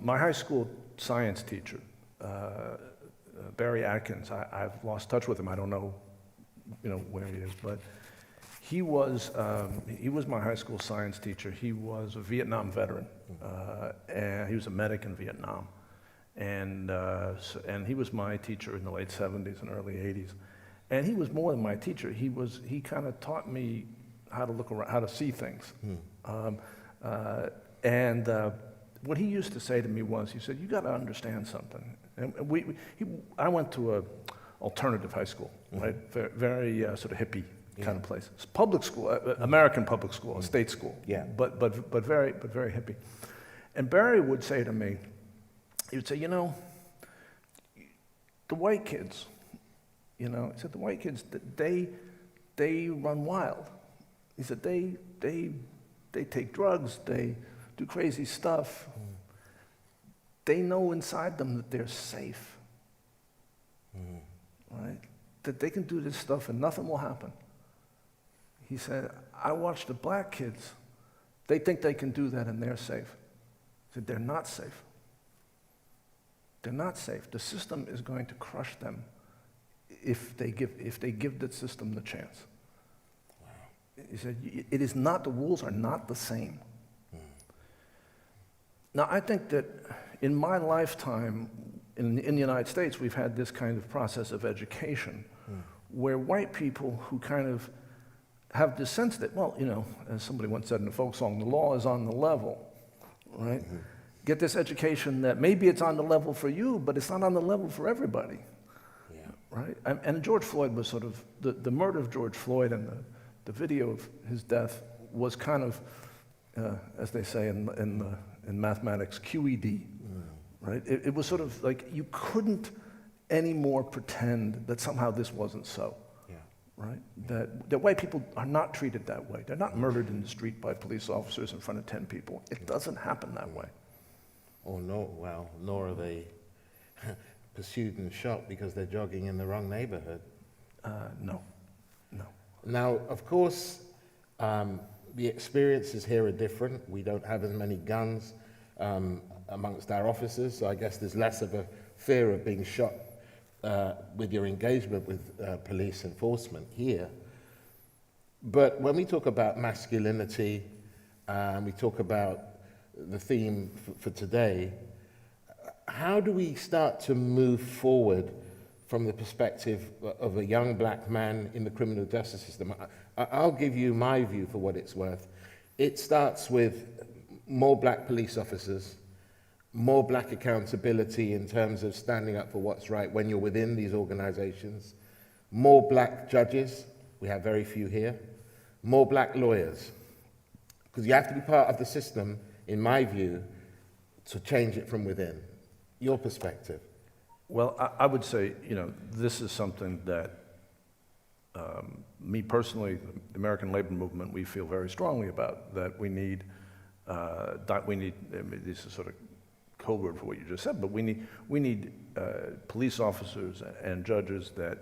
my high school science teacher, Barry Atkins. I've lost touch with him. I don't know where he is, but he was my high school science teacher. He was a Vietnam veteran, and he was a medic in Vietnam, and he was my teacher in the late 70s and early 80s, and he was more than my teacher. He kind of taught me how to look around, how to see things, and what he used to say to me was, he said, "You got to understand something." And I went to a alternative high school, right? Very sort of hippie kind of place. It's public school, American public school, a state school. Yeah. But very hippie. And Barry would say to me, he would say, the white kids, You know, he said the white kids, they run wild. He said they take drugs, they do crazy stuff. They know inside them that they're safe, right? That they can do this stuff and nothing will happen. He said, I watch the black kids. They think they can do that and they're safe. He said, they're not safe. They're not safe. The system is going to crush them if they give the system the chance. Wow. He said, it is not, the rules are not the same. Now, I think that in my lifetime in the United States, we've had this kind of process of education where white people who kind of have this sense that, well, you know, as somebody once said in a folk song, the law is on the level, right? Get this education that maybe it's on the level for you, but it's not on the level for everybody, right? And George Floyd was sort of, the murder of George Floyd and the video of his death was kind of, as they say in mathematics, QED, right? It was sort of like you couldn't anymore pretend that somehow this wasn't so. Right? That white people are not treated that way. They're not murdered in the street by police officers in front of 10 people. It doesn't happen that way. Or no, well, nor are they pursued and shot because they're jogging in the wrong neighborhood. No. Now, of course, the experiences here are different. We don't have as many guns amongst our officers, so I guess there's less of a fear of being shot with your engagement with police enforcement here. But when we talk about masculinity, we talk about the theme for today, how do we start to move forward from the perspective of a young black man in the criminal justice system? I'll give you my view for what it's worth. It starts with more black police officers, more black accountability in terms of standing up for what's right when you're within these organizations, more black judges, we have very few here, more black lawyers, because you have to be part of the system, in my view, to change it from within. Your perspective. Well, I would say, you know, this is something that me personally, the American labor movement, we feel very strongly about, that we need, this is sort of code word for what you just said, but we need police officers and judges that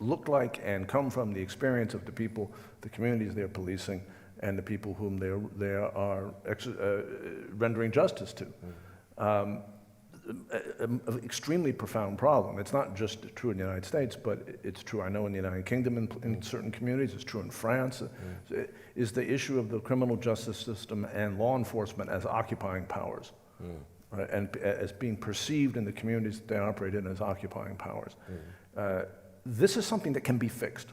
look like and come from the experience of the people, the communities they're policing, and the people whom they are rendering justice to. An extremely profound problem. It's not just true in the United States, but it's true, I know, in the United Kingdom in certain communities. It's true in France. Is the issue of the criminal justice system and law enforcement as occupying powers, right? And as being perceived in the communities that they operate in as occupying powers. This is something that can be fixed.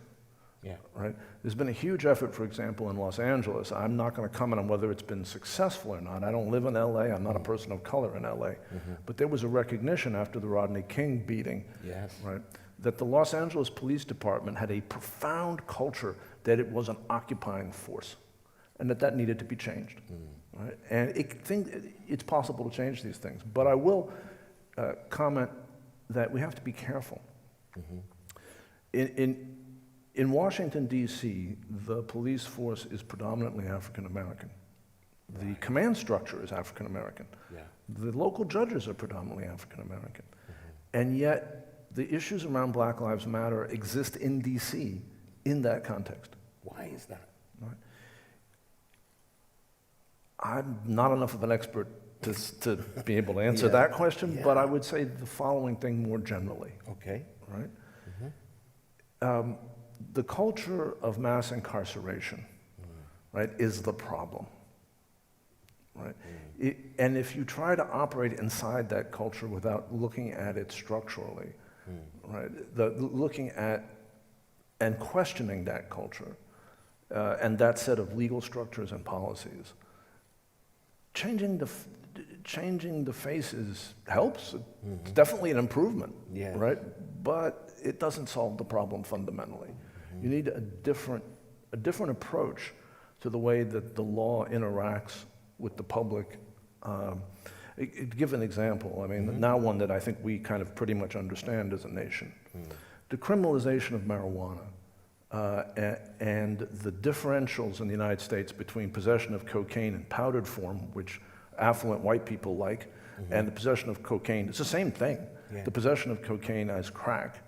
Right? There's been a huge effort, for example, in Los Angeles. I'm not going to comment on whether it's been successful or not. I don't live in LA. I'm not a person of color in LA. But there was a recognition after the Rodney King beating, right, that the Los Angeles Police Department had a profound culture that it was an occupying force, and that needed to be changed. Right? And it's possible to change these things. But I will comment that we have to be careful. In Washington, D.C., the police force is predominantly African American. The command structure is African American. The local judges are predominantly African American. And yet, the issues around Black Lives Matter exist in D.C. in that context. Why is that? Right. I'm not enough of an expert to be able to answer that question, but I would say the following thing more generally. Okay. Right? The culture of mass incarceration, right, is the problem, right? And if you try to operate inside that culture without looking at it structurally, right, looking at and questioning that culture and that set of legal structures and policies, changing the faces helps. It's definitely an improvement, right? But it doesn't solve the problem fundamentally. You need a different approach to the way that the law interacts with the public. Give an example. I mean, now one that I think we kind of pretty much understand as a nation. decriminalization of marijuana and the differentials in the United States between possession of cocaine in powdered form, which affluent white people like, and the possession of cocaine, it's the same thing. Yeah. The possession of cocaine as crack,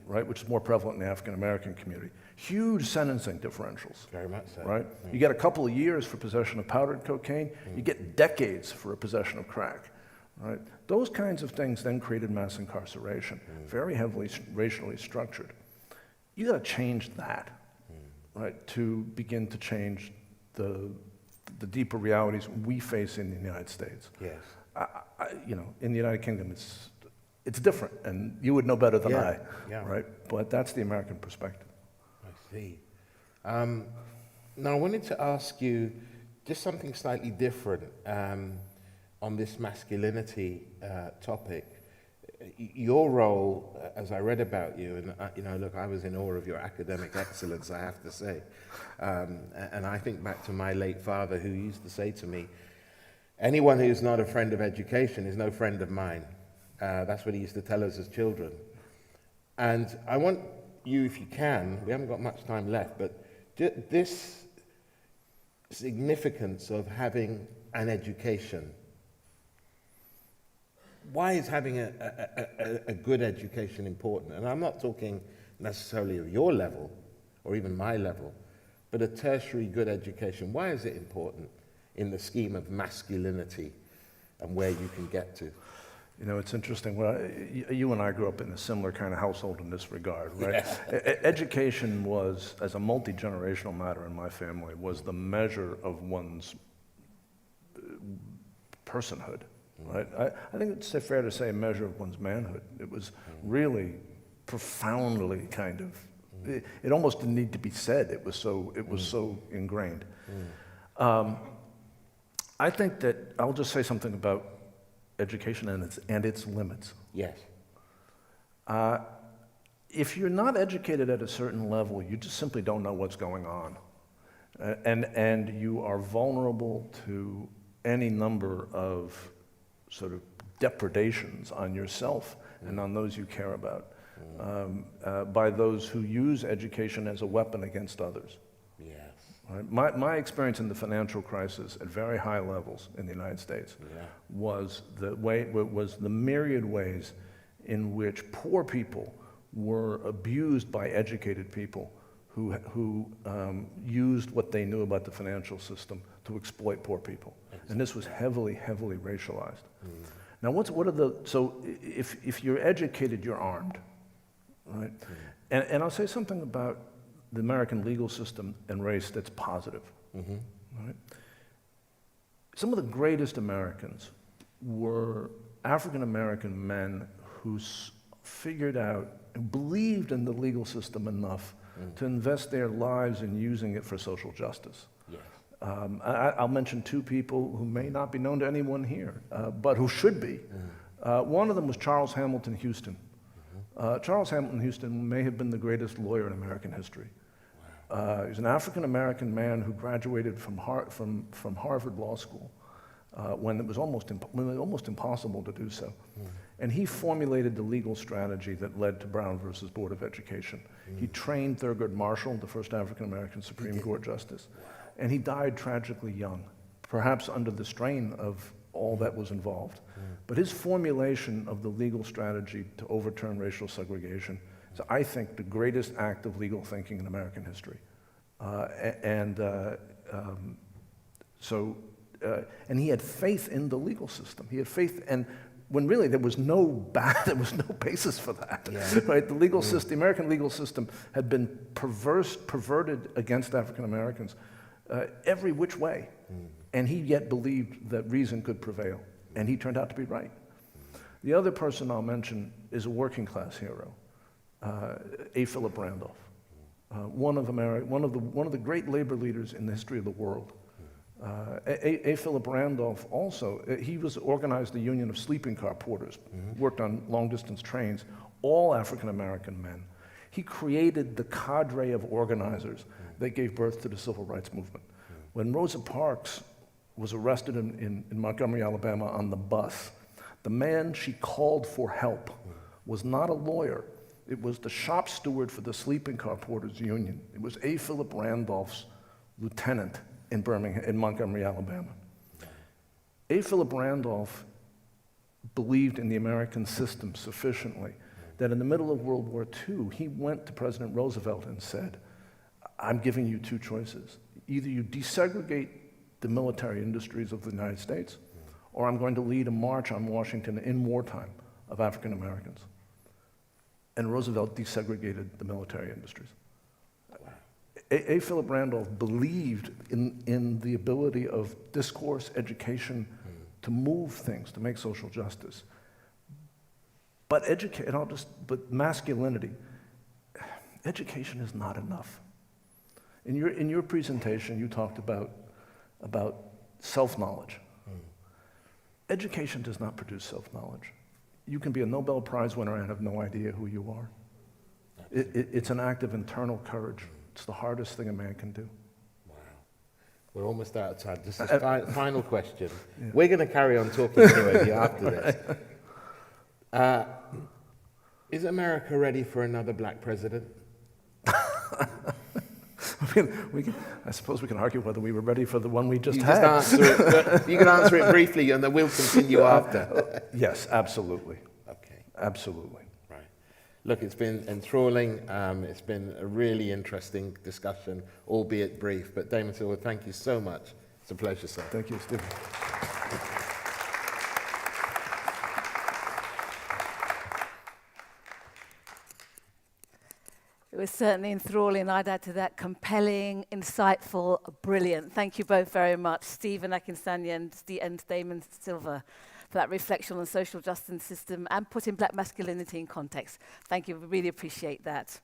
right, which is more prevalent in the African American community. Huge sentencing differentials. Very much so. Right? You get a couple of years for possession of powdered cocaine, you get decades for a possession of crack. Right? Those kinds of things then created mass incarceration, very heavily racially structured. You got to change that, right, to begin to change the deeper realities we face in the United States. Yes. You know, in the United Kingdom, it's different, and you would know better than I, right? But that's the American perspective. I see. Now, I wanted to ask you just something slightly different on this masculinity topic. Your role, as I read about you, and you know, look, I was in awe of your academic excellence, I have to say. And I think back to my late father, who used to say to me, anyone who's not a friend of education is no friend of mine. That's what he used to tell us as children. And I want you, if you can, we haven't got much time left, but this significance of having an education. Why is having a good education important? And I'm not talking necessarily of your level, or even my level, but a tertiary good education. Why is it important in the scheme of masculinity and where you can get to? You know, it's interesting. Well, you and I grew up in a similar kind of household in this regard, right? Yeah. Education was, as a multi-generational matter in my family, was the measure of one's personhood, right? I think it's fair to say a measure of one's manhood. It was really profoundly kind of, it almost didn't need to be said. It was so ingrained. I think that, I'll just say something about education and its limits. Yes. If you're not educated at a certain level, you just simply don't know what's going on. And you are vulnerable to any number of sort of depredations on yourself and on those you care about by those who use education as a weapon against others. Yes. Right? My experience in the financial crisis at very high levels in the United States was the myriad ways in which poor people were abused by educated people who used what they knew about the financial system to exploit poor people. Exactly. And this was heavily, heavily racialized. Now, so if you're educated, you're armed, right? And I'll say something about the American legal system and race that's positive. Right? Some of the greatest Americans were African American men who figured out and believed in the legal system enough to invest their lives in using it for social justice. Yes. I'll mention two people who may not be known to anyone here, but who should be. One of them was Charles Hamilton Houston. Charles Hamilton Houston may have been the greatest lawyer in American history. He's an African-American man who graduated from Harvard Law School when it was almost impossible to do so. And he formulated the legal strategy that led to Brown versus Board of Education. He trained Thurgood Marshall, the first African-American Supreme Court justice, and he died tragically young, perhaps under the strain of all that was involved. But his formulation of the legal strategy to overturn racial segregation is, I think, the greatest act of legal thinking in American history. And he had faith in the legal system. He had faith, and when really there was no basis for that. Yeah. Right? The legal system, the American legal system, had been perverted against African Americans every which way. And he yet believed that reason could prevail, and he turned out to be right. The other person I'll mention is a working class hero, A. Philip Randolph, one of the great labor leaders in the history of the world. A. Philip Randolph also, he organized the Union of Sleeping Car Porters, worked on long-distance trains, all African-American men. He created the cadre of organizers that gave birth to the Civil Rights Movement. When Rosa Parks was arrested in Montgomery, Alabama on the bus, the man she called for help was not a lawyer, It was the shop steward for the sleeping car porters union. It was A. Philip Randolph's lieutenant in Montgomery, Alabama. A. Philip Randolph believed in the American system sufficiently that in the middle of World War II, he went to President Roosevelt and said, I'm giving you two choices. Either you desegregate the military industries of the United States, or I'm going to lead a march on Washington in wartime of African Americans. And Roosevelt desegregated the military industries. A. Philip Randolph believed in the ability of discourse, education, to move things, to make social justice. But masculinity, education is not enough. In your presentation, you talked about self-knowledge. Education does not produce self-knowledge. You can be a Nobel Prize winner and have no idea who you are. It's an act of internal courage. It's the hardest thing a man can do. Wow. We're almost out of time. This is final question. Yeah. We're going to carry on talking to you after this. Is America ready for another black president? I suppose we can argue whether we were ready for the one we just had. You can answer it briefly, and then we'll continue after. Yes, absolutely. Okay. Absolutely. Right. Look, it's been enthralling. It's been a really interesting discussion, albeit brief. But Damon Silver, thank you so much. It's a pleasure, sir. Thank you, Stephen. It was certainly enthralling. I'd add to that compelling, insightful, brilliant. Thank you both very much, Stephen Akinsanya and Damon Silver, for that reflection on the social justice system and putting black masculinity in context. Thank you. We really appreciate that.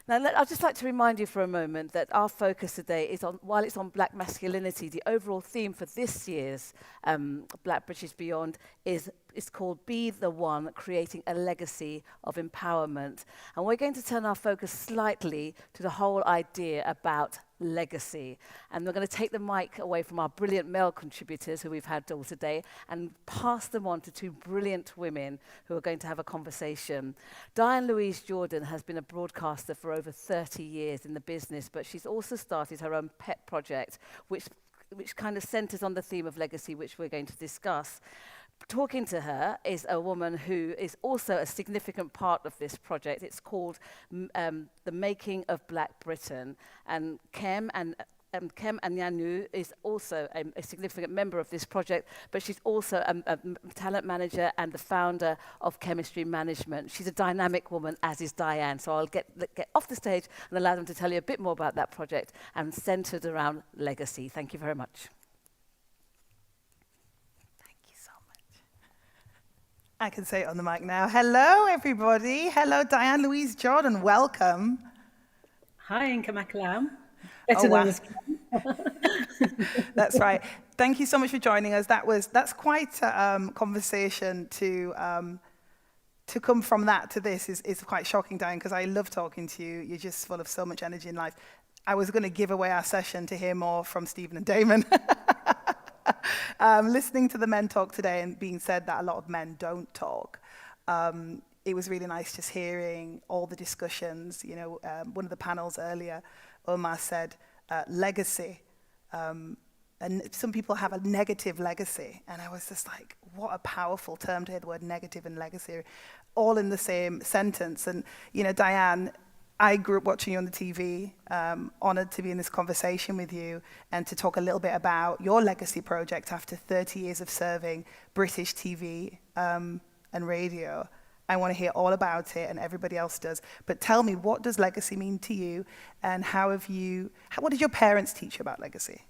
Now, I'd just like to remind you for a moment that our focus today is on, while it's on black masculinity, the overall theme for this year's Black British Beyond is called Be the One, Creating a Legacy of Empowerment. And we're going to turn our focus slightly to the whole idea about legacy. And we're going to take the mic away from our brilliant male contributors who we've had all today and pass them on to two brilliant women who are going to have a conversation. Diane Louise Jordan has been a broadcaster for over 30 years in the business, but she's also started her own pet project, which kind of centers on the theme of legacy, which we're going to discuss. Talking to her is a woman who is also a significant part of this project. It's called The Making of Black Britain. And Kem Anyanu is also a significant member of this project, but she's also a talent manager and the founder of Chemistry Management. She's a dynamic woman, as is Diane. So I'll get off the stage and allow them to tell you a bit more about that project and centered around legacy. Thank you very much. I can say it on the mic now. Hello, everybody. Hello, Diane Louise Jordan. Welcome. Hi, Inka Makalam. That's right. Thank you so much for joining us. That's quite a conversation to come from that to this is quite shocking, Diane, because I love talking to you. You're just full of so much energy in life. I was going to give away our session to hear more from Stephen and Damon. Listening to the men talk today and being said that a lot of men don't talk, it was really nice just hearing all the discussions. You know, one of the panels earlier, Omar said legacy, and some people have a negative legacy, and I was just like, what a powerful term to hear the word negative and legacy all in the same sentence. And you know, Diane, I grew up watching you on the TV, honored to be in this conversation with you and to talk a little bit about your legacy project after 30 years of serving British TV and radio. I want to hear all about it, and everybody else does. But tell me, what does legacy mean to you, and what did your parents teach you about legacy?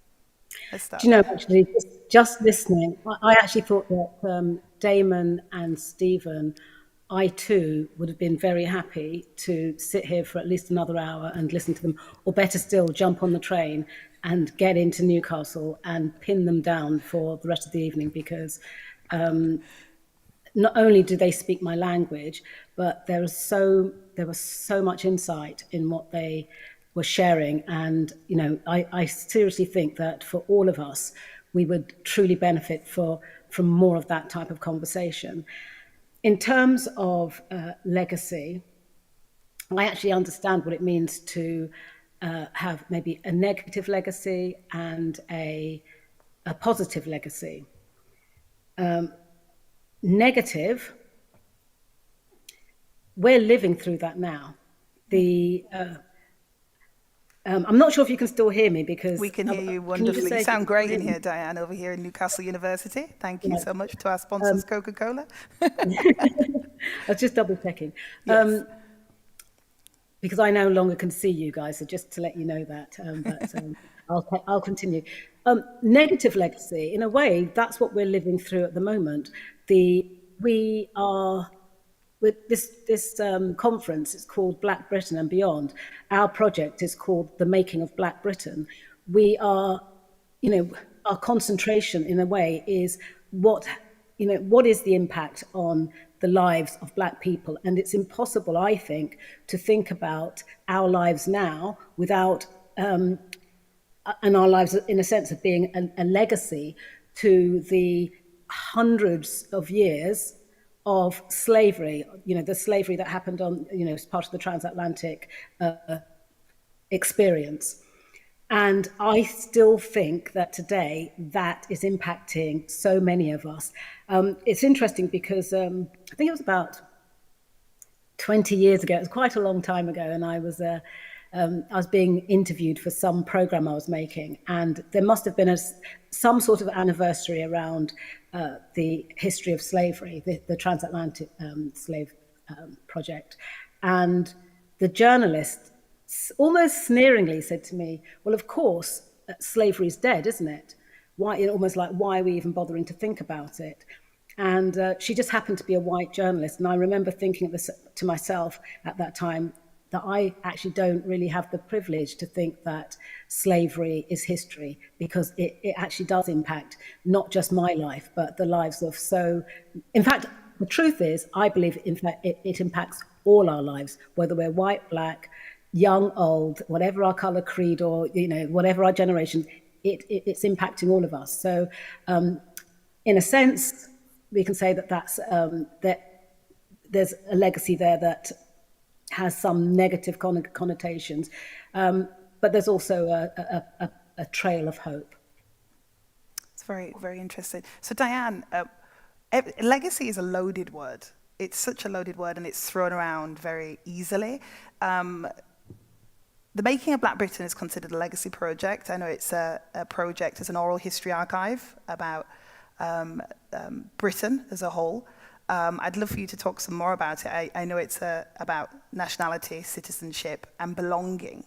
Let's start. Do you know, actually, just listening, I actually thought that Damon and Stephen, I too would have been very happy to sit here for at least another hour and listen to them, or better still, jump on the train and get into Newcastle and pin them down for the rest of the evening, because not only do they speak my language, but there was so much insight in what they were sharing. And, you know, I seriously think that for all of us, we would truly benefit from more of that type of conversation. In terms of legacy, I actually understand what it means to have maybe a negative legacy and a positive legacy. Negative, we're living through that now. I'm not sure if you can still hear me because... We can hear you wonderfully. You sound great in here, Diane, over here in Newcastle University. Thank you so much to our sponsors, Coca-Cola. I was just double checking. Yes. Because I no longer can see you guys, so just to let you know that. I'll continue. Negative legacy, in a way, that's what we're living through at the moment. We are... With this conference, it's called Black Britain and Beyond. Our project is called The Making of Black Britain. We are, our concentration in a way is what is the impact on the lives of Black people? And it's impossible, I think, to think about our lives now without, and our lives in a sense of being a legacy to the hundreds of years of slavery, the slavery that happened on, as part of the transatlantic experience. And I still think that today that is impacting so many of us. It's interesting because I think it was about 20 years ago, it was quite a long time ago, and I was being interviewed for some program I was making, and there must have been some sort of anniversary around the history of slavery, the transatlantic slave project. And the journalist almost sneeringly said to me, well, of course, slavery is dead, isn't it? Why, almost like, why are we even bothering to think about it? And she just happened to be a white journalist. And I remember thinking to myself at that time that I actually don't really have the privilege to think that slavery is history, because it actually does impact not just my life, but the lives of in fact, the truth is, I believe, in fact, it impacts all our lives, whether we're white, black, young, old, whatever our color, creed, or, whatever our generation, it's impacting all of us. So in a sense, we can say that there's a legacy there that has some negative connotations, but there's also a trail of hope. It's very, very interesting. So Diane, legacy is a loaded word. It's such a loaded word, and it's thrown around very easily. The Making of Black Britain is considered a legacy project. I know it's a project as an oral history archive about Britain as a whole. I'd love for you to talk some more about it. I know it's about nationality, citizenship, and belonging.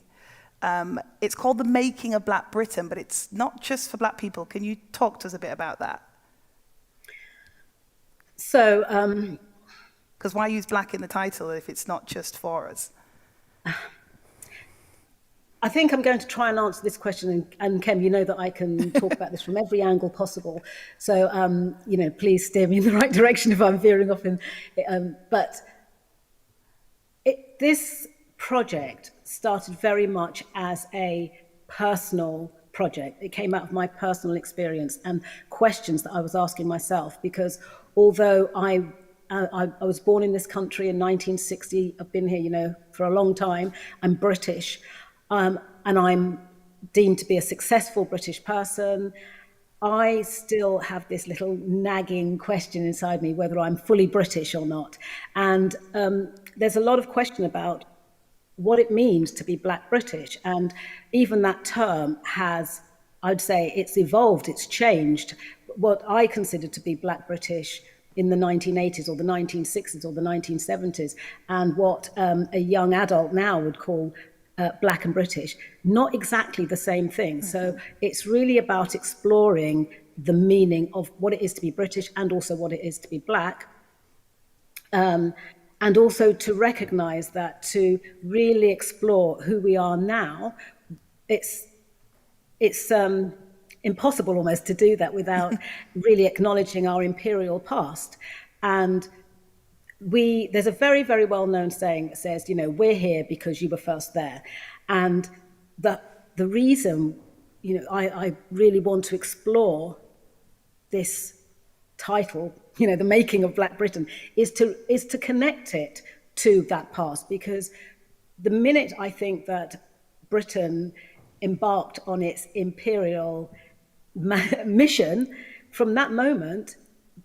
It's called The Making of Black Britain, but it's not just for Black people. Can you talk to us a bit about that? So, because why use black in the title if it's not just for us? I think I'm going to try and answer this question, and Kem, you know that I can talk about this from every angle possible. So, please steer me in the right direction if I'm veering off. This project started very much as a personal project. It came out of my personal experience and questions that I was asking myself, because although I was born in this country in 1960, I've been here, for a long time, I'm British. And I'm deemed to be a successful British person, I still have this little nagging question inside me whether I'm fully British or not. And there's a lot of question about what it means to be Black British. And even that term has, I'd say, it's evolved, it's changed. What I consider to be Black British in the 1980s or the 1960s or the 1970s, and what a young adult now would call Black and British, not exactly the same thing. Mm-hmm. So it's really about exploring the meaning of what it is to be British and also what it is to be Black. And also to recognize that to really explore who we are now, it's impossible almost to do that without really acknowledging our imperial past. And there's a very, very well-known saying that says, we're here because you were first there. And the reason, I really want to explore this title, The Making of Black Britain, is to connect it to that past, because the minute I think that Britain embarked on its imperial mission, from that moment,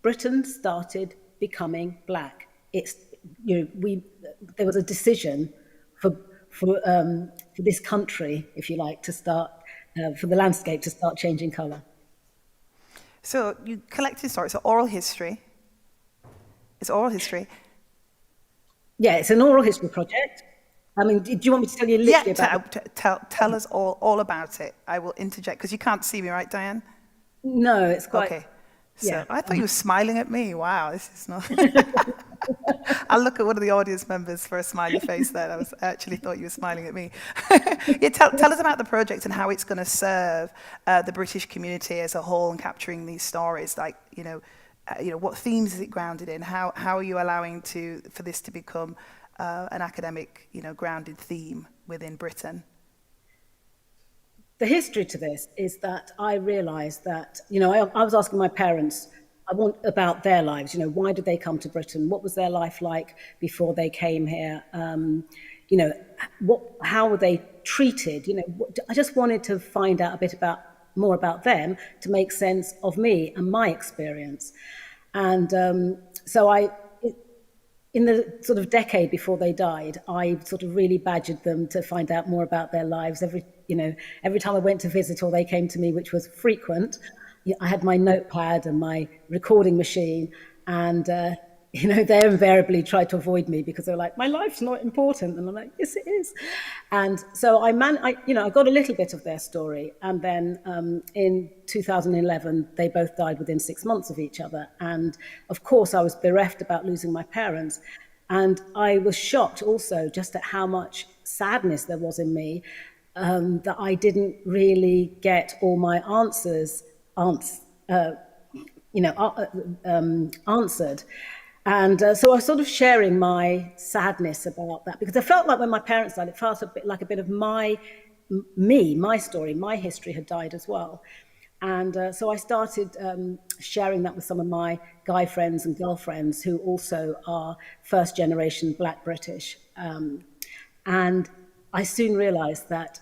Britain started becoming black. There was a decision for this country, if you like, to start for the landscape to start changing colour. So you collected stories, so oral history. It's oral history. Yeah, it's an oral history project. I mean, do you want me to tell you literally about it? Tell us all about it. I will interject, because you can't see me, right, Diane? No, it's quite... Okay. So Yeah. I thought you were smiling at me. Wow, this is not... I'll look at one of the audience members for a smiley face there. I actually thought you were smiling at me. Yeah, tell us about the project and how it's going to serve the British community as a whole in capturing these stories. Like, what themes is it grounded in? How are you allowing for this to become an academic, grounded theme within Britain? The history to this is that I realised that, I was asking my parents about their lives. Why did they come to Britain? What was their life like before they came here? How were they treated? I just wanted to find out a bit more about them to make sense of me and my experience. And so in the sort of decade before they died, I sort of really badgered them to find out more about their lives. Every time I went to visit or they came to me, which was frequent, I had my notepad and my recording machine, and they invariably tried to avoid me because they're like, my life's not important, and I'm like, yes, it is. And so I got a little bit of their story, and then in 2011 they both died within 6 months of each other, and of course I was bereft about losing my parents, and I was shocked also just at how much sadness there was in me, that I didn't really get all my answered. And so I was sort of sharing my sadness about that, because I felt like when my parents died, it felt a bit like a bit of my story, my history had died as well. And so I started sharing that with some of my guy friends and girlfriends who also are first generation Black British. And I soon realized that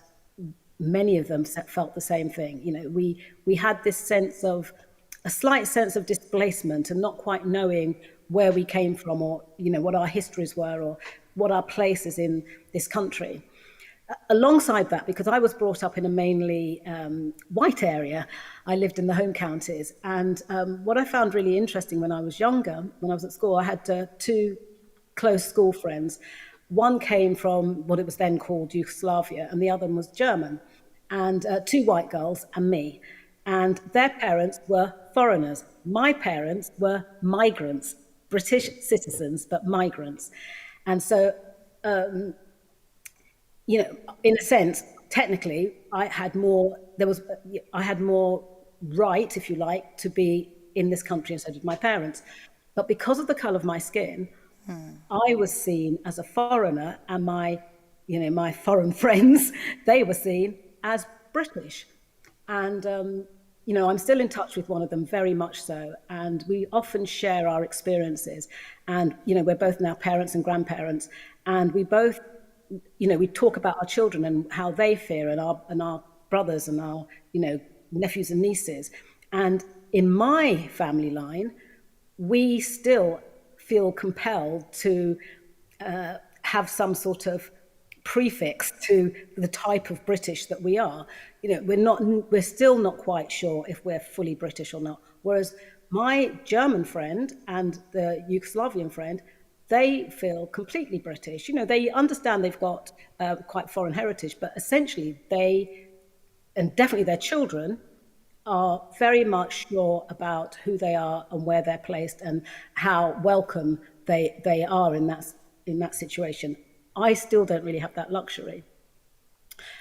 many of them felt the same thing. We had this a slight sense of displacement and not quite knowing where we came from, or what our histories were, or what our place is in this country. Alongside that, because I was brought up in a mainly white area, I lived in the home counties, and what I found really interesting when I was younger, when I was at school, I had two close school friends. One came from what it was then called Yugoslavia, and the other was German, and two white girls and me. And their parents were foreigners. My parents were migrants, British citizens, but migrants. And so, in a sense, technically, I had more right, if you like, to be in this country, and so did my parents. But because of the colour of my skin, I was seen as a foreigner, and my foreign friends, they were seen as British. And, I'm still in touch with one of them, very much so. And we often share our experiences. And, we're both now parents and grandparents. And we both, we talk about our children and how they feel, and our brothers and our, nephews and nieces. And in my family line, we still feel compelled to have some sort of prefix to the type of British that we are. We're still not quite sure if we're fully British or not. Whereas my German friend and the Yugoslavian friend, they feel completely British. They understand they've got quite foreign heritage, but essentially they, and definitely their children, are very much sure about who they are and where they're placed and how welcome they are in that situation. I still don't really have that luxury.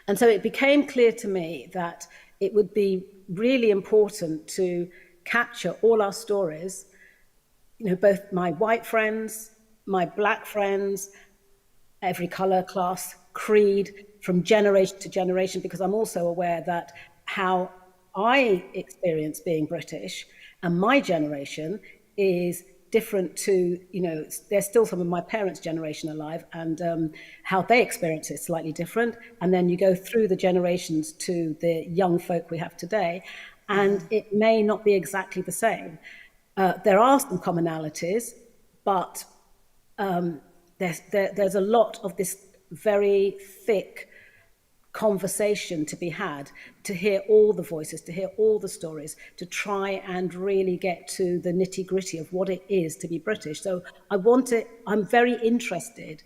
And so it became clear to me that it would be really important to capture all our stories, both my white friends, my Black friends, every colour, class, creed, from generation to generation, because I'm also aware that how I experience being British and my generation is different to, there's still some of my parents' generation alive, and how they experience it is slightly different. And then you go through the generations to the young folk we have today, and it may not be exactly the same. There are some commonalities, but there's a lot of this very thick conversation to be had, to hear all the voices, to hear all the stories, to try and really get to the nitty-gritty of what it is to be British. So I'm very interested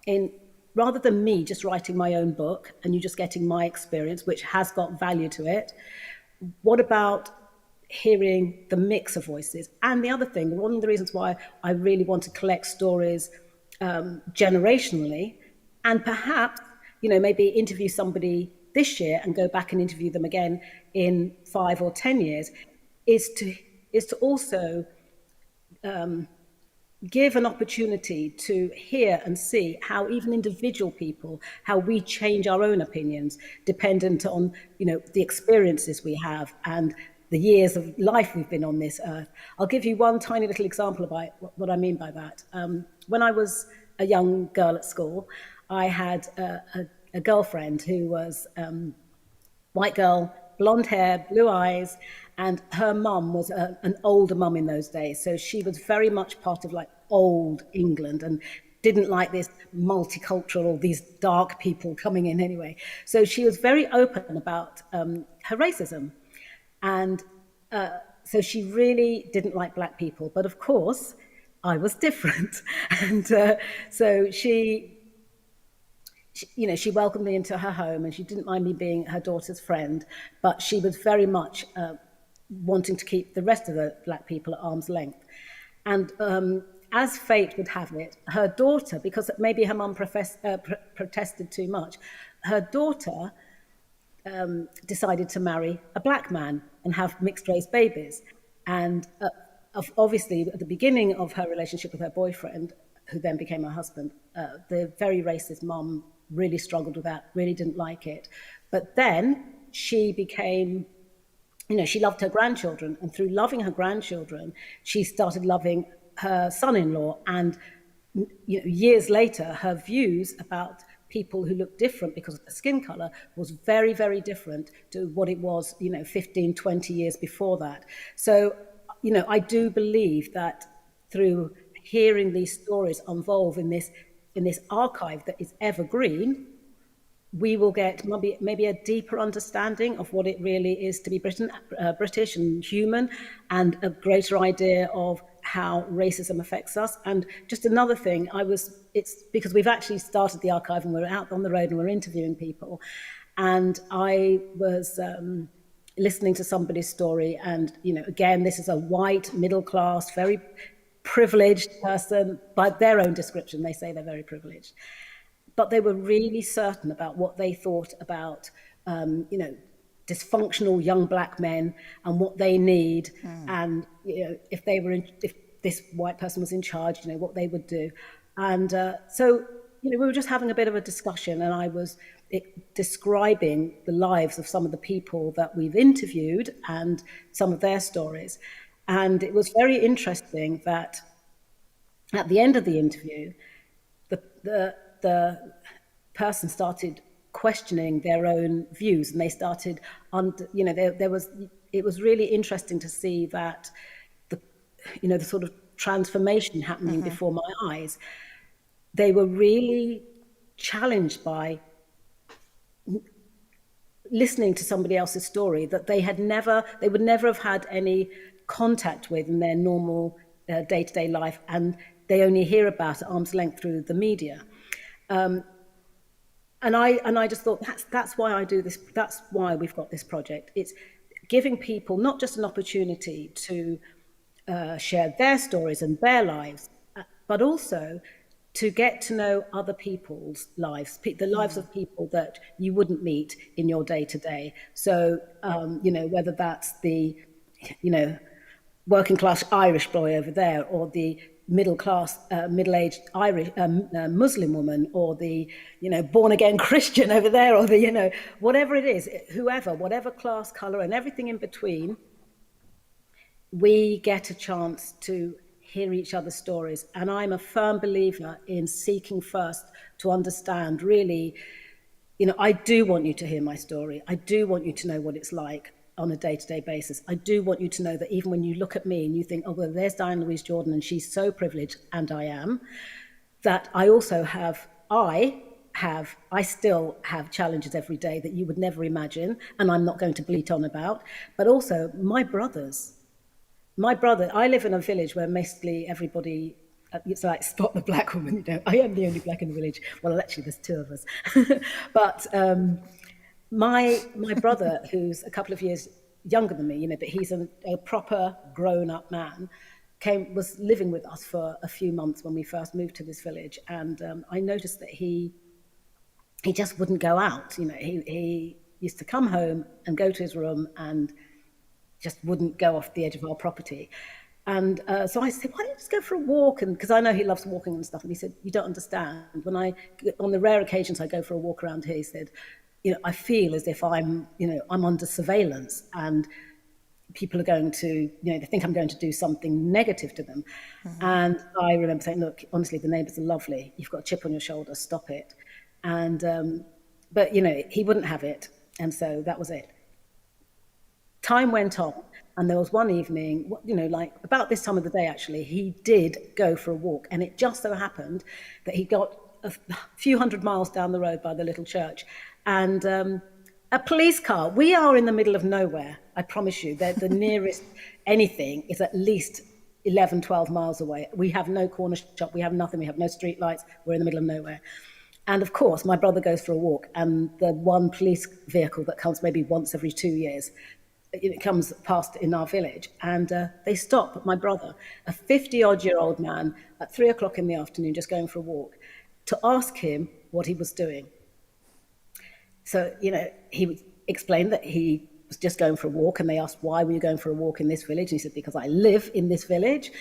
in, rather than me just writing my own book and you just getting my experience, which has got value to it, what about hearing the mix of voices? And the other thing, one of the reasons why I really want to collect stories generationally, and perhaps maybe interview somebody this year and go back and interview them again in 5 or 10 years, is to also give an opportunity to hear and see how even individual people, how we change our own opinions dependent on the experiences we have and the years of life we've been on this earth. I'll give you one tiny little example about what I mean by that. When I was a young girl at school, I had a girlfriend who was white girl, blonde hair, blue eyes, and her mum was an older mum in those days. So she was very much part of like old England and didn't like this multicultural, these dark people coming in anyway. So she was very open about her racism. And so she really didn't like black people. But of course, I was different. And so she welcomed me into her home, and she didn't mind me being her daughter's friend, but she was very much wanting to keep the rest of the black people at arm's length. And as fate would have it, her daughter, because maybe her mum protested too much, her daughter decided to marry a black man and have mixed race babies. And obviously, at the beginning of her relationship with her boyfriend, who then became her husband, the very racist mum really struggled with that, really didn't like it. But then she became, she loved her grandchildren, and through loving her grandchildren, she started loving her son-in-law. And years later, her views about people who looked different because of their skin color was very, very different to what it was, 15, 20 years before that. So, I do believe that through hearing these stories unfold in this archive that is evergreen, we will get maybe a deeper understanding of what it really is to be British and human, and a greater idea of how racism affects us. And just another thing, it's because we've actually started the archive and we're out on the road and we're interviewing people. And I was listening to somebody's story, and, again, this is a white, middle class, very privileged person. By their own description, they say they're very privileged. But they were really certain about what they thought about, dysfunctional young black men and what they need, and if this white person was in charge, what they would do. And so we were just having a bit of a discussion, and I was describing the lives of some of the people that we've interviewed and some of their stories. And it was very interesting that at the end of the interview, the person started questioning their own views, and they started, it was really interesting to see that the sort of transformation happening before my eyes. They were really challenged by listening to somebody else's story that they would never have had any contact with in their normal day-to-day life, and they only hear about at arm's length through the media. And I just thought that's why I do this. That's why we've got this project. It's giving people not just an opportunity to share their stories and their lives, but also to get to know other people's lives, the lives of people that you wouldn't meet in your day-to-day. So, whether that's the, working class Irish boy over there, or the middle class, middle-aged Irish Muslim woman, or the, born again Christian over there, or the, whatever it is, whatever class, color, and everything in between, we get a chance to hear each other's stories. And I'm a firm believer in seeking first to understand, really, you know, I do want you to hear my story. I do want you to know what it's like on a day-to-day basis. I do want you to know that even when you look at me and you think, oh, well, there's Diane Louise Jordan and she's so privileged, and I am, that I also have, I still have challenges every day that you would never imagine, and I'm not going to bleat on about, but also my brother, I live in a village where basically everybody, it's like spot the black woman, you know, I am the only black in the village. Well, actually there's two of us. But my brother, who's a couple of years younger than me, you know, but he's a proper grown-up man, was living with us for a few months when we first moved to this village, and I noticed that he just wouldn't go out. You know, he used to come home and go to his room and just wouldn't go off the edge of our property. And so I said, why don't you just go for a walk? And because I know he loves walking and stuff. And he said, you don't understand. On the rare occasions I go for a walk around here, he said, you know, I feel as if I'm under surveillance, and people are going to, you know, they think I'm going to do something negative to them. Mm-hmm. And I remember saying, look, honestly, the neighbours are lovely. You've got a chip on your shoulder, stop it. And, but, you know, he wouldn't have it. And so that was it. Time went on, and there was one evening, you know, like about this time of the day, actually, he did go for a walk. And it just so happened that he got a few hundred miles down the road by the little church, and a police car. We are in the middle of nowhere, I promise you. The nearest anything is at least 11, 12 miles away. We have no corner shop, we have nothing, we have no street lights, we're in the middle of nowhere. And of course, my brother goes for a walk, and the one police vehicle that comes maybe once every 2 years, it comes past in our village, and they stop my brother, a 50-odd-year-old man, at 3 o'clock in the afternoon, just going for a walk, to ask him what he was doing. So, you know, he explained that he was just going for a walk, and they asked, why were you going for a walk in this village? And he said, because I live in this village.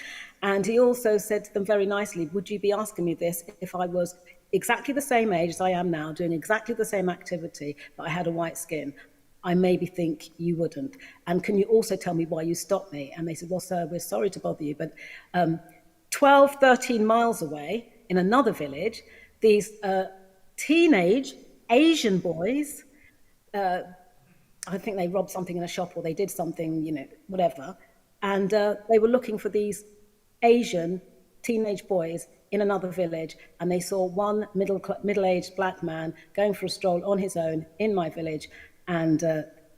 And he also said to them very nicely, would you be asking me this if I was exactly the same age as I am now, doing exactly the same activity, but I had a white skin? I maybe think you wouldn't. And can you also tell me why you stopped me? And they said, well, sir, we're sorry to bother you, but 12, 13 miles away in another village, these teenage Asian boys, I think they robbed something in a shop, or they did something, you know, whatever. And they were looking for these Asian teenage boys in another village, and they saw one middle-aged black man going for a stroll on his own in my village, and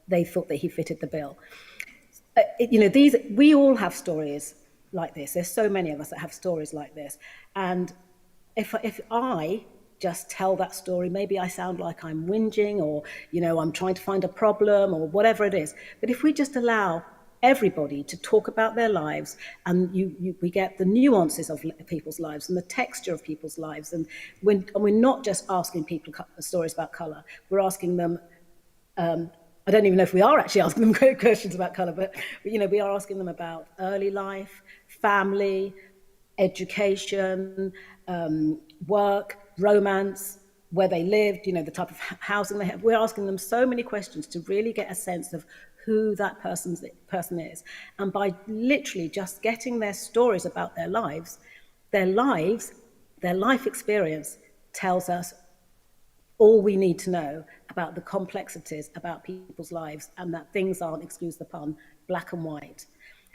they thought that he fitted the bill. You know, we all have stories like this. There's so many of us that have stories like this. And if I just tell that story, maybe I sound like I'm whinging, or, you know, I'm trying to find a problem, or whatever it is. But if we just allow everybody to talk about their lives, and we get the nuances of people's lives and the texture of people's lives, and we're not just asking people stories about colour, we're asking them, I don't even know if we are actually asking them questions about colour, but, you know, we are asking them about early life, family, education, work, romance, where they lived, you know, the type of housing they have. We're asking them so many questions to really get a sense of who that person is. And by literally just getting their stories about their life experience tells us all we need to know about the complexities about people's lives, and that things aren't, excuse the pun, black and white.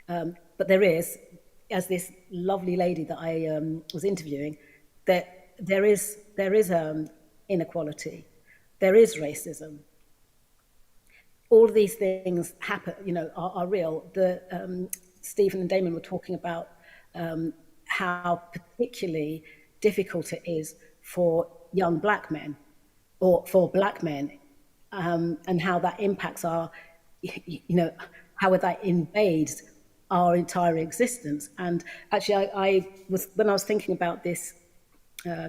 But there is, as this lovely lady that I was interviewing, there is inequality, there is racism. All of these things happen, you know, are real. Stephen and Damon were talking about how particularly difficult it is for young black men, or for black men, and how that impacts our, you know, how that invades our entire existence. And actually, when I was thinking about this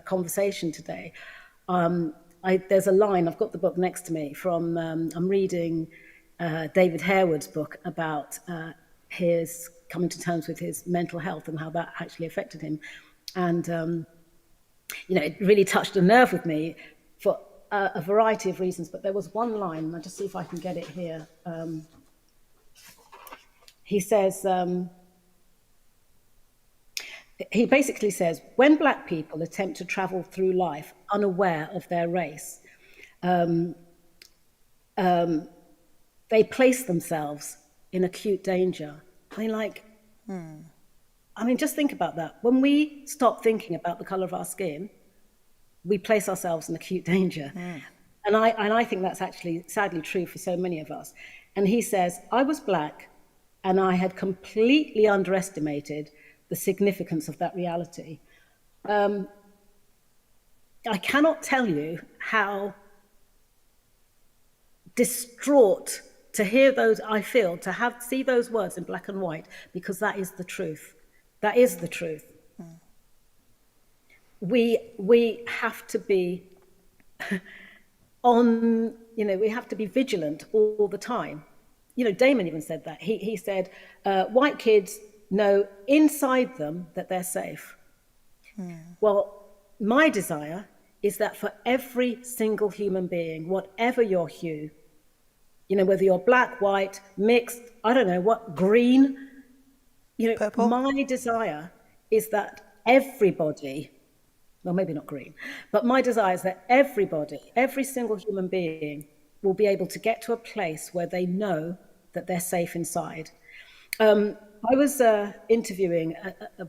conversation today, there's a line, I've got the book next to me, from, I'm reading David Harewood's book about his coming to terms with his mental health and how that actually affected him. And, you know, it really touched a nerve with me for a variety of reasons, but there was one line, and I'll just see if I can get it here. He says, he basically says, when black people attempt to travel through life unaware of their race, they place themselves in acute danger. Just think about that. When we stop thinking about the color of our skin, we place ourselves in acute danger. And I think that's actually sadly true for so many of us. And he says, I was black and I had completely underestimated the significance of that reality. I cannot tell you how distraught to hear those, I feel, to see those words in black and white, because that is the truth. That is the truth. We have to be we have to be vigilant all the time. Damon even said that. He said, white kids know inside them that they're safe. Well, my desire is that for every single human being, whatever your hue, whether you're black, white, mixed, I don't know what, green, Purple. My desire is that everybody, well, maybe not green, but my desire is that everybody, every single human being will be able to get to a place where they know that they're safe inside. I was interviewing a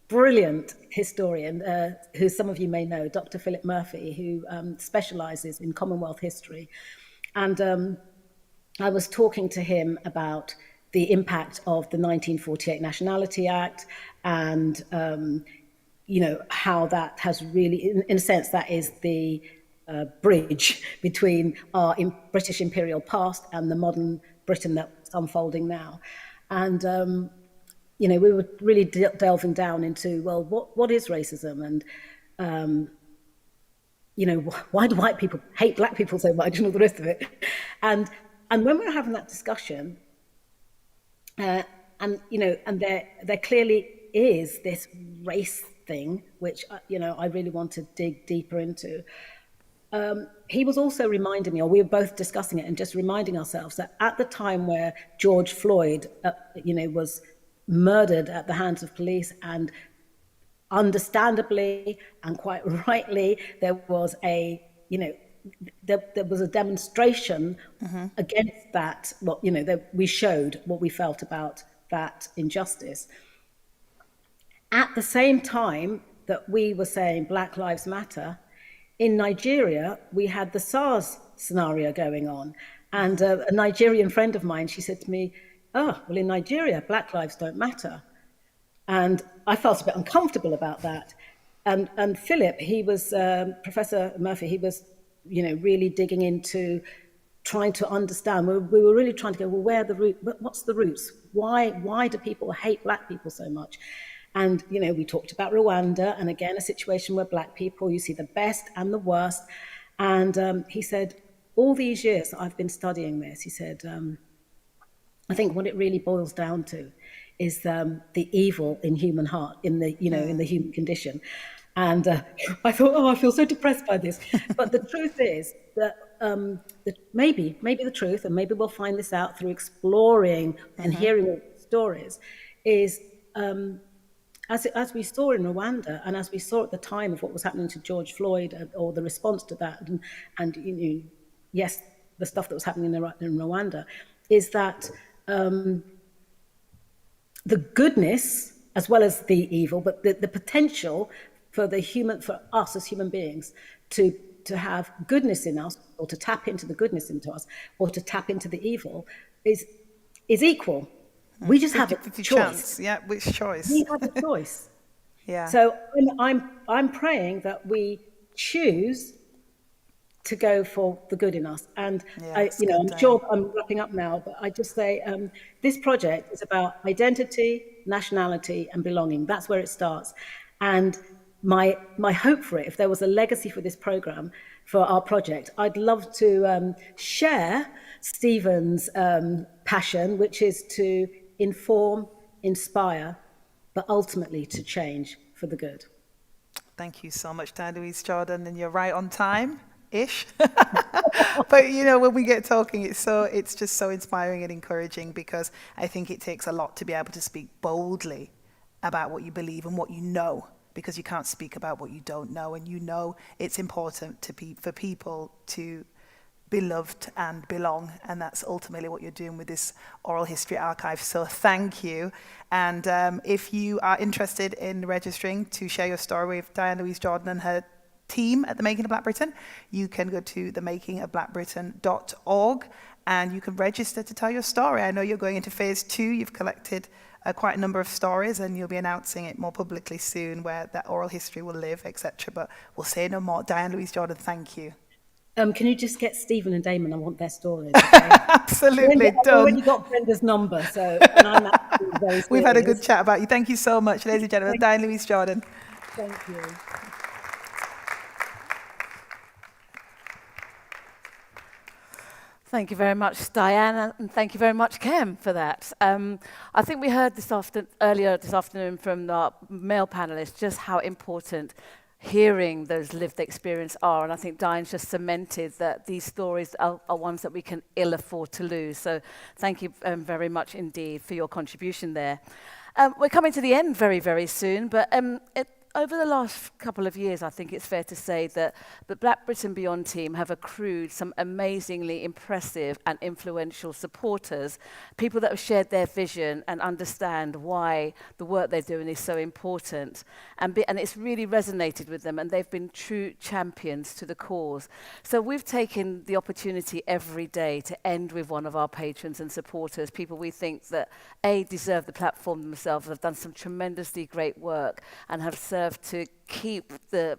brilliant historian who some of you may know, Dr. Philip Murphy, who specializes in Commonwealth history. And I was talking to him about the impact of the 1948 Nationality Act and, how that has really, in a sense, that is the bridge between our British imperial past and the modern Britain that's unfolding now. And, we were really delving down into, well, what is racism? And, why do white people hate black people so much and all the rest of it? And when we were having that discussion, and there clearly is this race thing, which, I really want to dig deeper into. He was also reminding me, or we were both discussing it and just reminding ourselves that at the time where George Floyd, was murdered at the hands of police, and understandably and quite rightly, there was a demonstration against that. Well, that we showed what we felt about that injustice. At the same time that we were saying Black Lives Matter, in Nigeria, we had the SARS scenario going on. And a Nigerian friend of mine, she said to me, oh, well, in Nigeria, Black lives don't matter. And I felt a bit uncomfortable about that. And Philip, he was, Professor Murphy, he was, really digging into trying to understand. We were really trying to go, well, what's the roots? Why do people hate black people so much? And, we talked about Rwanda, and again, a situation where black people, you see the best and the worst. And he said, all these years that I've been studying this, he said, I think what it really boils down to is the evil in human heart, in the human condition. And I thought, I feel so depressed by this. But the truth is that maybe the truth, and maybe we'll find this out through exploring and hearing all the stories, is as we saw in Rwanda, and as we saw at the time of what was happening to George Floyd, or the response to that, and yes, the stuff that was happening in Rwanda, is that the goodness as well as the evil, but the potential for us as human beings to have goodness in us, or to tap into the goodness into us, or to tap into the evil is equal. We just have a choice. Chance. Yeah, which choice? We have a choice. Yeah. So I'm praying that we choose to go for the good in us. And I'm sure I'm wrapping up now, but I just say this project is about identity, nationality, and belonging. That's where it starts. And my hope for it, if there was a legacy for this program, for our project, I'd love to share Stephen's passion, which is to inform, inspire, but ultimately to change for the good. Thank you so much, Dan Louise Jordan, and you're right on time-ish. But when we get talking, it's just so inspiring and encouraging, because I think it takes a lot to be able to speak boldly about what you believe and what you know, because you can't speak about what you don't know, and you know it's important for people to be loved and belong, and that's ultimately what you're doing with this oral history archive. So thank you. And if you are interested in registering to share your story with Diane Louise Jordan and her team at The Making of Black Britain, you can go to themakingofblackbritain.org and you can register to tell your story. I know you're going into phase 2. You've collected quite a number of stories, and you'll be announcing it more publicly soon, where that oral history will live, etc. But we'll say no more. Diane Louise Jordan, thank you. Can you just get Stephen and Damon? I want their stories. Okay? Absolutely I've done. already got Brenda's number, so and I'm actually very serious. We've had a good chat about you. Thank you so much, ladies and gentlemen. Diane Louise Jordan. Thank you. Thank you very much, Diane, and thank you very much, Kem, for that. I think we heard earlier this afternoon from our male panelists just how important hearing those lived experience are, and I think Diane's just cemented that these stories are ones that we can ill afford to lose. So thank you very much indeed for your contribution there. We're coming to the end very, very soon, but over the last couple of years, I think it's fair to say that the Black Britain Beyond team have accrued some amazingly impressive and influential supporters, people that have shared their vision and understand why the work they're doing is so important. And it's really resonated with them, and they've been true champions to the cause. So we've taken the opportunity every day to end with one of our patrons and supporters, people we think that, A, deserve the platform themselves, have done some tremendously great work, and have served to keep the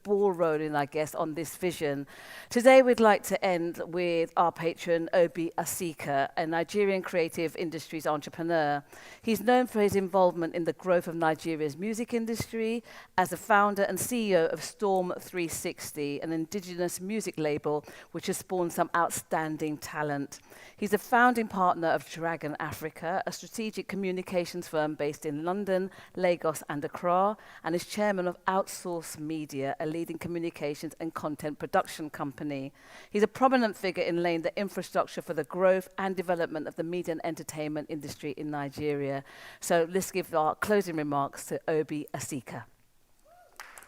ball rolling, I guess, on this vision. Today, we'd like to end with our patron, Obi Asika, a Nigerian creative industries entrepreneur. He's known for his involvement in the growth of Nigeria's music industry as a founder and CEO of Storm 360, an indigenous music label which has spawned some outstanding talent. He's a founding partner of Dragon Africa, a strategic communications firm based in London, Lagos, and Accra, and is chairman of Outsource Media, a leading communications and content production company. He's a prominent figure in laying the infrastructure for the growth and development of the media and entertainment industry in Nigeria. So let's give our closing remarks to Obi Asika.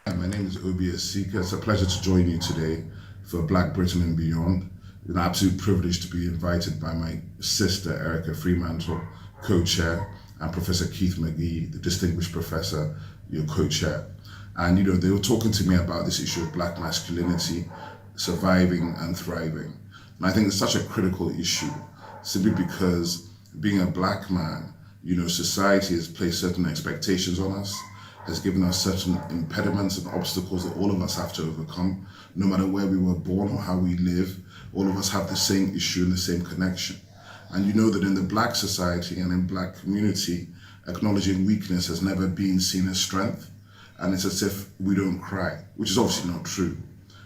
My name is Obi Asika. It's a pleasure to join you today for Black Britain and Beyond. It's an absolute privilege to be invited by my sister, Erica Fremantle, co-chair, and Professor Keith McGee, the distinguished professor, your co-chair. And they were talking to me about this issue of Black masculinity, surviving and thriving. And I think it's such a critical issue, simply because being a Black man, society has placed certain expectations on us, has given us certain impediments and obstacles that all of us have to overcome. No matter where we were born or how we live, all of us have the same issue and the same connection. And you know that in the Black society and in Black community, acknowledging weakness has never been seen as strength. And it's as if we don't cry, which is obviously not true.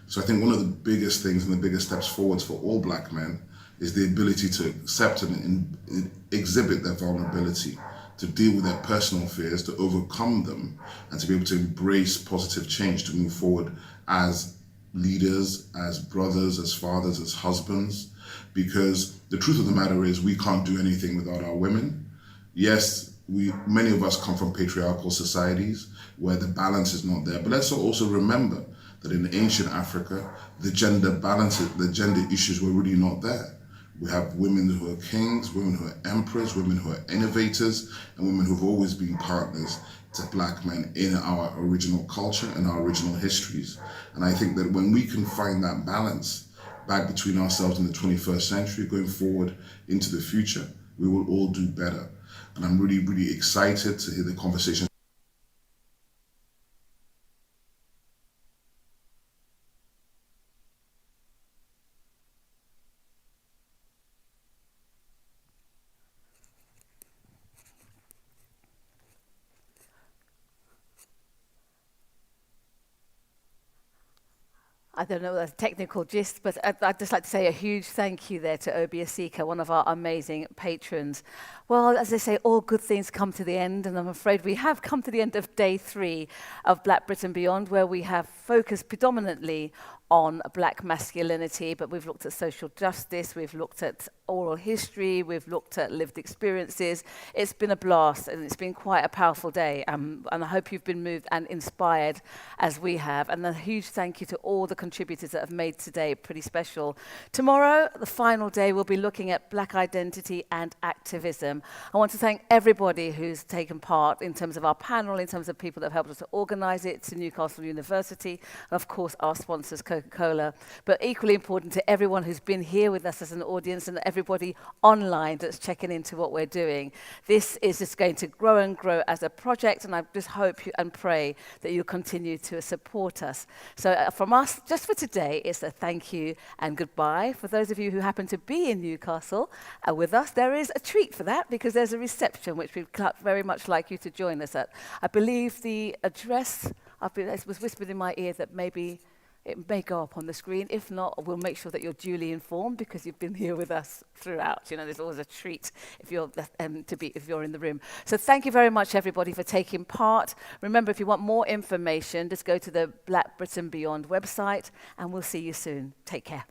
So I think one of the biggest things and the biggest steps forwards for all Black men is the ability to accept and exhibit their vulnerability, to deal with their personal fears, to overcome them, and to be able to embrace positive change, to move forward as leaders, as brothers, as fathers, as husbands. Because the truth of the matter is we can't do anything without our women. Yes, many of us come from patriarchal societies where the balance is not there. But let's also remember that in ancient Africa, the gender balances, the gender issues were really not there. We have women who are kings, women who are emperors, women who are innovators, and women who've always been partners to Black men in our original culture and our original histories. And I think that when we can find that balance back between ourselves in the 21st century, going forward into the future, we will all do better. And I'm really, really excited to hear the conversation. I don't know the technical gist, but I'd just like to say a huge thank you there to Obi Asika, one of our amazing patrons. Well, as they say, all good things come to the end, and I'm afraid we have come to the end of day 3 of Black Britain Beyond, where we have focused predominantly on black masculinity, but we've looked at social justice, we've looked at oral history, we've looked at lived experiences. It's been a blast, and it's been quite a powerful day, and I hope you've been moved and inspired as we have. And a huge thank you to all the contributors that have made today pretty special. Tomorrow, the final day, we'll be looking at black identity and activism. I want to thank everybody who's taken part in terms of our panel, in terms of people that have helped us to organize it, to Newcastle University, and of course our sponsors, Coca-Cola. But equally important to everyone who's been here with us as an audience, and everybody online that's checking into what we're doing. This is just going to grow and grow as a project, and I just hope you and pray that you'll continue to support us. So from us, just for today, it's a thank you and goodbye. For those of you who happen to be in Newcastle with us, there is a treat for that, because there's a reception which we'd very much like you to join us at. I believe the address, it was whispered in my ear that maybe it may go up on the screen. If not, we'll make sure that you're duly informed, because you've been here with us throughout. You know, there's always a treat if you're if you're in the room. So thank you very much, everybody, for taking part. Remember, if you want more information, just go to the Black Britain Beyond website, and we'll see you soon. Take care.